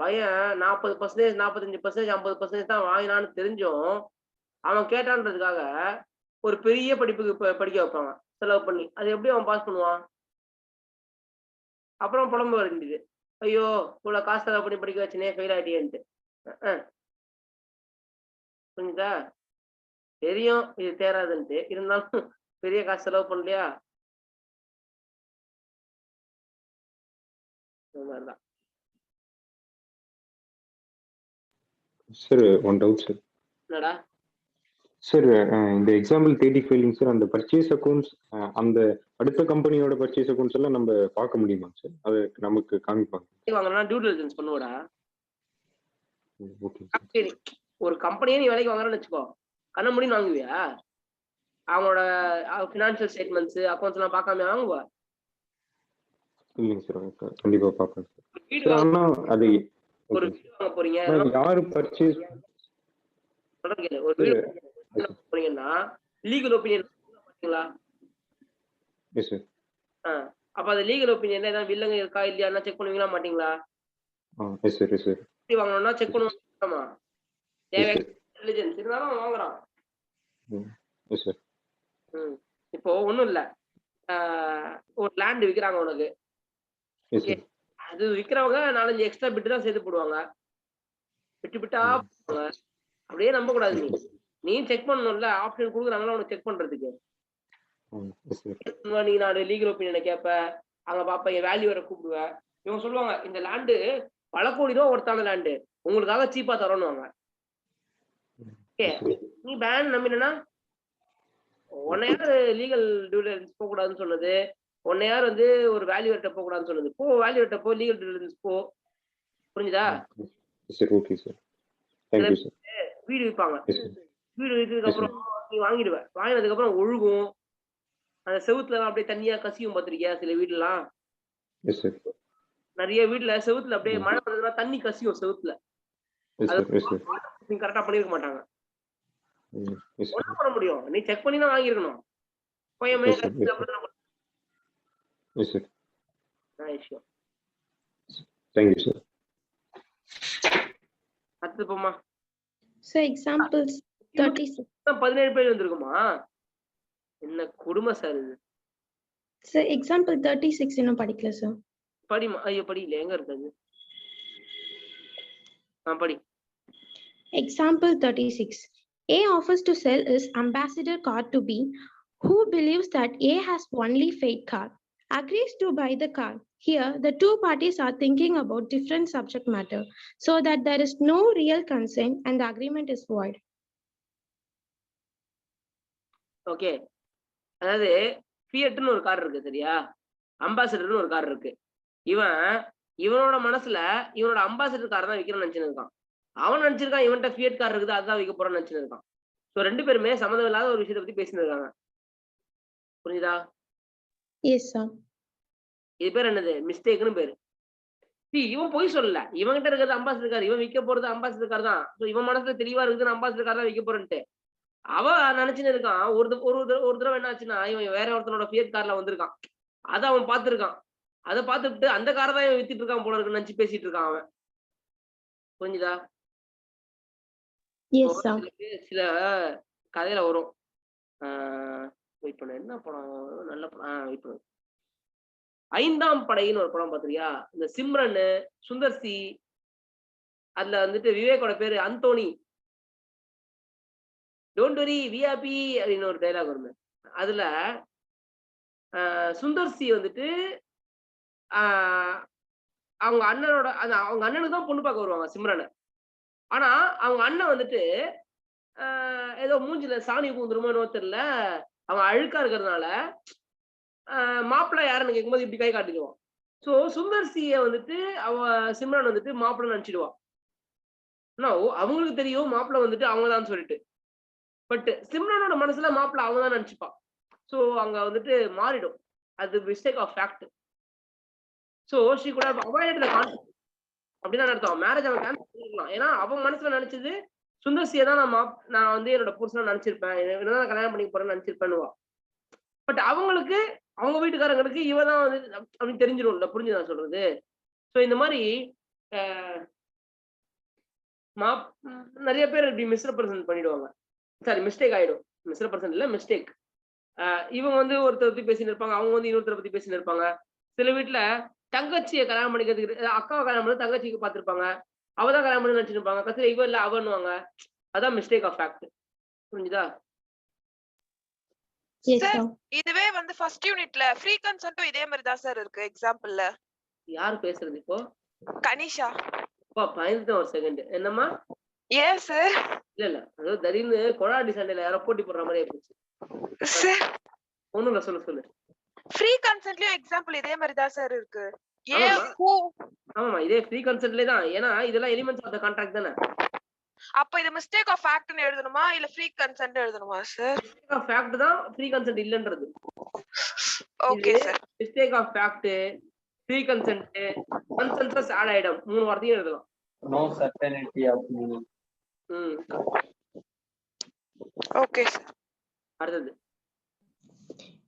பையன் 40%, 45%, 50% தான் வாங்கினான்னு தெரிஞ்சும் அவன் கேட்டான்றதுக்காக ஒரு பெரிய படிப்புக்கு படிக்க வைப்பாங்க செலவு பண்ணி. அது எப்படி அவன் பாஸ் பண்ணுவான்? அப்புறம் புலம்பு வருது, ஐயோ இவ்வளவு காசு செலவு பண்ணி படிக்க வச்சுனே ஃபெயில் ஆயிட்டேன்ட்டு. புரிஞ்சுதா? தெரியும் இது தேராதுன்ட்டு, இருந்தாலும் பெரிய காசு செலவு பண்ணலையா? இந்த மாதிரிதான். Sir one doubt sir. என்னடா சார் இந்த எக்ஸாம்பிள் 35 சார், அந்த பர்ச்சேஸ் அக்கௌண்ட்ஸ் அந்த அடுத்த கம்பெனியோட பர்ச்சேஸ் அக்கௌண்ட்ஸ் எல்லாம் நம்ம பார்க்க முடியுமா சார்? அது நமக்கு காமிப்பாங்க வாங்கினா டியூ டிலிஜென்ஸ் பண்ணுவடா. ஓகே சரி, ஒரு கம்பெனியே நீ வேலைக்கு வாங்குறன்னு வச்சுக்கோ, கண்ண முடியும் வாங்குவியா? அவங்களோட ஃபினான்ஷியல் ஸ்டேட்மெண்ட்ஸ் அக்கௌண்ட்ஸ் எல்லாம் பார்க்காம வாங்குவா? இல்லைங்க சார், கண்டிப்பா பார்ப்பேன் சார். வீடு ஆனா அது ஒரு வீடு வாங்க போறீங்க, யாரு பர்ச்சேஸ் சொல்றேன் கேளு. ஒரு வீடு போறீங்கன்னா லீகல் ஒப்பீனியன் பாத்தீங்களா? Yes sir. அப்ப அது லீகல் ஒப்பீனியன்ல ஏதாவது வில்லங்க இருக்கா இல்லையா செக் பண்ணுவீங்களா மாட்டீங்களா? Yes sir, yes sir. வாங்கணும்னா செக் பண்ணுவோமா? தேவை இன்டெலிஜென்ஸ் இருந்தாலும் வாங்குறான். Yes sir. இப்போ ஒண்ணும் இல்ல, ஒரு லேண்ட் விற்கிறாங்க உனக்கு. Yes sir. அது விற்கிறவங்க 4-5 எக்ஸ்ட்ரா பிட்டு தான் சேர்த்து போடுவாங்க, பிட்டு பிட்டா போடுவாங்க. அப்படியே நம்ப கூடாது. நீ செக் பண்ணணும்ல, ஆப்ஷன் கொடுக்குறாங்களா உனக்கு செக் பண்றதுக்கு. நீ நான் லீகல் ஒப்பீனியனை கேட்ப, அங்க பாப்ப வேல்யூ வர கூப்பிடுவ. இவங்க சொல்லுவாங்க இந்த லேண்டு பல கோடி ரூபா ஒருத்தான லேண்டு, உங்களுக்காக சீப்பா தரணுவாங்க. நீ பேன் நம்பினா உன்னை யார் லீகல் டியூ டிலிஜென்ஸ் போக கூடாதுன்னு சொன்னது? உன்னை யார் வந்து ஒரு வேல்யூ ரேட்ட போக கூடாதுன்னு சொன்னது? போ வேல்யூ ரேட்ட போ, லீகல் டியூ டிலிஜென்ஸ் போ. புரிஞ்சுதா? சரி, okay sir. Thank you sir. வீடு விற்பாங்க, வீடு விற்றதுக்கு அப்புறம் நீ வாங்கிடுவ. வாங்கினதுக்கு அப்புறம் ஒழுகும், அந்த செவுத்துல அப்படியே தண்ணியா கசியும். பார்த்திருக்கியா சில வீடுலாம்? Yes sir. நிறைய வீட்டுல செவுத்துல அப்படியே மழை வந்ததுன்னா தண்ணி கசியும் செவுத்துல. நீங்க கரெக்டா பண்ணிருக்க மாட்டாங்க. என்ன பண்ண முடியும்? நீ செக் பண்ணி தான் வாங்கிருக்கணும். அடுத்து போமா. So examples 36. 17 பேஜ் வந்திருக்குமா? என்ன கொடுமை சார் இது. So example 36 இன்னும் படிக்கல சார். படிமா. ஐயோ படிக்கல, எங்க இருக்குது? படி. Example 36. A offers to sell his ambassador car to B, who believes that A has only fake car. agrees to buy the car. Here, the two parties are thinking about different subject matter, so that there is no real consent and the agreement is void. Okay, அதாவது ஃபியட்னு ஒரு car இருக்கு சரியா, அம்பாசிடர்னு ஒரு car இருக்கு. இவனோட மனசுல இவனோட ambassador car தான் விற்கிறேன்னு நினைச்சுன்னு இருக்கான். அவன் நினைச்சிருக்கான் இவன்கிட்ட ஃபியட் கார் இருக்குது அதுதான் விற்க போறான்னு நினைச்சுன்னு இருக்கான். ஸோ ரெண்டு பேருமே சம்மந்தம் இல்லாத ஒரு விஷயத்தை பத்தி பேசிட்டு இருக்காங்க. புரிஞ்சுதா? Yes, sir. இது பேர் என்னது? மிஸ்டேக்னு பேரு. இவன் போய் சொல்லல, இவன்கிட்ட இருக்கிறது அம்பாசிடர் கார், இவன் விற்க போறது அம்பாசிடர் கார் தான். இவன் மனசுல தெளிவா இருக்குது அம்பாசிடர் கார் தான் விற்க போறேன்ட்டு. அவன் நினைச்சுன்னு இருக்கான். ஒரு தடவை என்ன ஆச்சுன்னா, இவன் வேற ஒருத்தனோட ஃபியட் கார்ல வந்திருக்கான். அதை அவன் பார்த்திருக்கான். அதை பார்த்துட்டு அந்த காரை தான் இவன் வித்துட்டு இருக்கான் போல இருக்குன்னு நினைச்சு பேசிட்டு இருக்கான் அவன். புரிஞ்சுதா? Yes, sir. சில கதையில வரும். வெயிட் பண்ண, என்ன படம் நல்ல படம், வெயிட் பண்ணு. 5ஆம் படைன்னு ஒரு படம் பாத்திரியா? இந்த சிம்ரன், சுந்தர்சி, அதுல வந்துட்டு விவேக்கோட பேரு Anthony. Don't worry be happy அப்படின்னு ஒரு டைலாக் வருமே. அதுல சுந்தர்சி வந்துட்டு அவங்க அண்ணனோட அவங்க அண்ணனுக்கு தான் பொண்ணு பார்க்க வருவாங்க சிம்ரனை. ஆனா அவங்க அண்ணன் வந்துட்டு ஏதோ மூஞ்சில சாணி பூந்துருமோ தெரியல, அவன் அழுக்கா இருக்கிறதுனால மாப்பிள்ளை யாருன்னு கேட்கும்போது இப்படி கை காட்டிடுவான். ஸோ சுந்தர்சிய வந்துட்டு சிம்ரன் வந்துட்டு மாப்பிள்ளை நினைச்சிடுவான். அவங்களுக்கு தெரியும் மாப்பிள்ளை வந்துட்டு அவங்கதான் சொல்லிட்டு, பட் சிம்ரனோட மனசுல மாப்பிள்ளை அவங்க தான் நினைச்சுப்பான். ஸோ அங்க வந்துட்டு மாறிடும். அது mistake of fact. So she could have avoided the conflict அப்படின்னு அர்த்தம். மேரேஜ் அவன் கேன்சல் பண்ணிருக்கலாம். ஏன்னா அவன் மனசுல நினைச்சது சுந்தர்சியை தான் நான் வந்து என்னோட புருஷனா நினைச்சிருப்பேன், என்னதான் கல்யாணம் பண்ணி போறேன்னு நினைச்சிருப்பேன்னுவா. பட் அவங்களுக்கு அவங்க வீட்டுக்காரங்களுக்கு இவதான் வந்து அப்படின்னு தெரிஞ்சிடும்ல. புரிஞ்சு நான் சொல்றது? ஸோ இந்த மாதிரி நிறைய பேர் இப்படி மிஸ்ரெப்ரசன்ட் பண்ணிடுவாங்க. சாரி, மிஸ்டேக் ஆயிடும். மிஸ்ரெப்ரசன்ட் இல்ல, மிஸ்டேக். இவங்க வந்து ஒருத்தர் பத்தி பேசிட்டு இருப்பாங்க, அவங்க வந்து இன்னொருத்தரை பத்தி பேசிட்டு இருப்பாங்க. சில வீட்டுல தங்கச்சியை கல்யாணம் பண்ணிக்கிறதுக்கு அக்காவை கல்யாணம் பண்ணி தங்கச்சிக்கு பார்த்திருப்பாங்க, அவதான் கல்யாணம் பண்ணி நினைச்சிருப்பாங்க. கடைசியில இவ இல்ல அவன்னுவாங்க. அதான் மிஸ்டேக் ஆஃப் ஃபேக்ட். புரிஞ்சுதா? Yes, sir. இதுவே வந்து ஃபர்ஸ்ட் யூனிட்ல ஃப்ரீ கன்சென்ட்டும் இதே மாதிரி தான் சார் இருக்கு. எக்ஸாம்பிள்ல யார் பேசுறது இப்போ? கனிஷா. பயந்துட்டேன் ஒரு செகண்ட். என்னம்மா? ஏன் சார்? இல்ல அதோ திடீர்னு கொடாடி சண்டையில யாரோ போட்டி போடுற மாதிரி ஆயிடுச்சு. சார் ஒண்ணும் இல்ல, சொல்லு. ஃப்ரீ கன்சென்ட்லயும் எக்ஸாம்பிள் இதே மாதிரி தான் சார் இருக்கு. ஆமாமா, இதே ஃப்ரீ கன்சென்ட்லயே தான். ஏன்னா இதெல்லாம் எலிமெண்ட்ஸ் ஆஃப் தி கான்ட்ராக்ட் தானே. அப்ப இது மிஸ்டேக் ஆஃப் ஃபேக்ட்னு எழுதணுமா இல்ல ஃப்ரீ கன்சென்ட் எழுதணுமா சார்? மிஸ்டேக் ஆஃப் ஃபேக்ட் தான், ஃப்ரீ கன்சென்ட் இல்லன்றது. Okay sir. Mistake of fact, free consent, consensus ad idem, மூணு வார்த்தையும் எழுதலாம். No certainty of meaning. Okay sir. அடுத்தது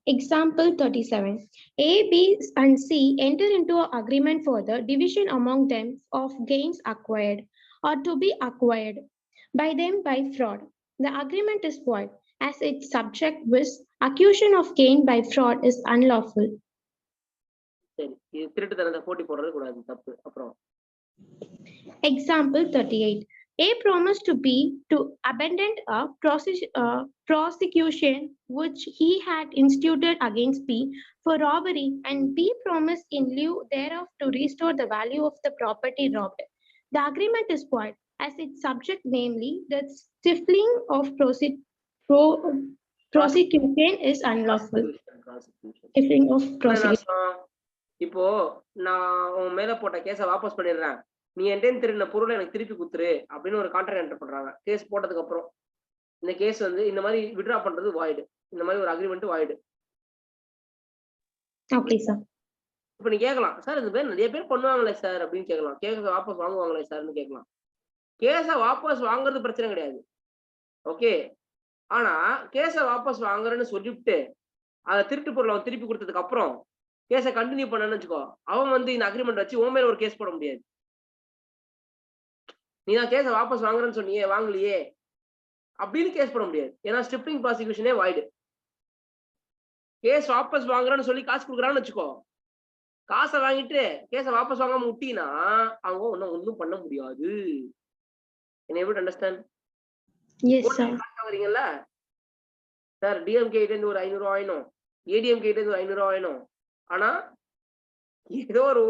Example 37. A, B, and C enter into an agreement for the division among them of gains acquired or to be acquired by them by fraud. The agreement is void as its subject was acquisition of gain by fraud is unlawful. சரி, இது திருட்டுத்தனத்தை போட்டி போடுறது கூடாது, தப்பு. அப்புறம் Example 38. A promised to B to abandon a prosecution which he had instituted against B for robbery, and B promised in lieu thereof to restore the value of the property robbed. The agreement is void as its subject, namely the stifling of prosecution is unlawful. Stifling of prosecution. இப்போ நான் உன் மேல போட்ட கேஸை வாபஸ் பண்ணிடுறேன், நீ என்கிட்ட திருடின பொருளை எனக்கு திருப்பி குத்துரு அப்படின்னு ஒரு கான்ட்ராக்ட் என்டர் பண்றாங்க. கேஸ் போட்டதுக்கு அப்புறம் இந்த கேஸ் வந்து இந்த மாதிரி வித்ட்ரா பண்றது வாய்டு, இந்த மாதிரி ஒரு அக்ரிமெண்ட் வாய்டு. Okay, sir. இப்ப நீ கேட்கலாம், சார் இந்த பேர் நிறைய பேர் பண்ணுவாங்களே சார் அப்படின்னு கேட்கலாம். கேஸை வாபஸ் வாங்குவாங்களே சார்னு கேட்கலாம். கேஸை வாபஸ் வாங்குறது பிரச்சனை கிடையாது, ஓகே. ஆனா கேஸை வாபஸ் வாங்குறேன்னு சொல்லிவிட்டு அதை திருட்டு பொருளை அவன் திருப்பி கொடுத்ததுக்கு அப்புறம் கேஸை கண்டினியூ பண்ணன்னு வச்சுக்கோ, அவன் வந்து இந்த அக்ரிமெண்ட் வச்சு உன் மேல ஒரு கேஸ் போட முடியாது. நீ தான் கேஸை வாபஸ் வாங்குறேன்னு சொன்னியே, வாங்கலையே அப்படின்னு கேஸ் போட முடியாது. ஏன்னா ஸ்டிப்ளிங் ப்ராசிக்யூஷனே வாய்டு. கேஸ் வாபஸ் வாங்குறேன்னு சொல்லி காசு கொடுக்குறான்னு வச்சுக்கோ, காசை வாங்கிட்டு கேஸை வாபஸ் வாங்காம விட்டீங்கன்னா அவங்க ஒன்னும் பண்ண முடியாது. என்ன எப்படி அண்டர்ஸ்டாண்ட்? Yes, sir. வரீங்கல்ல சார், டிஎம்கே இருந்து ஒரு 500 ரூபாய் ஆயினும், ஏடிஎம்கே இருந்து ஒரு 500 ரூபாய் ஆயினும், ஆனா ஏதோ ஒரு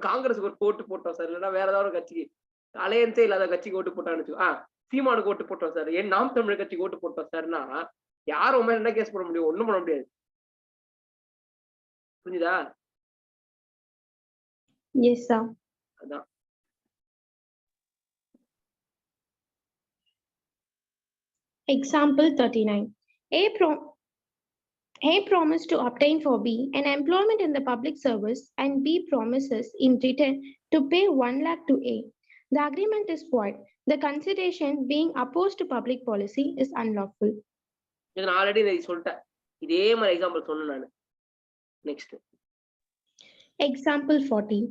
காங்கிரஸுக்கு ஒரு ஓட்டு போட்டோம் சார், இல்லைன்னா வேற ஏதாவது ஒரு கட்சிக்கு, அலையன்ஸே இல்லாத கட்சிக்கு ஓட்டு போட்டான்னு வச்சுக்கோ. சீமானுக்கு ஓட்டு போட்டோம் சார், ஏன் நாம் தமிழர் கட்சிக்கு ஓட்டு போட்டோம் சார்னா யாரும் என்ன கேஸ் போட முடியும்? ஒண்ணும் பண்ண முடியாது. புரிஞ்சுதா? Yes, sir. அதான். Example 39. A promised to obtain for B an employment in the public service and B promises in return to pay 1 lakh to A. The agreement is void. The consideration being opposed to public policy is unlawful. இது நான் already சொல்லிட்டேன். இதே மாதிரி example சொன்னேன் நான். Next. Example 40.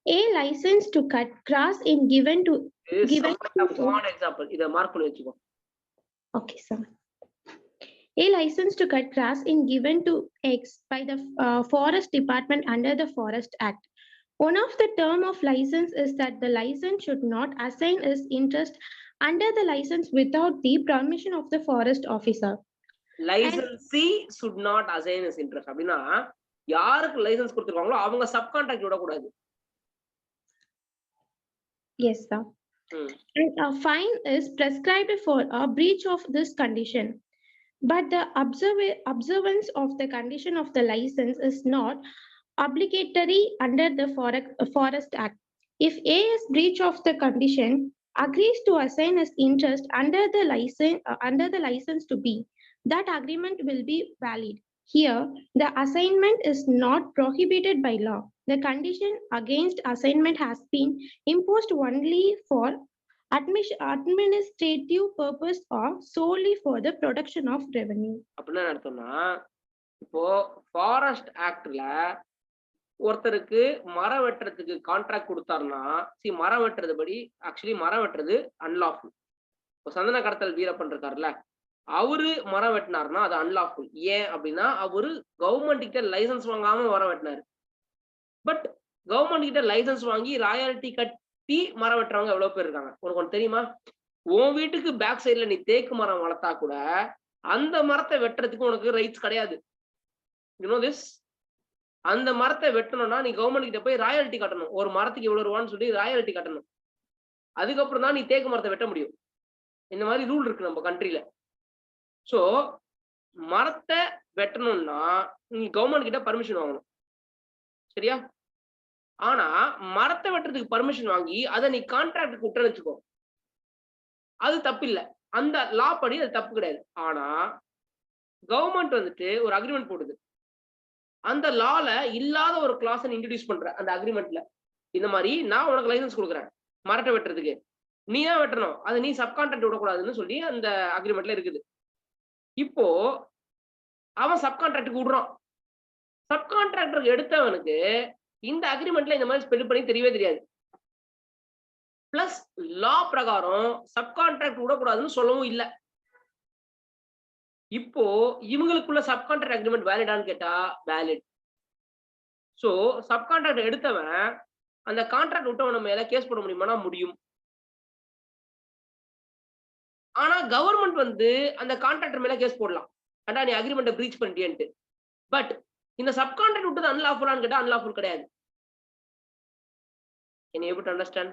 A license to cut grass in given to example. இத mark பண்ணி வெச்சுக்கோ. Okay, sir. A license to cut grass in given to X by the Forest Department under the Forest Act. One of the term of license is that the license should not assign its interest under the license without the permission of the forest officer. Licensee should not assign its interest. அப்படின்னா யாருக்கு licence கொடுத்திருக்காங்களோ அவங்க sub contract விட கூடாது. Yes, sir. And a fine is prescribed for a breach of this condition. But the observance of the condition of the license is not obligatory under the Forest Act. If A is breach of the condition, agrees to assign his interest under the license to B, that agreement will be valid. Here, the assignment is not prohibited by law. The condition against assignment has been imposed only for administrative purpose or solely for the production of revenue. அப்படின்னா அர்த்தம்னா இப்போ forest ஆக்ட்ல ஒருத்தருக்கு மரம் வெட்டுறதுக்கு contract கொடுத்தாருன்னா மரம் வெட்டுறது படி ஆக்சுவலி மரம் வெட்டுறது அன்லாஃபுல். இப்போ சந்தன கடத்தல் வீரப்பன் இருக்காருல்ல, அவரு மரம் வெட்டினாருன்னா அது அன்லாஃபுல். ஏன் அப்படின்னா அவரு கவர்மெண்ட் கிட்ட லைசன்ஸ் வாங்காம மரம் வெட்டினாரு. பட் கவர்மெண்ட் கிட்ட லைசன்ஸ் வாங்கி ராயல்டி கட்டி மரம் வெட்டுறவங்க எவ்வளவு பேர் இருக்காங்க உனக்கு ஒன்று தெரியுமா? உன் வீட்டுக்கு பேக் சைட்ல நீ தேக்கு மரம் வளர்த்தா கூட அந்த மரத்தை வெட்டுறதுக்கு உனக்கு ரைட்ஸ் கிடையாது. You know this? அந்த மரத்தை வெட்டணும்னா நீ கவர்மெண்ட் கிட்ட போய் ராயல்டி கட்டணும். ஒரு மரத்துக்கு இவ்வளவு ரூபான்னு சொல்லி ராயல்டி கட்டணும். அதுக்கப்புறம் தான் நீ தேக்கு மரத்தை வெட்ட முடியும். இந்த மாதிரி ரூல் இருக்கு நம்ம கண்ட்ரில. சோ மரத்தை வெட்டணும்னா நீ கவர்மெண்ட் கிட்ட பர்மிஷன் வாங்கணும். சரியா? ஆனா மரத்தை வெட்டுறதுக்கு பர்மிஷன் வாங்கி அதை நீ கான்ட்ராக்ட் விட்டு வச்சுக்கோ, அது தப்பு இல்லை. அந்த லா படி அது தப்பு கிடையாது. ஆனா கவர்மெண்ட் வந்துட்டு ஒரு அக்ரிமெண்ட் போடுது, அந்த லால இல்லாத ஒரு கிளாஸ் இன்ட்ரோடியூஸ் பண்ற அந்த அக்ரிமெண்ட்ல இந்த மாதிரி நான் உனக்கு லைசன்ஸ் கொடுக்குறேன் மரத்தை வெட்டுறதுக்கு, நீ தான் வெட்டணும், அது நீ சப்கான்ட்ராக்ட் விடக்கூடாதுன்னு சொல்லி அந்த அக்ரிமெண்ட்ல இருக்குது. இப்போ அவன் சப்கான்ட்ராக்டுக்கு விடுறான். சப்கான்ட்ராக்டருக்கு எடுத்தவனுக்கு இந்த அக்ரிமெண்ட்ல இந்த மாதிரி ஸ்பெல் பண்ணி தெரியவே தெரியாது. பிளஸ் லா பிரகாரம் சப்கான்ட்ராக்ட் விடக்கூடாதுன்னு சொல்லவும் இல்லை. இப்போ இவங்களுக்குள்ள சப்கான்ட்ராக்ட் அக்ரிமெண்ட் வேலிடான்னு கேட்டா வேலிட். சோ சப்கான்ட்ராக்ட் எடுத்தவன் அந்த கான்ட்ராக்ட் விட்டவன மேல கேஸ் போட முடியுமானா முடியும். ஆனா கவர்மெண்ட் வந்து அந்த கான்ட்ராக்டர் மேல கேஸ் போடலாம், அண்டா நீ அக்ரிமெண்ட்டை பிரீச் பண்ணிட்டியன்ட்டு. பட் இந்த சப்கான்ட்ராக்ட் விட்டது அன்லாஃபுல்லான்னு கேட்டா அன்லாஃபுல் கிடையாது. Can you able to understand?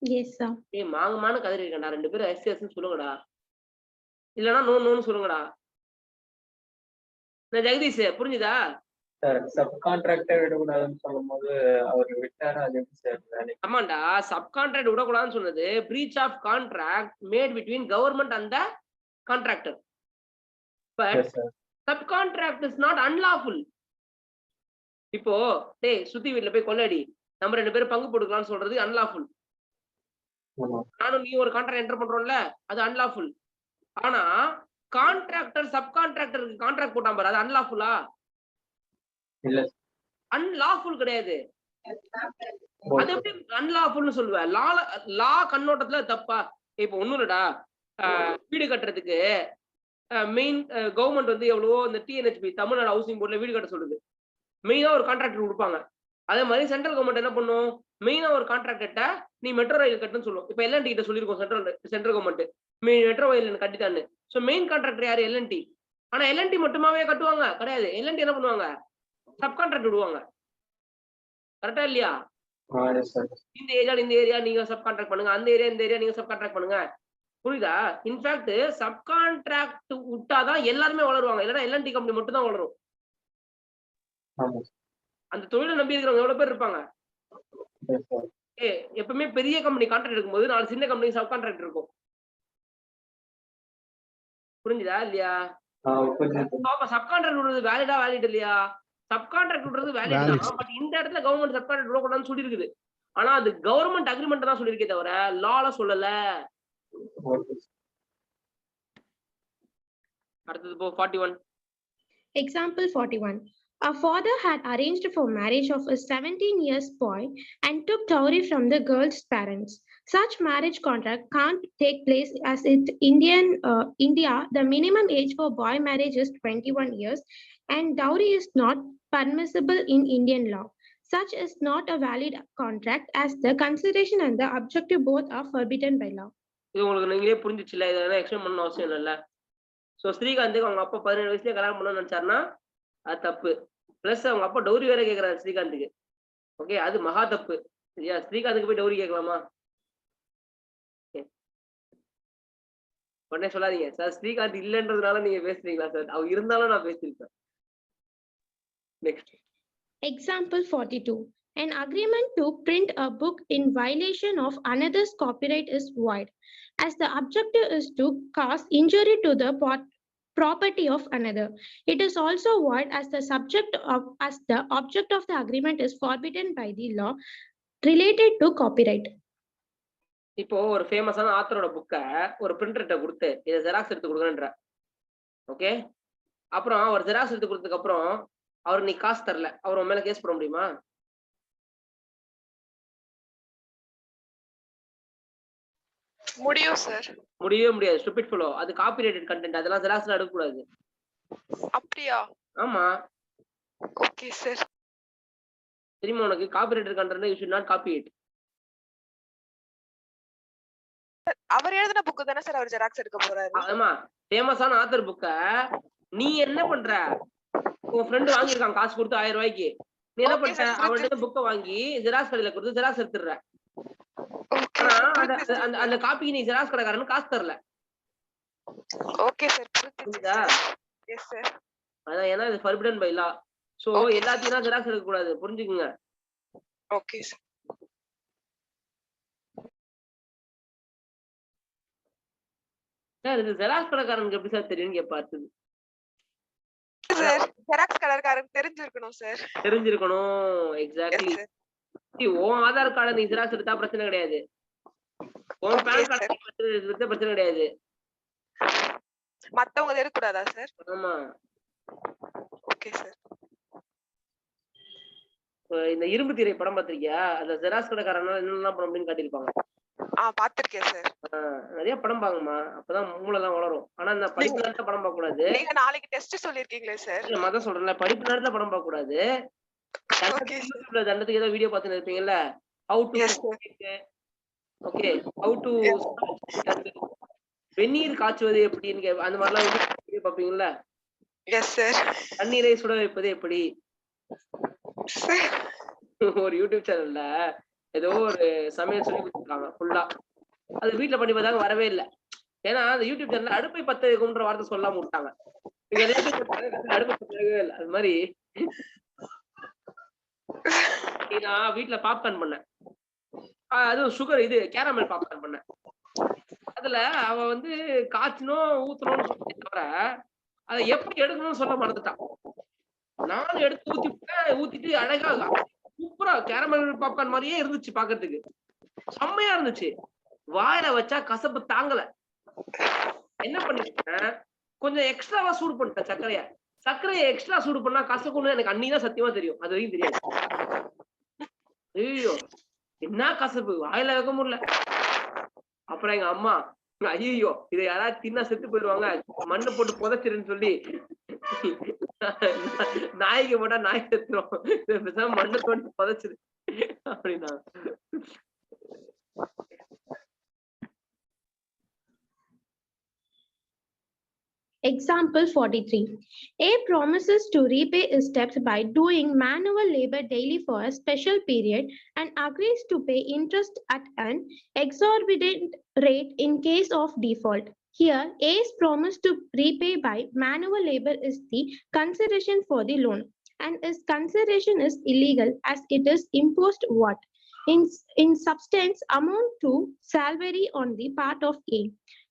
Yes, sir. ஏய் மாங்கமான கதறி இருக்கேன்டா, ரெண்டு பேரும் எஸ்எஸ்ன்னு சொல்லுங்கடா, இல்லைன்னா நோ நோன்னு சொல்லுங்கடா. நான் ஜெகதீஷ் புரிஞ்சுதா? சார் சப் கான்ட்ராக்டே விடக்கூடாதுன்னு சொல்லும்போது அவர் விட்டாரு, அது எப்படி சார் வேலை? ஆமாண்டா, சப் கான்ட்ராக்ட் விடக்கூடாதுன்னு சொன்னது breach of contract made between government and the contractor. But sub contract is not unlawful. இப்போ டேய் சுத்தி வீட்டுல போய் கொள்ளடி நம்ம ரெண்டு பேரும் பங்கு போட்டுக்கலாம்னு சொல்றது அன்லாஃபுல். நானும் நீ ஒரு கான்ட்ராக்ட் என்டர் பண்றோம்ல, அது அன்லாஃபுல். ஆனா கான்ட்ராக்டர் சப் கான்ட்ராக்டருக்கு கான்ட்ராக்ட் போட்டான் பாரு, அது அன்லாஃபுல்லா? இல்ல, அன்லாஃபுல் கிடையாது. அது எப்படி அன்லாஃபுல்னு சொல்லுவ? லா கண்ணோட்டத்துல தப்பா? இப்போ ஒண்ணும் இல்லடா, வீடு கட்டுறதுக்கு மெயின் கவர்மெண்ட் வந்து எவ்வளவோ இந்த டிஎன்ஹெச்பி தமிழ்நாடு ஹவுசிங் போர்ட்ல வீடு கட்ட சொல்லுது, மெயினா ஒரு கான்ட்ராக்டர் கொடுப்பாங்க. அதே மாதிரி சென்ட்ரல் கவர்மெண்ட் என்ன பண்ணும், மெயினா ஒரு கான்ட்ராக்டர்ட்ட நீ மெட்ரோ ரயில் கட்டுன்னு சொல்லுவோம். இப்போ எல்என்டி கிட்ட சொல்லியிருக்கோம் சென்ட்ரல் கவர்மெண்ட் மெட்ரோ ரயில் கட்டித்தான்னு. ஸோ மெயின் கான்ட்ராக்டர் யாரு? எல்என்டி. ஆனா எல்என்டி மட்டுமாவே கட்டுவாங்க கிடையாது. எல்என்டி என்ன பண்ணுவாங்க, சப்கான்ட்ராக்ட் விடுவாங்க. கரெக்டா இல்லையா? இந்த ஏரியா நீங்க சப்கான்ட்ராக்ட் பண்ணுங்க, அந்த ஏரியா இந்த ஏரியா நீங்க சப்கான்ட்ராக்ட் பண்ணுங்க. புரியுதா? இன்ஃபேக்ட் சப்கான்ட்ராக்ட் விட்டாதான் எல்லாருமே வளருவாங்க. இல்லைன்னா எல்என்டி கம்பெனி மட்டும் தான் வளரும். அந்த தொழிலை நம்பி இருக்கிறவங்க எவ்வளவு பேர் இருப்பாங்க? எப்பவுமே பெரிய கம்பெனி கான்ட்ராக்ட் எடுக்கும்போது 4 சின்ன கம்பெனி சப் கான்ட்ராக்ட் இருக்கும். புரிஞ்சுதா இல்லையா? சப் கான்ட்ராக்ட் விடுறது வேலிடா வேலிட் இல்லையா? சப் கான்ட்ராக்ட் விடுறது வேலிட் தான். பட் இந்த இடத்துல கவர்மெண்ட் சப் கான்ட்ராக்ட் விடக்கூடாதுன்னு சொல்லி இருக்குது. ஆனா அது கவர்மெண்ட் அக்ரிமெண்ட் தான் சொல்லியிருக்கே தவிர லால சொல்லல. அடுத்தது போ 41. Example 41. A father had arranged for marriage of a 17 years boy and took dowry from the girl's parents. Such marriage contract can't take place as in India, the minimum age for boy marriage is 21 years and dowry is not permissible in Indian law. Such is not a valid contract as the consideration and the objective both are forbidden by law. இது உங்களுக்கு நீங்களே புரிஞ்சிச்சுல, இதெல்லாம் explain பண்ண அவசியம் இல்லைல்ல. So ஸ்ரீகாந்துக்கு அவங்க அப்பா 17 வயசுலயே கல்யாணம் பண்ணணும்னு நினைச்சாருன்னா அது தப்பு. பிளஸ் அவங்க அப்பா டௌரி வேற கேட்கிறாரு ஸ்ரீகாந்துக்கு. ஓகே, அது மகா தப்பு. சரியா? ஸ்ரீகாந்துக்கு போய் டௌரி கேட்கலாமா? உடனே சொல்லாதீங்க சார் ஸ்ரீகாந்த் இல்லைன்றதுனால நீங்க பேசுறீங்களா சார், அவர் இருந்தாலும் நான் பேசியிருப்பேன். Next. Example 42. An agreement to print a book in violation of another's copyright is void, as the objective is to cause injury to the property of another. It is also void as the object of the agreement is forbidden by the law related to copyright. இப்போ ஒரு ஃபேமஸான ஆத்தரோட புக்கை ஒரு பிரிண்டர்கிட்ட கொடுத்து இதை xerox எடுத்து கொடுக்கணுன்ற. Okay, அப்புறம் அவர் xerox எடுத்து கொடுத்ததுக்கு அப்புறம் அவர் நீ காசு தரல, அவர் உன் மேல கேஸ் போட முடியுமா? முடியும் சார். முடியவே முடியாது. Stupid fellow. அது காப்பிரைட்டட் கண்டென்ட், அதெல்லாம் ஜெராக்ஸ்ல எடுக்க கூடாது. அப்படியா? ஆமா. Okay sir. தெரியுமா உனக்கு? Copyrighted content you should not copy it. அவர் எழுதின புக் தானே சார் அவர் ஜெராக்ஸ் எடுக்க போறாரு. ஆமா, ஃபேமஸான ஆத்தர் புக்க நீ என்ன பண்ற? உன் ஃப்ரெண்ட் வாங்கியிருக்கான் காசு கொடுத்து 1000 ரூபாய்க்கு. நீ என்ன பண்ற? அவன்கிட்ட புக்கை வாங்கி ஜெராக்ஸ் கடையில கொடுத்து ஜெராக்ஸ் எடுத்துடுற. ஆனா அந்த காப்பிக்கு நீ ஜெராக்ஸ் கடைக்காரன்னு காசு தரல. ஓகே சார், புரியுதா? Yes sir. அதான், ஏன்னா இது ஃபர்பிடன் பை லா. சோ எல்லாத்தையும் ஜெராக்ஸ் எடுக்க கூடாது, புரிஞ்சுக்குங்க. Okay sir. சார் இது ஜெராக்ஸ் கடைக்காரனுக்கு எப்படி சார் தெரியும் கேட்பாரு. சார் ஜெராக்ஸ் கடைக்காரனுக்கு தெரிஞ்சிருக்கணும் சார். தெரிஞ்சிருக்கணும். எக்ஸாக்ட்லி. உன் ஆதார் கார்டை நீ ஜெராக்ஸ் எடுத்தா பிரச்சனை கிடையாது. உன் பேன் கார்டு எடுத்தா பிரச்சனை கிடையாது. மத்தவங்க எடுக்க கூடாதா சார்? ஆமா. Okay sir. இந்த இரும்பு திரை படம் பாத்திருக்கியா? அந்த ஜெராக்ஸ் கடைக்காரனால என்னெல்லாம் படம் அப்படின்னு காட்டியிருப்பாங்க. பாத்திருக்கேன் சார். நிறைய படம் பாங்கம்மா, அப்பதான் மூளைலாம் வளரும். ஆனா இந்த படிப்பு நேரத்துல படம் பார்க்க கூடாது. நீங்க நாளைக்கு டெஸ்ட் சொல்லிருக்கீங்களே சார். மத சொல்றேன்ல, படிப்பு நேரத்துல படம் பார்க்க கூடாது. தண்டத்துக்கு ஏதோ வீடியோ பார்த்துன்னு இருப்பீங்கல்ல, how to okay how to வெந்நீர் காய்ச்சுவது எப்படின்னு அந்த மாதிரிலாம் வீடியோ பார்ப்பீங்கல்ல. Yes sir. தண்ணீரை சுட வைப்பது எப்படி ஒரு யூடியூப் சேனல்ல ஏதோ ஒரு சமையல் சொல்லி கொடுத்துருக்காங்க ஃபுல்லா. அது வீட்டுல பண்ணி பார்த்தாங்க, வரவே இல்லை. ஏன்னா அந்த யூடியூப் சேனல்ல அடுப்பை பத்த வைக்கும்ன்ற வார்த்தை சொல்லாம விட்டாங்க. அடுப்பை பத்தவே இல்லை. அது மாதிரி நான் வீட்டுல பாப்கார்ன் பண்ணேன். அதுவும் சுகர் இது கேரமல் பாப்கார்ன் பண்ணேன். அதுல அவ வந்து காய்ச்சணும் ஊத்தணும்னு சொல்ல தவிர அதை எப்படி எடுக்கணும்னு சொல்ல மறந்துட்டான். நானும் எடுத்து ஊத்திட்டு அழகா சூப்பரா கேரமல் பாப்கார்ன் மாதிரியே இருந்துச்சு, பாக்குறதுக்கு செம்மையா இருந்துச்சு. வாயில வச்சா கசப்பு தாங்கல. என்ன பண்ணிட்டேன், கொஞ்சம் எக்ஸ்ட்ராவா சூடு பண்ணிட்டேன் சர்க்கரையை எக்ஸ்ட்ரா சூடு பண்ணா கசக்குன்னு எனக்கு அன்னிதான் சத்தியமா தெரியும். அது வரைக்கும் தெரியாது. ஐயோ என்ன கசப்பு, வாயில வைக்க முடியல. அப்புறம் எங்க அம்மா, ஐயோ இதை யாராவது தின்னா செத்து போயிடுவாங்க, மண்ணை போட்டு புதைச்சிருன்னு சொல்லி நாய்க்கு போட்டா நாய் செத்துரும், மண்ணை போட்டு புதைச்சிரு அப்படின்னா. Example 43. A promises to repay his debts by doing manual labor daily for a special period and agrees to pay interest at an exorbitant rate in case of default. Here, A's promise to repay by manual labor is the consideration for the loan, and his consideration is illegal as it is imposed what? In substance, amount to salary on the part of A.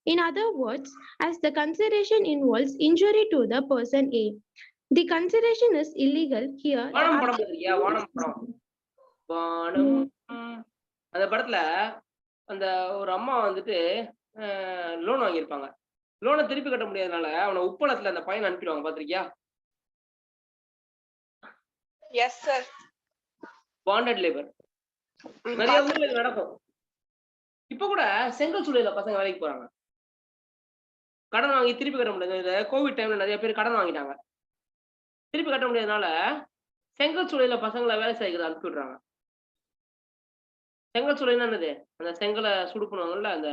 In other words, as the consideration involves injury to the person A. The consideration is illegal here. the வானம் படம் object- பாத்திருக்கியா? வானம் படம். வானம். அந்த படத்துல அந்த ஒரு அம்மா வந்துட்டு லோன் வாங்கியிருப்பாங்க. லோனை திருப்பி கட்ட முடியாதனால அவனை உப்பளத்துல அந்த பையனை அனுப்பிடுவாங்க. பாத்திருக்கியா? Yes sir. Bonded labour. நிறைய ஊர்ல இது நடக்கும். இப்ப கூட செங்கல் சூளையில பசங்க வேலைக்கு போறாங்க. கடன் வாங்கி திருப்பி கட்ட முடியாது. கோவிட் டைம்ல நிறைய பேர் கடன் வாங்கிட்டாங்க. திருப்பி கட்ட முடியாதனால செங்கல் சூளையில பசங்களை வேலை செய்கிறது அனுப்பி விடுறாங்க. செங்கல் சூளைன்னா என்னது? அந்த செங்கலை சுடுக்கணும்ல, அந்த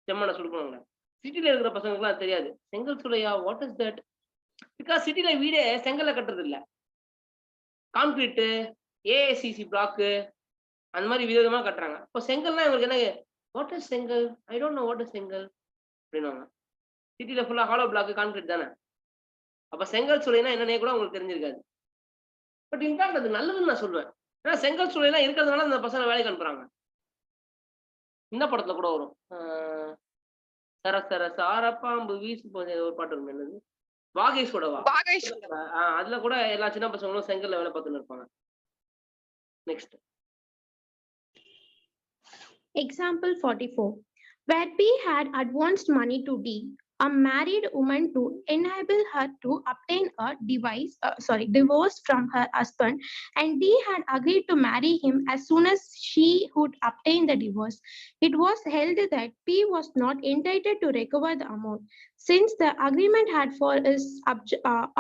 செம்மனை சுடுக்கணும்ல. சிட்டில இருக்கிற பசங்களுக்கு அது தெரியாது. செங்கல் சூளையா? What is that? பிகாஸ் சிட்டில வீடே செங்கல்ல கட்டுறது இல்ல, கான்கிரீட்டு, ஏஏசிசி பிளாக்கு அந்த மாதிரி விதவிதமா கட்டுறாங்க. இப்போ செங்கல்னா இவங்களுக்கு என்ன? வாட் இஸ் செங்கல்? I don't know what is செங்கல் அப்படின்னுவாங்க. சிட்டில ஃபுல்லா ஹாலோ பிளாக், கான்கிரீட் தானே. அப்ப செங்கல் சூளைனா என்னன்னே கூட உங்களுக்கு தெரிஞ்சிருக்காது. பட் இன்ஃபேக்ட் அது நல்லதுன்னு நான் சொல்லுவேன். ஏன்னா செங்கல் சூளைலாம் இருக்கிறதுனால அந்த பசங்க வேலைக்கு அனுப்புறாங்க. இந்த படத்துல கூட வரும், சர சர சாரப்பாம்பு வீசு போது ஒரு பாட்டு வரும். என்னது? வாகேஷ் கூடவா? அதுல கூட எல்லா சின்ன பசங்களும் செங்கல்ல வேலை பார்த்துன்னு இருப்பாங்க. Next. Example 44. Where B had advanced money to D, a married woman, to enable her to obtain a divorce from her husband, and D had agreed to marry him as soon as she would obtain the divorce. It was held that P was not entitled to recover the amount, since the agreement had for its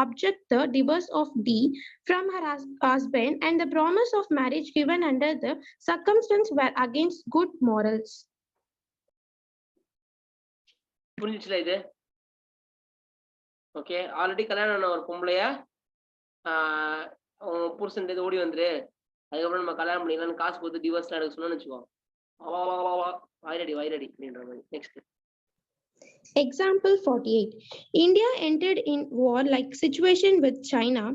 object the divorce of D from her husband, and the promise of marriage given under the circumstance were against good morals. புரிஞ்சிச்சுல இது? Okay. Already கல்யாணம் ஆன ஒரு பொம்பளைய புருஷன் ஓடி வந்துரு, அதுக்கப்புறம் நம்ம கல்யாணம் பண்ணிக்கலாம்னு காசு கொடுத்து டிவோர்ஸ்லாம் எடுக்க சொன்னு வச்சுக்கோ, வைரடி அப்படின்ற மாதிரி. Next. Example 48. India entered in war-like situation with China.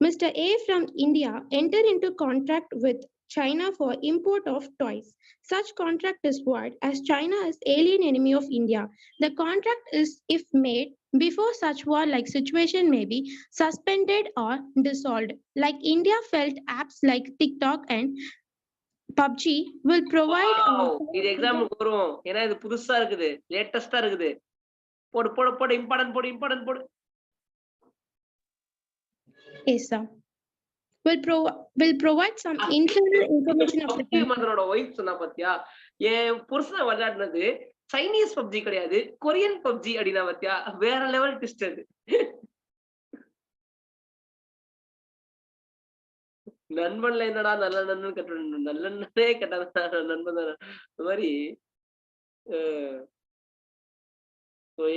Mr. A from India entered into contract with China for import of toys. Such contract is void as China is alien enemy of India. The contract is, if made before such war-like situation, may be suspended or dissolved. Like India felt apps like TikTok and PUBG will provide. இது example வரும். ஏன்னா இது புதுசா இருக்குது, லேட்டஸ்டா இருக்குது. போடு போடு போடு, இம்பார்ட்டன்ட் போடு. Yes, sir. Will provide some internal information of the country. மதனோட ஒய்ஃப் சொன்னா பாத்தியா, என் புருஷனை விளையாடுனது சைனீஸ் பப்ஜி கிடையாது, கொரியன் பப்ஜி அப்படின்னா பாத்தியா, வேற லெவல் ட்விஸ்ட் அது. நண்பன்ல என்னடா நல்ல நண்பன் கட்ட, நல்ல நண்பனே கெட்ட நண்பன் தானே. இந்த மாதிரி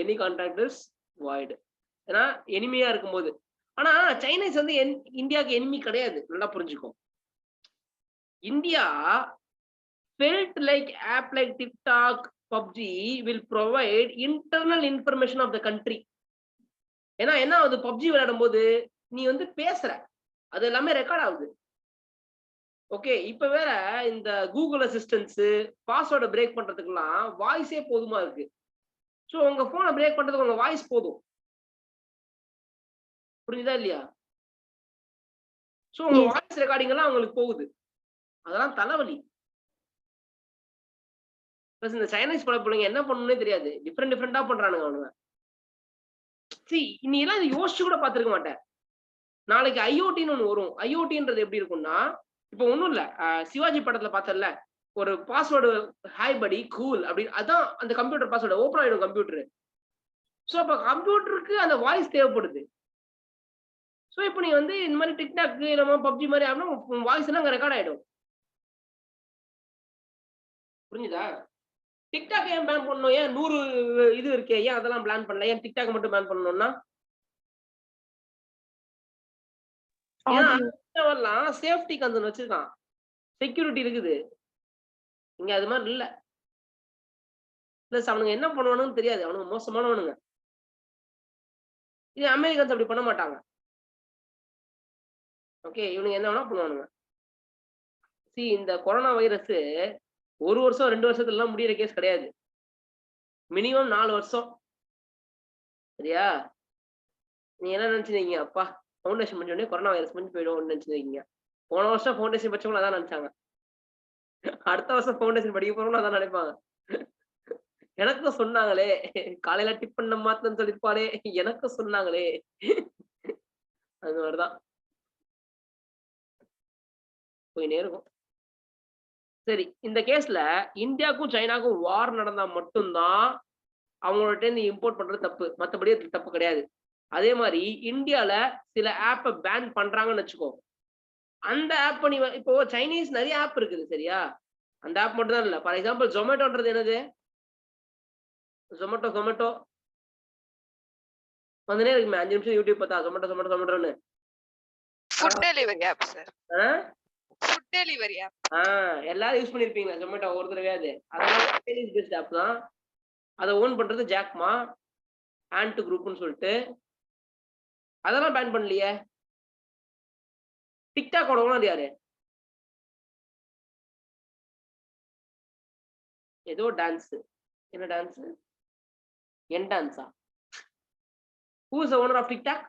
எனி கான்ட்ராக்ட் இஸ் வாய்டு. ஏன்னா எனிமையா இருக்கும்போது. ஆனா சைனீஸ் வந்து இந்தியாவுக்கு எனிமி கிடையாது, நல்லா புரிஞ்சுக்கோ. India felt like app like TikTok, PUBG will provide internal information of the country. ஏன்னா என்ன ஆகுது, பப்ஜி விளையாடும் போது நீ வந்து பேசுற, அது எல்லாமே ரெக்கார்ட் ஆகுது. ஓகே. இப்ப வேற இந்த கூகுள் அசிஸ்டன்ஸ், பாஸ்வேர்டை பிரேக் பண்றதுக்கெல்லாம் வாய்ஸே போதுமா இருக்கு. ஸோ உங்க போனை பிரேக் பண்றதுக்கு உங்க வாய்ஸ் போதும். புரியுதா இல்லையா? ஸோ உங்க வாய்ஸ் ரெக்கார்டிங் எல்லாம் அவங்களுக்கு போகுது. அதெல்லாம் தலைவலி. இந்த சைனீஸ் பட பிள்ளைங்க என்ன பண்ணணும்னே தெரியாது, டிஃப்ரெண்டா பண்றானுங்க அவனுங்க. நீ எல்லாம் யோசிச்சு கூட பாத்துருக்க மாட்டேன். நாளைக்கு ஐஓடின்னு ஒண்ணு வரும். ஐஓடின்றது எப்படி இருக்கும்னா, இப்ப ஒண்ணும் இல்ல, சிவாஜி படத்துல பார்த்தல, ஒரு பாஸ்வேர்டு ஹாய் படி கூல் அப்படின்னு, அதான் அந்த கம்ப்யூட்டர் பாஸ்வேர்டு ஓப்பன் ஆயிடும் கம்ப்யூட்டர். ஸோ அப்ப கம்ப்யூட்டருக்கு அந்த வாய்ஸ் தேவைப்படுது. ஸோ இப்போ நீ வந்து இந்த மாதிரி டிக்டாக் நம்ம பப்ஜி மாதிரி ஆகணும், வாய்ஸ் எல்லாம் அங்க ரெக்கார்ட் ஆயிடும். புரிஞ்சுதா? டிக்டாக் ஏன் பேன் பண்ணணும்? ஏன் 100 இது இருக்கே, ஏன் அதெல்லாம் பிளான் பண்ணல? ஏன் டிக்டாக் மட்டும் பேன் பண்ணணும்னா? ஏன்னா சேஃப்டி கன்சர்ன் வச்சிருக்கான், செக்யூரிட்டி இருக்குது. இங்க அது மாதிரி இல்ல. பிளஸ் அவனுங்க என்ன பண்ணுவானுன்னு தெரியாது, அவனுங்க மோசமானவனுங்க. இது அமெரிக்கன்ஸ் அப்படி பண்ண மாட்டாங்க. ஓகே, இவனுங்க என்ன வேணா பண்ணுவானுங்க. இந்த கொரோனா வைரஸ் 1 வருஷம் 2 வருஷத்துல எல்லாம் முடியிற கேஸ் கிடையாது. மினிமம் 4 வருஷம். சரியா? நீ என்ன நினைச்சிருக்கீங்க? அப்பா ஃபவுண்டேஷன் பண்ண உடனே கொரோனா வைரஸ் முடிஞ்சு போயிடும் நினைச்சிருக்கீங்க. போன வருஷம் ஃபவுண்டேஷன் படிச்சவங்களும் அதான் நினைச்சாங்க. அடுத்த வருஷம் ஃபவுண்டேஷன் படிக்க போறவங்களும் அதான் நினைப்பாங்க. எனக்கும் சொன்னாங்களே, காலையில டிஃபன் நம்ம மாத்தன்னு சொல்லிருப்பாளே, எனக்கும் சொன்னாங்களே. அது மாதிரிதான் போயினே இருக்கும். சரி, இந்த கேஸ்ல இந்தியாவுக்கும் சைனாக்கும் வார் நடந்தா மட்டும்தான் அவங்கள்ட்ட இருந்து இம்போர்ட் பண்றது தப்பு, மற்றபடி அது தப்பு கிடையாது. அதே மாதிரி இந்தியால சில ஆப்பை பேன் பண்றாங்கன்னு வச்சுக்கோ, அந்த ஆப் நீ இப்போ சைனீஸ் நிறைய ஆப் இருக்குது சரியா, அந்த ஆப் மட்டும் தான் இல்ல. ஃபார் எக்ஸாம்பிள் ஜொமேட்டோன்றது என்னது? ஜொமேட்டோ வந்துனே இருக்குமே, 5 நிமிஷம் யூடியூப் பார்த்தா ஜொமேட்டோன்னு food delivery app sir. Food delivery app. எல்லாரும் யூஸ் பண்ணிருப்பீங்களா ஜொமேட்டோ ஒரு தடவையாவது? அதெல்லாம் சைனீஸ் பேஸ்ட் ஆப் தான். அதை ஓன் பண்றது ஜாக்மா ஆண்ட் குரூப்னு சொல்லிட்டு. அதெல்லாம் பேன் பண்ணலையே. டிக்டாக்கோட ஓனர் யாரு? ஏதோ டான்ஸ், என்ன டான்ஸ்? என் டான்ஸா? Who is the owner of TikTok?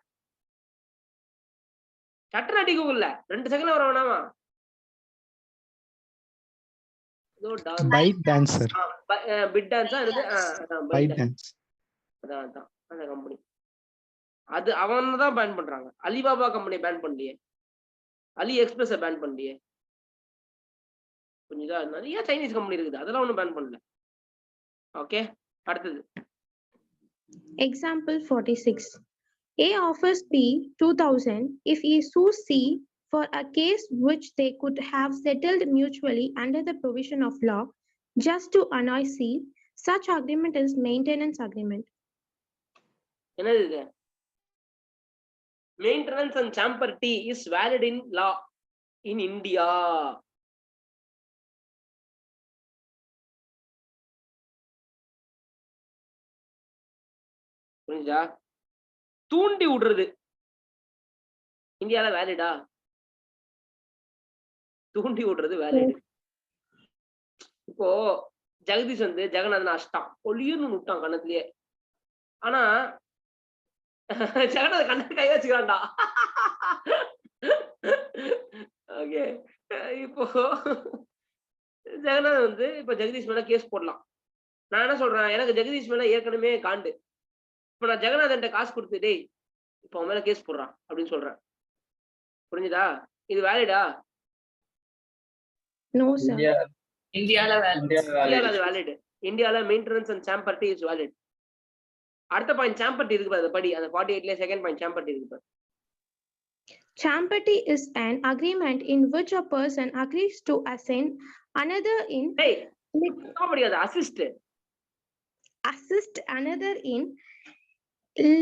சட்டன அடி கூகுள்ல 2 செகண்ட் வர வேணாமா? ஏதோ டான்ஸ், பைட் டான்சர். பிட் டான்ஸா இருக்கு. ByteDance. அதான் அந்த கம்பெனி. அது அவன் தான் பேன் பண்றாங்க. அலிபாபா கம்பெனி பேன் பண்ணலையே, அலி எக்ஸ்பிரஸ் பேன் பண்ணலையே. புரியுதா? நிறைய சைனீஸ் கம்பெனி இருக்குது, அதெல்லாம் ஒன்றும் பேன் பண்ணல. ஓகே, அடுத்தது Example 46. A offers B 2000 if he sues C for a case which they could have settled mutually under the provision of law just to annoy C. Such agreement is maintenance agreement. என்னது இது? Maintenance and champerty is valid in law in India. புரிஞ்சா? தூண்டி விடுறது இந்தியால வேலிடா? தூண்டி விடுறது valid. இப்போ ஜெகதீஷ் வந்து ஜெகநாதன் அஷ்டான் பொலியுன்னு விட்டான் கண்ணத்திலேயே. ஆனா ஜெகநாதன் கண்ணு கை வச்சுக்கிறான்டா. ஓகே, இப்போ ஜெகநாதன் வந்து இப்ப ஜெகதீஷ் மேல கேஸ் போடலாம். நான் என்ன சொல்றேன், எனக்கு ஜெகதீஷ் மேல ஏற்கனவே காண்டு. இப்ப நான் ஜெகநாதன் காசு கொடுத்து டேய் இப்ப அவன் மேல கேஸ் போடுறான் அப்படின்னு சொல்றேன். புரிஞ்சுதா? இது வேலிடா? No, sir. இந்தியால அது வேலிட். இந்தியால மெயின்டெனன்ஸ் அண்ட் சாம்பர்ட்டி இஸ் வேலிட். அடுத்த பாயிண்ட் சாம்பர்ட்டி இருக்கு பாரு, படி அந்த 48ல செகண்ட் பாயிண்ட் சாம்பர்ட்டி இருக்கு பாரு. Champerty is an agreement in which a person agrees to assign another in assist another in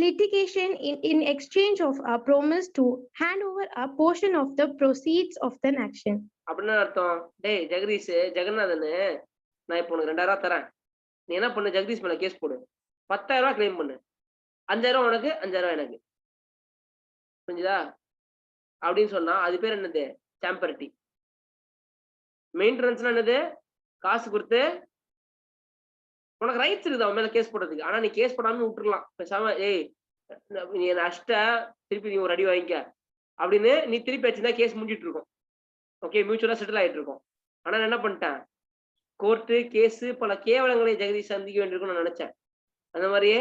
litigation in exchange of a promise to hand over a portion of the proceeds of an action. அப்படின்னா அர்த்தம், டேய் ஜெகதீஷ் ஜெகநாதனு நான் இப்போ உனக்கு 2000 தரேன், நீ என்ன பண்ணு ஜெகதீஷ் மேல கேஸ் போடு, 10,000 கிளைம் பண்ணு, 5,000 உனக்கு 5,000 எனக்கு. புரிஞ்சுதா? அப்படின்னு சொன்னா அது பேர் என்னது? சாம்பர்ட்டி. மெயின்டெனன்ஸ்னா என்னது? காசு கொடுத்து உனக்கு ரைட்ஸ் இருக்குது அவன் மேல கேஸ் போடுறதுக்கு. ஆனா நீ கேஸ் போடாம விட்டுருலாம் பேசாம, ஏய் நீ என்ன அஷ்ட திருப்பி நீ ஒரு அடி வாங்கிக்க அப்படின்னு நீ திருப்பி வச்சுதான் கேஸ் முடிஞ்சிட்டு இருக்கும். ஓகே, மியூச்சுவலா செட்டில் ஆயிட்டு இருக்கும். ஆனா நான் என்ன பண்ணிட்டேன், கோர்ட்டு கேஸ் பல கேவலங்களை ஜெகதீஷ் சந்திக்க வேண்டியிருக்கும் நான் நினைச்சேன். அந்த மாதிரியே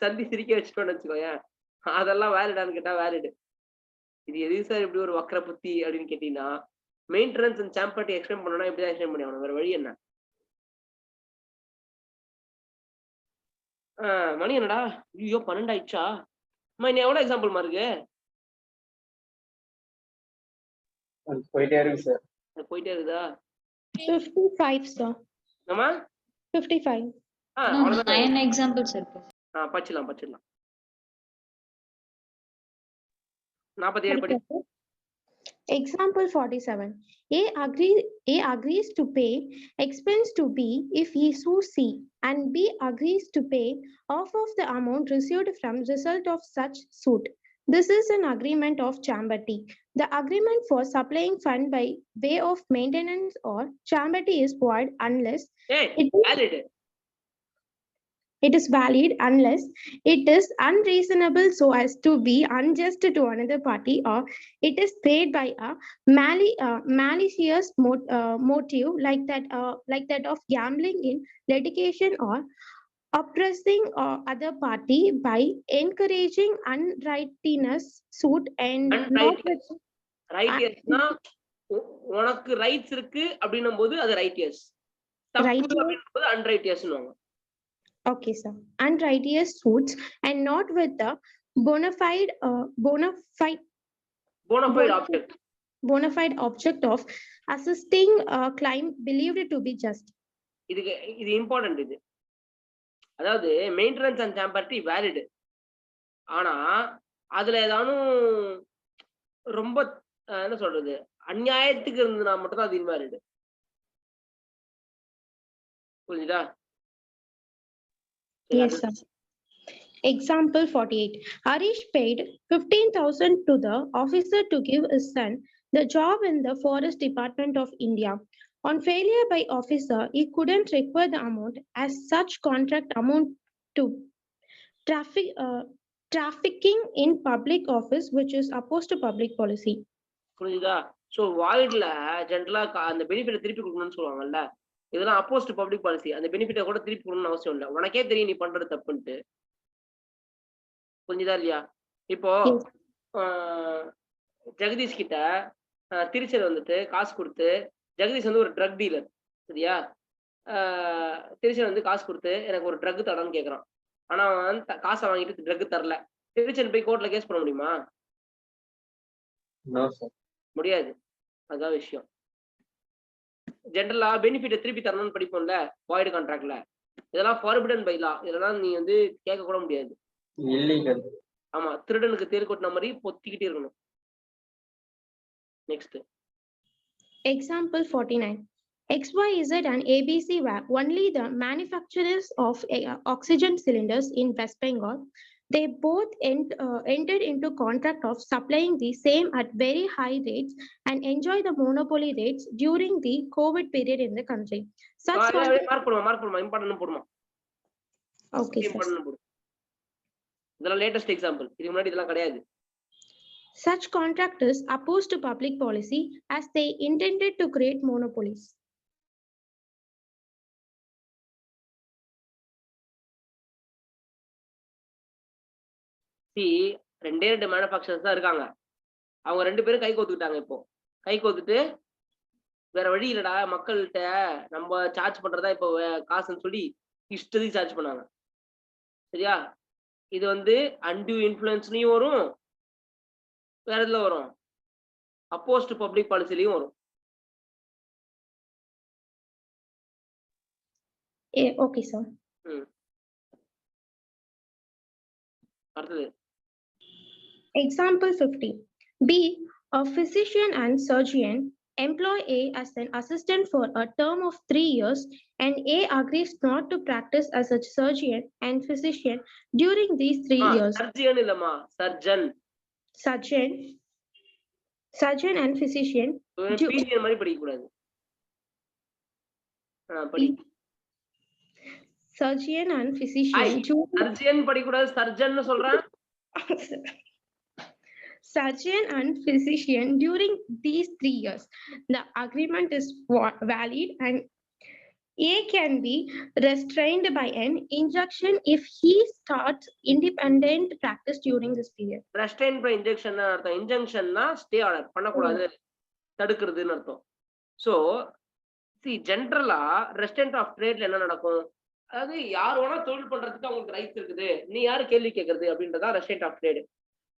சந்தி சிரிக்க வச்சுட்டோன்னு வச்சுக்கோயேன். அதெல்லாம் வேலிடான்னு கேட்டா வேலிடு. இது எது சார் இப்படி ஒரு வக்கர புத்தி அப்படின்னு கேட்டீங்கன்னா, மெயின்டெனன்ஸ் அண்ட் சாம்பர்ட்டி எக்ஸ்பிளைன் பண்ணணும்னா இப்படிதான் எக்ஸ்பிளைன் பண்ணி ஆகணும், வேற வழி என்ன? மணி என்னடா? ஐயோ 12 ஆயிடுச்சா? நீ எவ்வளவு எக்ஸாம்பிள் மார்க்கு? போயிட்டே இருக்கு சார். போயிட்டே இருக்குதா? 55, sir. நம்ம 55. அவ்வளவுதான். 9 examples இருக்கு. படிச்சிடலாம். 47 படி. Example 47. A agrees to pay expense to B if he sues C, and B agrees to pay half of the amount received from result of such suit. This is an agreement of chamberty. The agreement for supplying fund by way of maintenance or chamberty is void unless it is valid unless it is unreasonable so as to be unjust to another party, or it is paid by a malicious motive like that of gambling in litigation or oppressing other party by encouraging unrighteousness suit and not with ரைட்டியஸ்னா உனக்கு rights இருக்கு அப்படின்னும் போது அது righteous, தப்பு அப்படின்னும் போது அன்ரைட்டியஸ்னுவாங்க. Okay, sir. Unrighteous suits and not with the bona fide object of assisting a claim believed to be just. இது important. இது அதாவது மெயின்டெனன்ஸ் அண்ட் சாம்பர்ட்டி வேலிட். ஆனா அதுல ஏதானும் ரொம்ப என்ன சொல்றது அநியாயத்துக்கு இருந்ததுன்னா மட்டும் தான் அது இன்வாலிட். புரியுதா? Yes, sir. Example 48. Harish paid 15,000 to the officer to give his son the job in the Forest Department of India. On failure by officer, he couldn't require the amount as such contract amount to trafficking in public office, which is opposed to public policy. புரியுதா? So வாய்ட்ல ஜெனரலா அந்த benefit திருப்பி கொடுக்கணும்னு சொல்லுவாங்கல்ல, இதெல்லாம் அப்போஸ்ட் public policy. அந்த பெனிஃபிட்டை கூட திருப்பி கொடுக்கணும்னு அவசியம் இல்லை, உனக்கே தெரியும் நீ பண்றது தப்புன்ட்டு. புரிஞ்சுதா இல்லையா? இப்போ ஜெகதீஷ் கிட்ட திருச்சர் வந்துட்டு காசு கொடுத்து, ஜெகதீஷ் வந்து ஒரு ட்ரக் டீலர், சரியா? திருச்சர் வந்து காசு கொடுத்து எனக்கு ஒரு ட்ரக் தரன்னு கேட்கறான். ஆனா அவன் காசை வாங்கிட்டு ட்ரக் தரல. திருச்சர் போய் கோர்ட்ல கேஸ் பண்ண முடியுமா? முடியாது. அதுதான் விஷயம். ஜெனரலா பெனிஃபிட்டை திருப்பி தரணும்னு படிப்போம்ல வாய்டு கான்ட்ராக்ட்ல, இதெல்லாம் ஃபார்பிடன் பை லா. இதெல்லாம் நீ வந்து கேட்க கூட முடியாது. ஆமா, திருடனுக்கு தேர் கொட்டின மாதிரி பொத்திக்கிட்டே இருக்கணும். Next Example 49. XYZ and ABC were only the manufacturers of oxygen cylinders in West Bengal. They both entered into contract of supplying the same at very high rates and enjoy the monopoly rates during the COVID period in the country. Such Okay, இதெல்லாம் latest example. இதுக்கு முன்னாடி இதெல்லாம் கிடையாது. Such contract is opposed to public policy as they intended to create monopolies. ரெண்டே manufacturers தான் இருக்காங்க. அவங்க 2 பேரும் கை கோத்துக்கிட்டாங்க. இப்போ கை கோத்துட்டு வேற வழி இல்லடா, மக்கள்கிட்ட நம்ம சார்ஜ் பண்றதா இப்போ காசுன்னு சொல்லி இஷ்டத்துக்கு சார்ஜ் பண்ணாங்க, சரியா? இது வந்து அன்டியூ இன்ஃப்ளூயன்ஸ்லயும் வரும், வேற எதுல வரும், அப்போஸ்ட் பப்ளிக் பாலிசிலையும் வரும். Okay, sir. அடுத்தது Example 50. B, a physician and surgeon employ A as an assistant for a term of 3 years, and A agrees not to practice as a surgeon and physician during these 3 years. Surgeon இல்லம்மா, surgeon. Surgeon and physician. physician மாதிரி படிக்க கூடாது. படி. Surgeon and physician. Surgeon படிக்க கூடாது, surgeon னு சொல்றேன். Surgeon and physician during these 3 years. The agreement is valid and A can be restrained by an injunction if he starts independent practice during this period. Restrained by injunction அர்த்தம். injunctionனா stay order பண்ணக்கூடாது, தடுக்கிறதுன்னு அர்த்தம். So see ஜெனரலா restraint of ட்ரேட்ல என்ன நடக்கும், அதாவது யார் வேணா தொழில் பண்றதுக்கு அவங்களுக்கு ரைட்ஸ் இருக்குது, நீ யாரு கேள்வி கேட்கறது அப்படின்றதா ரெஸ்ட்ரெயின்ட் ஆஃப் ட்ரேட்.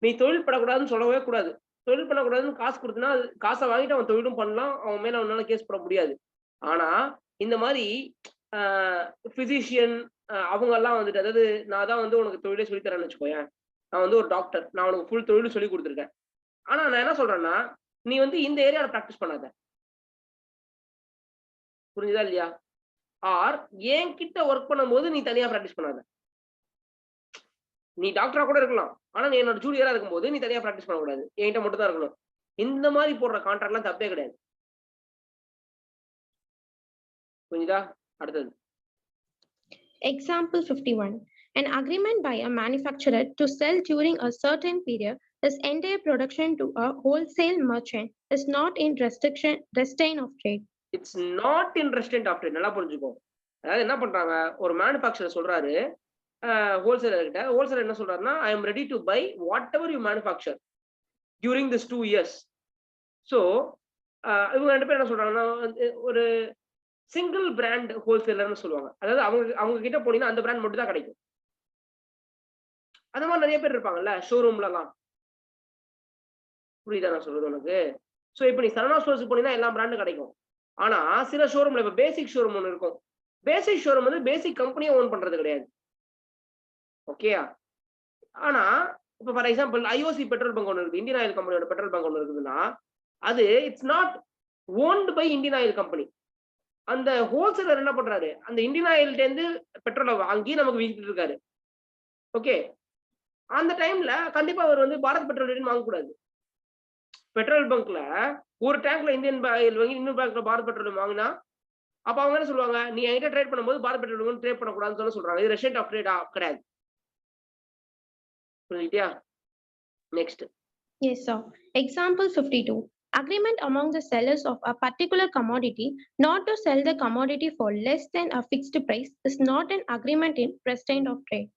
நீ தொழில் பண்ணக்கூடாதுன்னு சொல்லவே கூடாது. தொழில் பண்ணக்கூடாதுன்னு காசு கொடுத்தனா காசை வாங்கிட்டு அவன் தொழிலும் பண்ணலாம், அவன் மேல அவனால கேஸ் போட முடியாது. ஆனா இந்த மாதிரி பிசிஷியன் அவங்க எல்லாம் வந்துட்டு, அதாவது நான் தான் வந்து உனக்கு தொழிலே சொல்லித்தரேன்னு வச்சுக்கோயேன். நான் வந்து ஒரு டாக்டர், நான் உனக்கு ஃபுல் தொழிலும் சொல்லி கொடுத்துருக்கேன். ஆனா நான் என்ன சொல்றேன்னா, நீ வந்து இந்த ஏரியாவில் ப்ராக்டிஸ் பண்ணாத. புரிஞ்சுதா இல்லையா? ஆர் என்கிட்ட ஒர்க் பண்ணும்போது நீ தனியா ப்ராக்டிஸ் பண்ணாத. நீ டாக்டரா கூட இருக்கலாம், ஆனா நீ என்னோட ஜூனியரா இருக்கும்போது நீ தனியா ப்ராக்டிஸ் பண்ணக்கூடாது, என்கிட்ட மட்டும் தான் இருக்கணும். இந்த மாதிரி போடுற கான்ட்ராக்ட்லாம் தப்பே கிடையாது. புரிஞ்சுதா? அடுத்தது Example 51. An agreement by a manufacturer to sell during a certain period his entire production to a wholesale merchant is not in restraint of trade. It's not in restraint of trade. நல்லா புரிஞ்சுக்கோ. அதாவது என்ன பண்றாங்க, ஒரு manufacturer சொல்றாரு wholesaler கிட்ட. Wholesaler என்ன சொல்றாருன்னா, I am ready to buy whatever you manufacture during this 2 years. ஸோ இவங்க 2 பேர் என்ன சொல்றாங்கன்னா, ஒரு சிங்கிள் பிராண்ட் ஹோல்சேலர்னு சொல்லுவாங்க. அதாவது அவங்க கிட்ட போனீங்கன்னா அந்த பிராண்ட் மட்டும் தான் கிடைக்கும். அந்த மாதிரி நிறைய பேர் இருப்பாங்கல்ல ஷோரூம்லலாம். புரியுதா நான் சொல்றது உனக்கு? ஸோ இப்போ நீ சரவணா ஸ்டோர்ஸ் போனீங்கன்னா எல்லா பிராண்டும் கிடைக்கும். ஆனா சில ஷோரூம்ல இப்போ பேசிக் ஷோரூம் ஒன்று இருக்கும். பேசிக் ஷோரூம் வந்து பேசிக் கம்பெனியை ஓன் பண்றது கிடையாது. ஓகேயா? ஆனா இப்போ for example IOC petrol bunk ஒன்று இருக்கு, இந்தியன் ஆயில் கம்பெனியோட பெட்ரோல் பங்க் ஒன்று இருக்குதுன்னா, அது it's not owned by Indian oil company. அந்த ஹோல்சேலர் என்ன பண்றாரு, அந்த இந்தியன் ஆயில்ல இருந்து பெட்ரோலை வாங்கி நமக்கு வித்துட்டு இருக்காரு. ஓகே, அந்த டைம்ல கண்டிப்பா அவர் வந்து பாரத் பெட்ரோலியம் வாங்கக்கூடாது. பெட்ரோல் பங்க்ல ஒரு டேங்க்ல இந்தியன் ஆயில் வாங்கி இன்னொரு பேங்க்ல பாரத் பெட்ரோலியம் வாங்கினா, அப்ப அவங்க என்ன சொல்லுவாங்க, நீ என்கிட்ட ட்ரேட் பண்ணும்போது பாரத் பெட்ரோலியம் ட்ரேட் பண்ணக்கூடாதுன்னு சொல்றாங்க. இது ரெஸ்டென்ட் ஆஃப் ட்ரேட் கிடையாது. புரிஞ்சுக்கிட்டியா? Next. Yes, sir. Example 52. Agreement among the sellers of a particular commodity not to sell the commodity for less than a fixed price is not an agreement in restraint of trade.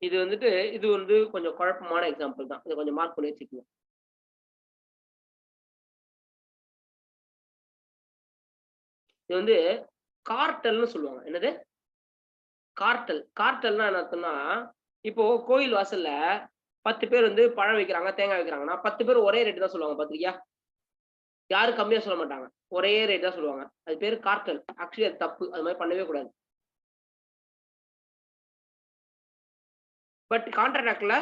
இது வந்துட்டு இது வந்து கொஞ்சம் குழப்பமான example தான். இதை கொஞ்சம் mark பண்ணி வச்சுக்கணும். இது வந்து கார்டல்னு சொல்லுவாங்க. என்னது கார்டல்? கார்டல்னா என்ன அர்த்தம்னா, இப்போ கோயில் வாசல்ல 10 பேர் வந்து பழம் வைக்கிறாங்க, தேங்காய் வைக்கிறாங்கன்னா 10 பேர் ஒரே ரேட்டு தான் சொல்லுவாங்க. பாத்திரியா? யாரும் கம்மியா சொல்ல மாட்டாங்க, ஒரே ரேட் தான் சொல்லுவாங்க. அது பேரு கார்டல். ஆக்சுவலி அது தப்பு, அது மாதிரி பண்ணவே கூடாது. பட் கான்ட்ராக்ட் ஆக்ட்ல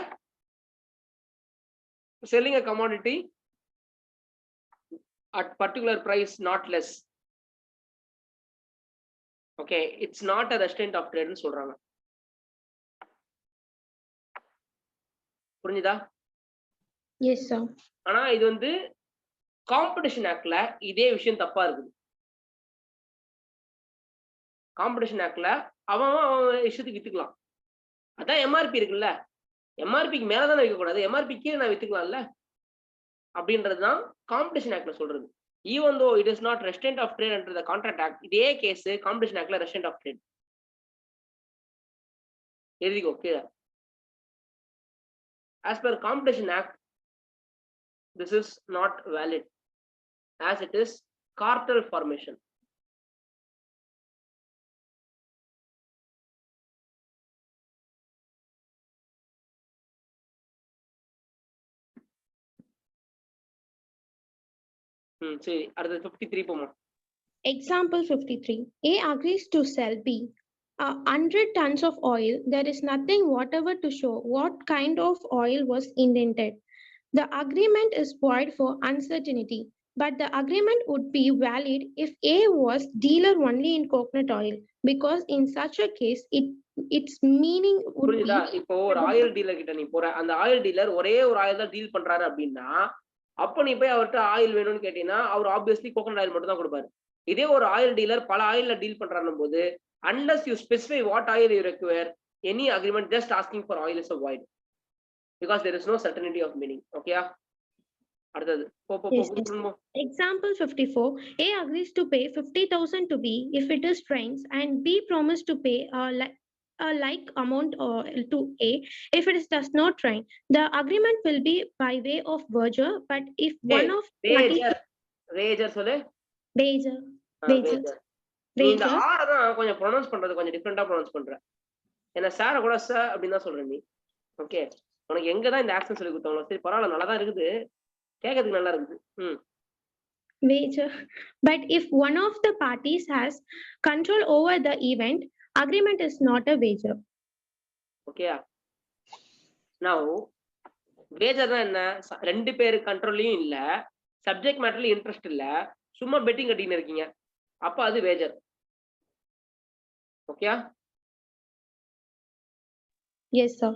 selling a commodity at particular price not less, okay, it's not a restraint of trade னு சொல்றாங்க. புரிஞ்சுதா? Yes, sir. ஆனா இது வந்து காம்படிஷன் ஆக்ட்ல இதே விஷயம் தப்பா இருக்குது. காம்படிஷன் ஆக்ட்ல அவன் இஷ்டத்துக்கு வித்துக்கலாம். அதான் எம்ஆர்பி இருக்குல்ல, எம்ஆர்பிக்கு மேலதான் வைக்கக்கூடாது, எம்ஆர்பி கீழே நான் வித்துக்கலாம்ல அப்படின்றதுதான் காம்படிஷன் ஆக்ட்ல சொல்றது. Even though it is not restraint of trade under the contract act, இதே கேஸ் காம்படிஷன் ஆக்ட்ல ரெஸ்ட்ரெயின்ட் ஆஃப் ட்ரேட். எழுதிக்கோ கீழே. As per Competition Act, this is not valid as it is cartel formation. சரி, அடுத்து 53 போமா. Example 53. A agrees to sell B 100 tons of oil. There is nothing whatever to show what kind of oil was intended. The agreement is void for uncertainty, but the agreement would be valid if A was dealer only in coconut oil, because in such a case its meaning would புரியுதா? be. இப்போ ஒரு oil dealer கிட்ட நீ போற, அந்த oil dealer ஒரே ஒரு oil தான் டீல் பண்றாரு அப்படின்னா, அப்ப நீ போய் அவர்கிட்ட ஆயில் வேணும்னு கேட்டீங்கன்னா அவர் ஆப்வியஸ்லி கோகனட் ஆயில் மட்டும் தான் கொடுப்பாரு. இதே ஒரு ஆயில் டீலர் பல ஆயில்ல டீல் பண்றாரு போது, unless you specify what oil you require, any agreement just asking for oil is a void, because there is no certainty of meaning. Okay? அடுத்தது Yes, yes. Example 54. A agrees to pay 50,000 to B if it is trains, and B promised to pay a like amount to A if it is does not train. The agreement will be by way of wager, but if one of wager சொல்லு. wager. நீ இந்த R தான் கொஞ்சம் pronounce பண்றது கொஞ்சம் டிஃபரெண்டா pronounce பண்ற. என்ன சார கூட சார் அப்படின்னு தான் சொல்ற நீ. ஓகே, உனக்கு எங்க தான் இந்த ஆக்சன் சொல்லி கொடுத்தாங்களோ சரி பரவாயில்ல, நல்லா தான் இருக்குது, கேட்கறதுக்கு நல்லா இருக்குது. wager. But if one of the parties has control over the event, agreement is not a wager. Okay. now வேஜர்னா என்ன? ரெண்டு பேரு கண்ட்ரோல்லையும் இல்ல, சப்ஜெக்ட் மேட்டர்ல இன்ட்ரெஸ்ட் இல்ல, சும்மா பெட்டிங் கட்டின்னு இருக்கீங்க, அப்ப அது வேஜர். Okay. Yes, sir.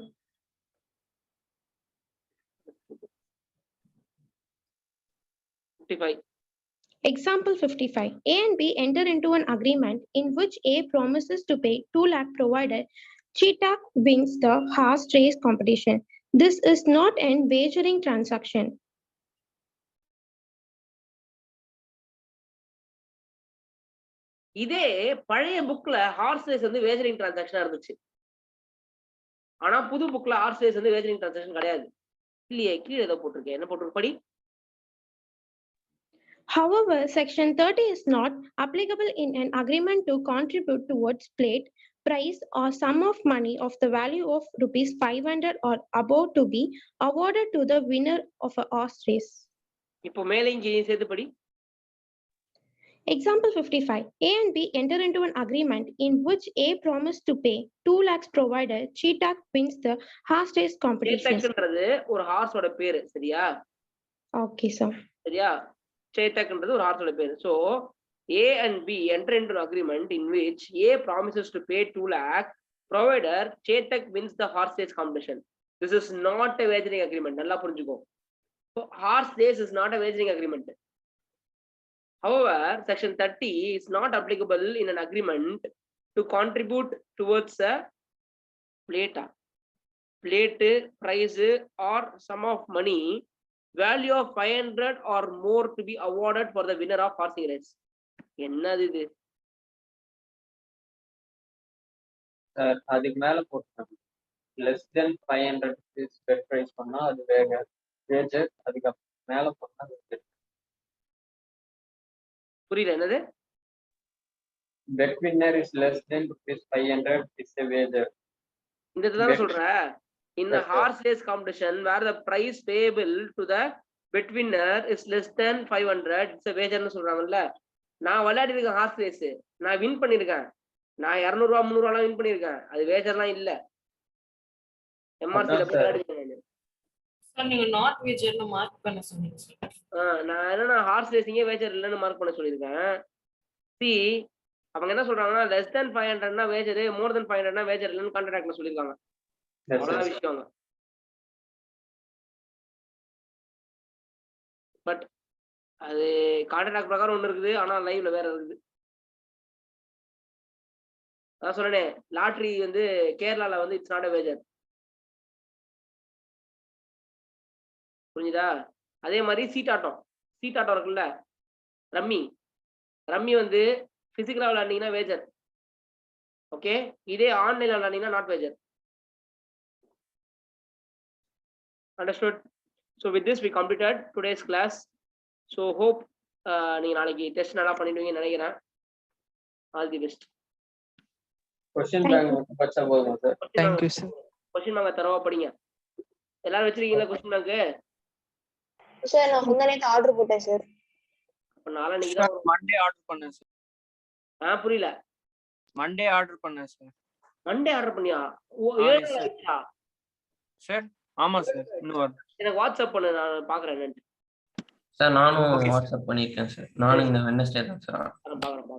Example 55. A and B enter into an agreement in which A promises to pay 2 lakh provided Cheetah wins the horse race competition. This is not an wagering transaction. இதே பழைய புக்ல hours race வந்து வேஜரிங் டிரான்சாக்ஷனா இருந்துச்சு. ஆனா புது புக்ல hours race வந்து வேஜரிங் transaction கிடையாது. இல்லையே, கீழே ஏதோ போட்டிருக்கேன். என்ன போட்டிருக்கு படி? However, Section 30 is not applicable in an agreement to contribute towards plate, price, or sum of money of the value of rupees 500 or above to be awarded to the winner of a horse race. இப்போ மேலையும் கீழையும் சேர்த்து படி. Example 55. A and B enter into an agreement in which A promised to pay 2 lakhs provided Cheetah wins the horse race competition. சேத்தக்ன்றது ஒரு ஹார்ஸோட பேரு, சரியா? Okay, sir. சரியா? சேத்தக்ன்றது ஒரு ஹார்ஸோட பேரு. So A and B enter into an agreement in which A promises to pay 2 lakh provided Chetak wins the horse race competition. This is not a wagering agreement. நல்லா புரிஞ்சுக்கோ. So horse race is not a wagering agreement. However, Section 30 is not applicable in an agreement to contribute towards a plate, price, or sum of money, value of 500 or more to be awarded for the winner of horsing race. என்னது இது? Sir அதுக்கு மேல போட்டுருக்காங்க. less than 500 bed price பண்ணா அது வேஜர். அதுக்கு மேல போட்டா புரியல, என்னது? bet winner is less than rupees 500 is a wager. இந்த இதுதானே சொல்ற. In the horse race competition where the price payable to the bet winner is less than 500, it's a wager னு சொல்றாங்கல்ல. நான் விளையாடி இருக்கேன் ஹார்ஸ் ரேஸ், நான் வின் பண்ணிருக்கேன், நான் 200 ரூபா 300 ரூபா வின் பண்ணிருக்கேன், அது வேஜர்லாம் இல்ல. எம்ஆர்சில போய் விளையாடிருக்கேன் நான். சார் நீங்க நாட் வேஜர்னு மார்க் பண்ண சொன்னீங்க சார். நான் என்னன்னா ஹார்ஸ் ரேசிங்கே வேஜர் இல்லைன்னு மார்க் பண்ண சொல்லியிருக்கேன். சி அவங்க என்ன சொல்றாங்கன்னா லெஸ் தென் 500னா வேஜர், மோர் தென் 500னா வேஜர் இல்லைன்னு கான்ட்ராக்ட்ல சொல்லியிருக்காங்க. அவ்வளவுதான் விஷயம். பட் அது கான்ட்ராக்ட் பிரகாரம் ஒண்ணு இருக்குது, ஆனா லைவ்ல வேற இருக்குது. அதான் சொன்னேனே, லாட்ரி வந்து கேரளால வந்து இட்ஸ் நாட் a வேஜர். புரிஞ்சுதா? அதே மாதிரி சீட்டாட்டம் இருக்குல்ல, ரம்மி வந்து பிசிக்கலா விளையாண்டீங்கன்னா வேஜர். ஓகே, இதே ஆன்லைன்ல விளையாண்டீங்கன்னா not வேஜர். Understood? So with this we completed today's class. So hope நீங்க நாளைக்கு டெஸ்ட் நல்லா பண்ணிடுவீங்கன்னு நினைக்கிறேன். All the best. Question bank பச்சா போதுமா sir? Thank you sir. Question bank தரவா படிங்க. எல்லாரும் வச்சிருக்கீங்களா क्वेश्चन பேங்க்? சார் நான் முன்னாடியே ஆர்டர் போட்டேன் சார். அப்ப நாளைக்கு தான் மண்டே ஆர்டர் பண்ணேன் சார். புரியல. மண்டே ஆர்டர் பண்ணேன் சார். மண்டே ஆர்டர் பண்ணியா? சார் ஆமா சார். இன்னும் வரல. எனக்கு வாட்ஸ்அப் பண்ணு, நான் பாக்குறேன். சார் நானும் வாட்ஸ்அப் பண்ணிருக்கேன் சார். நானும் இந்த வெட்னஸ்டே தான் சார். பாக்குறேன்.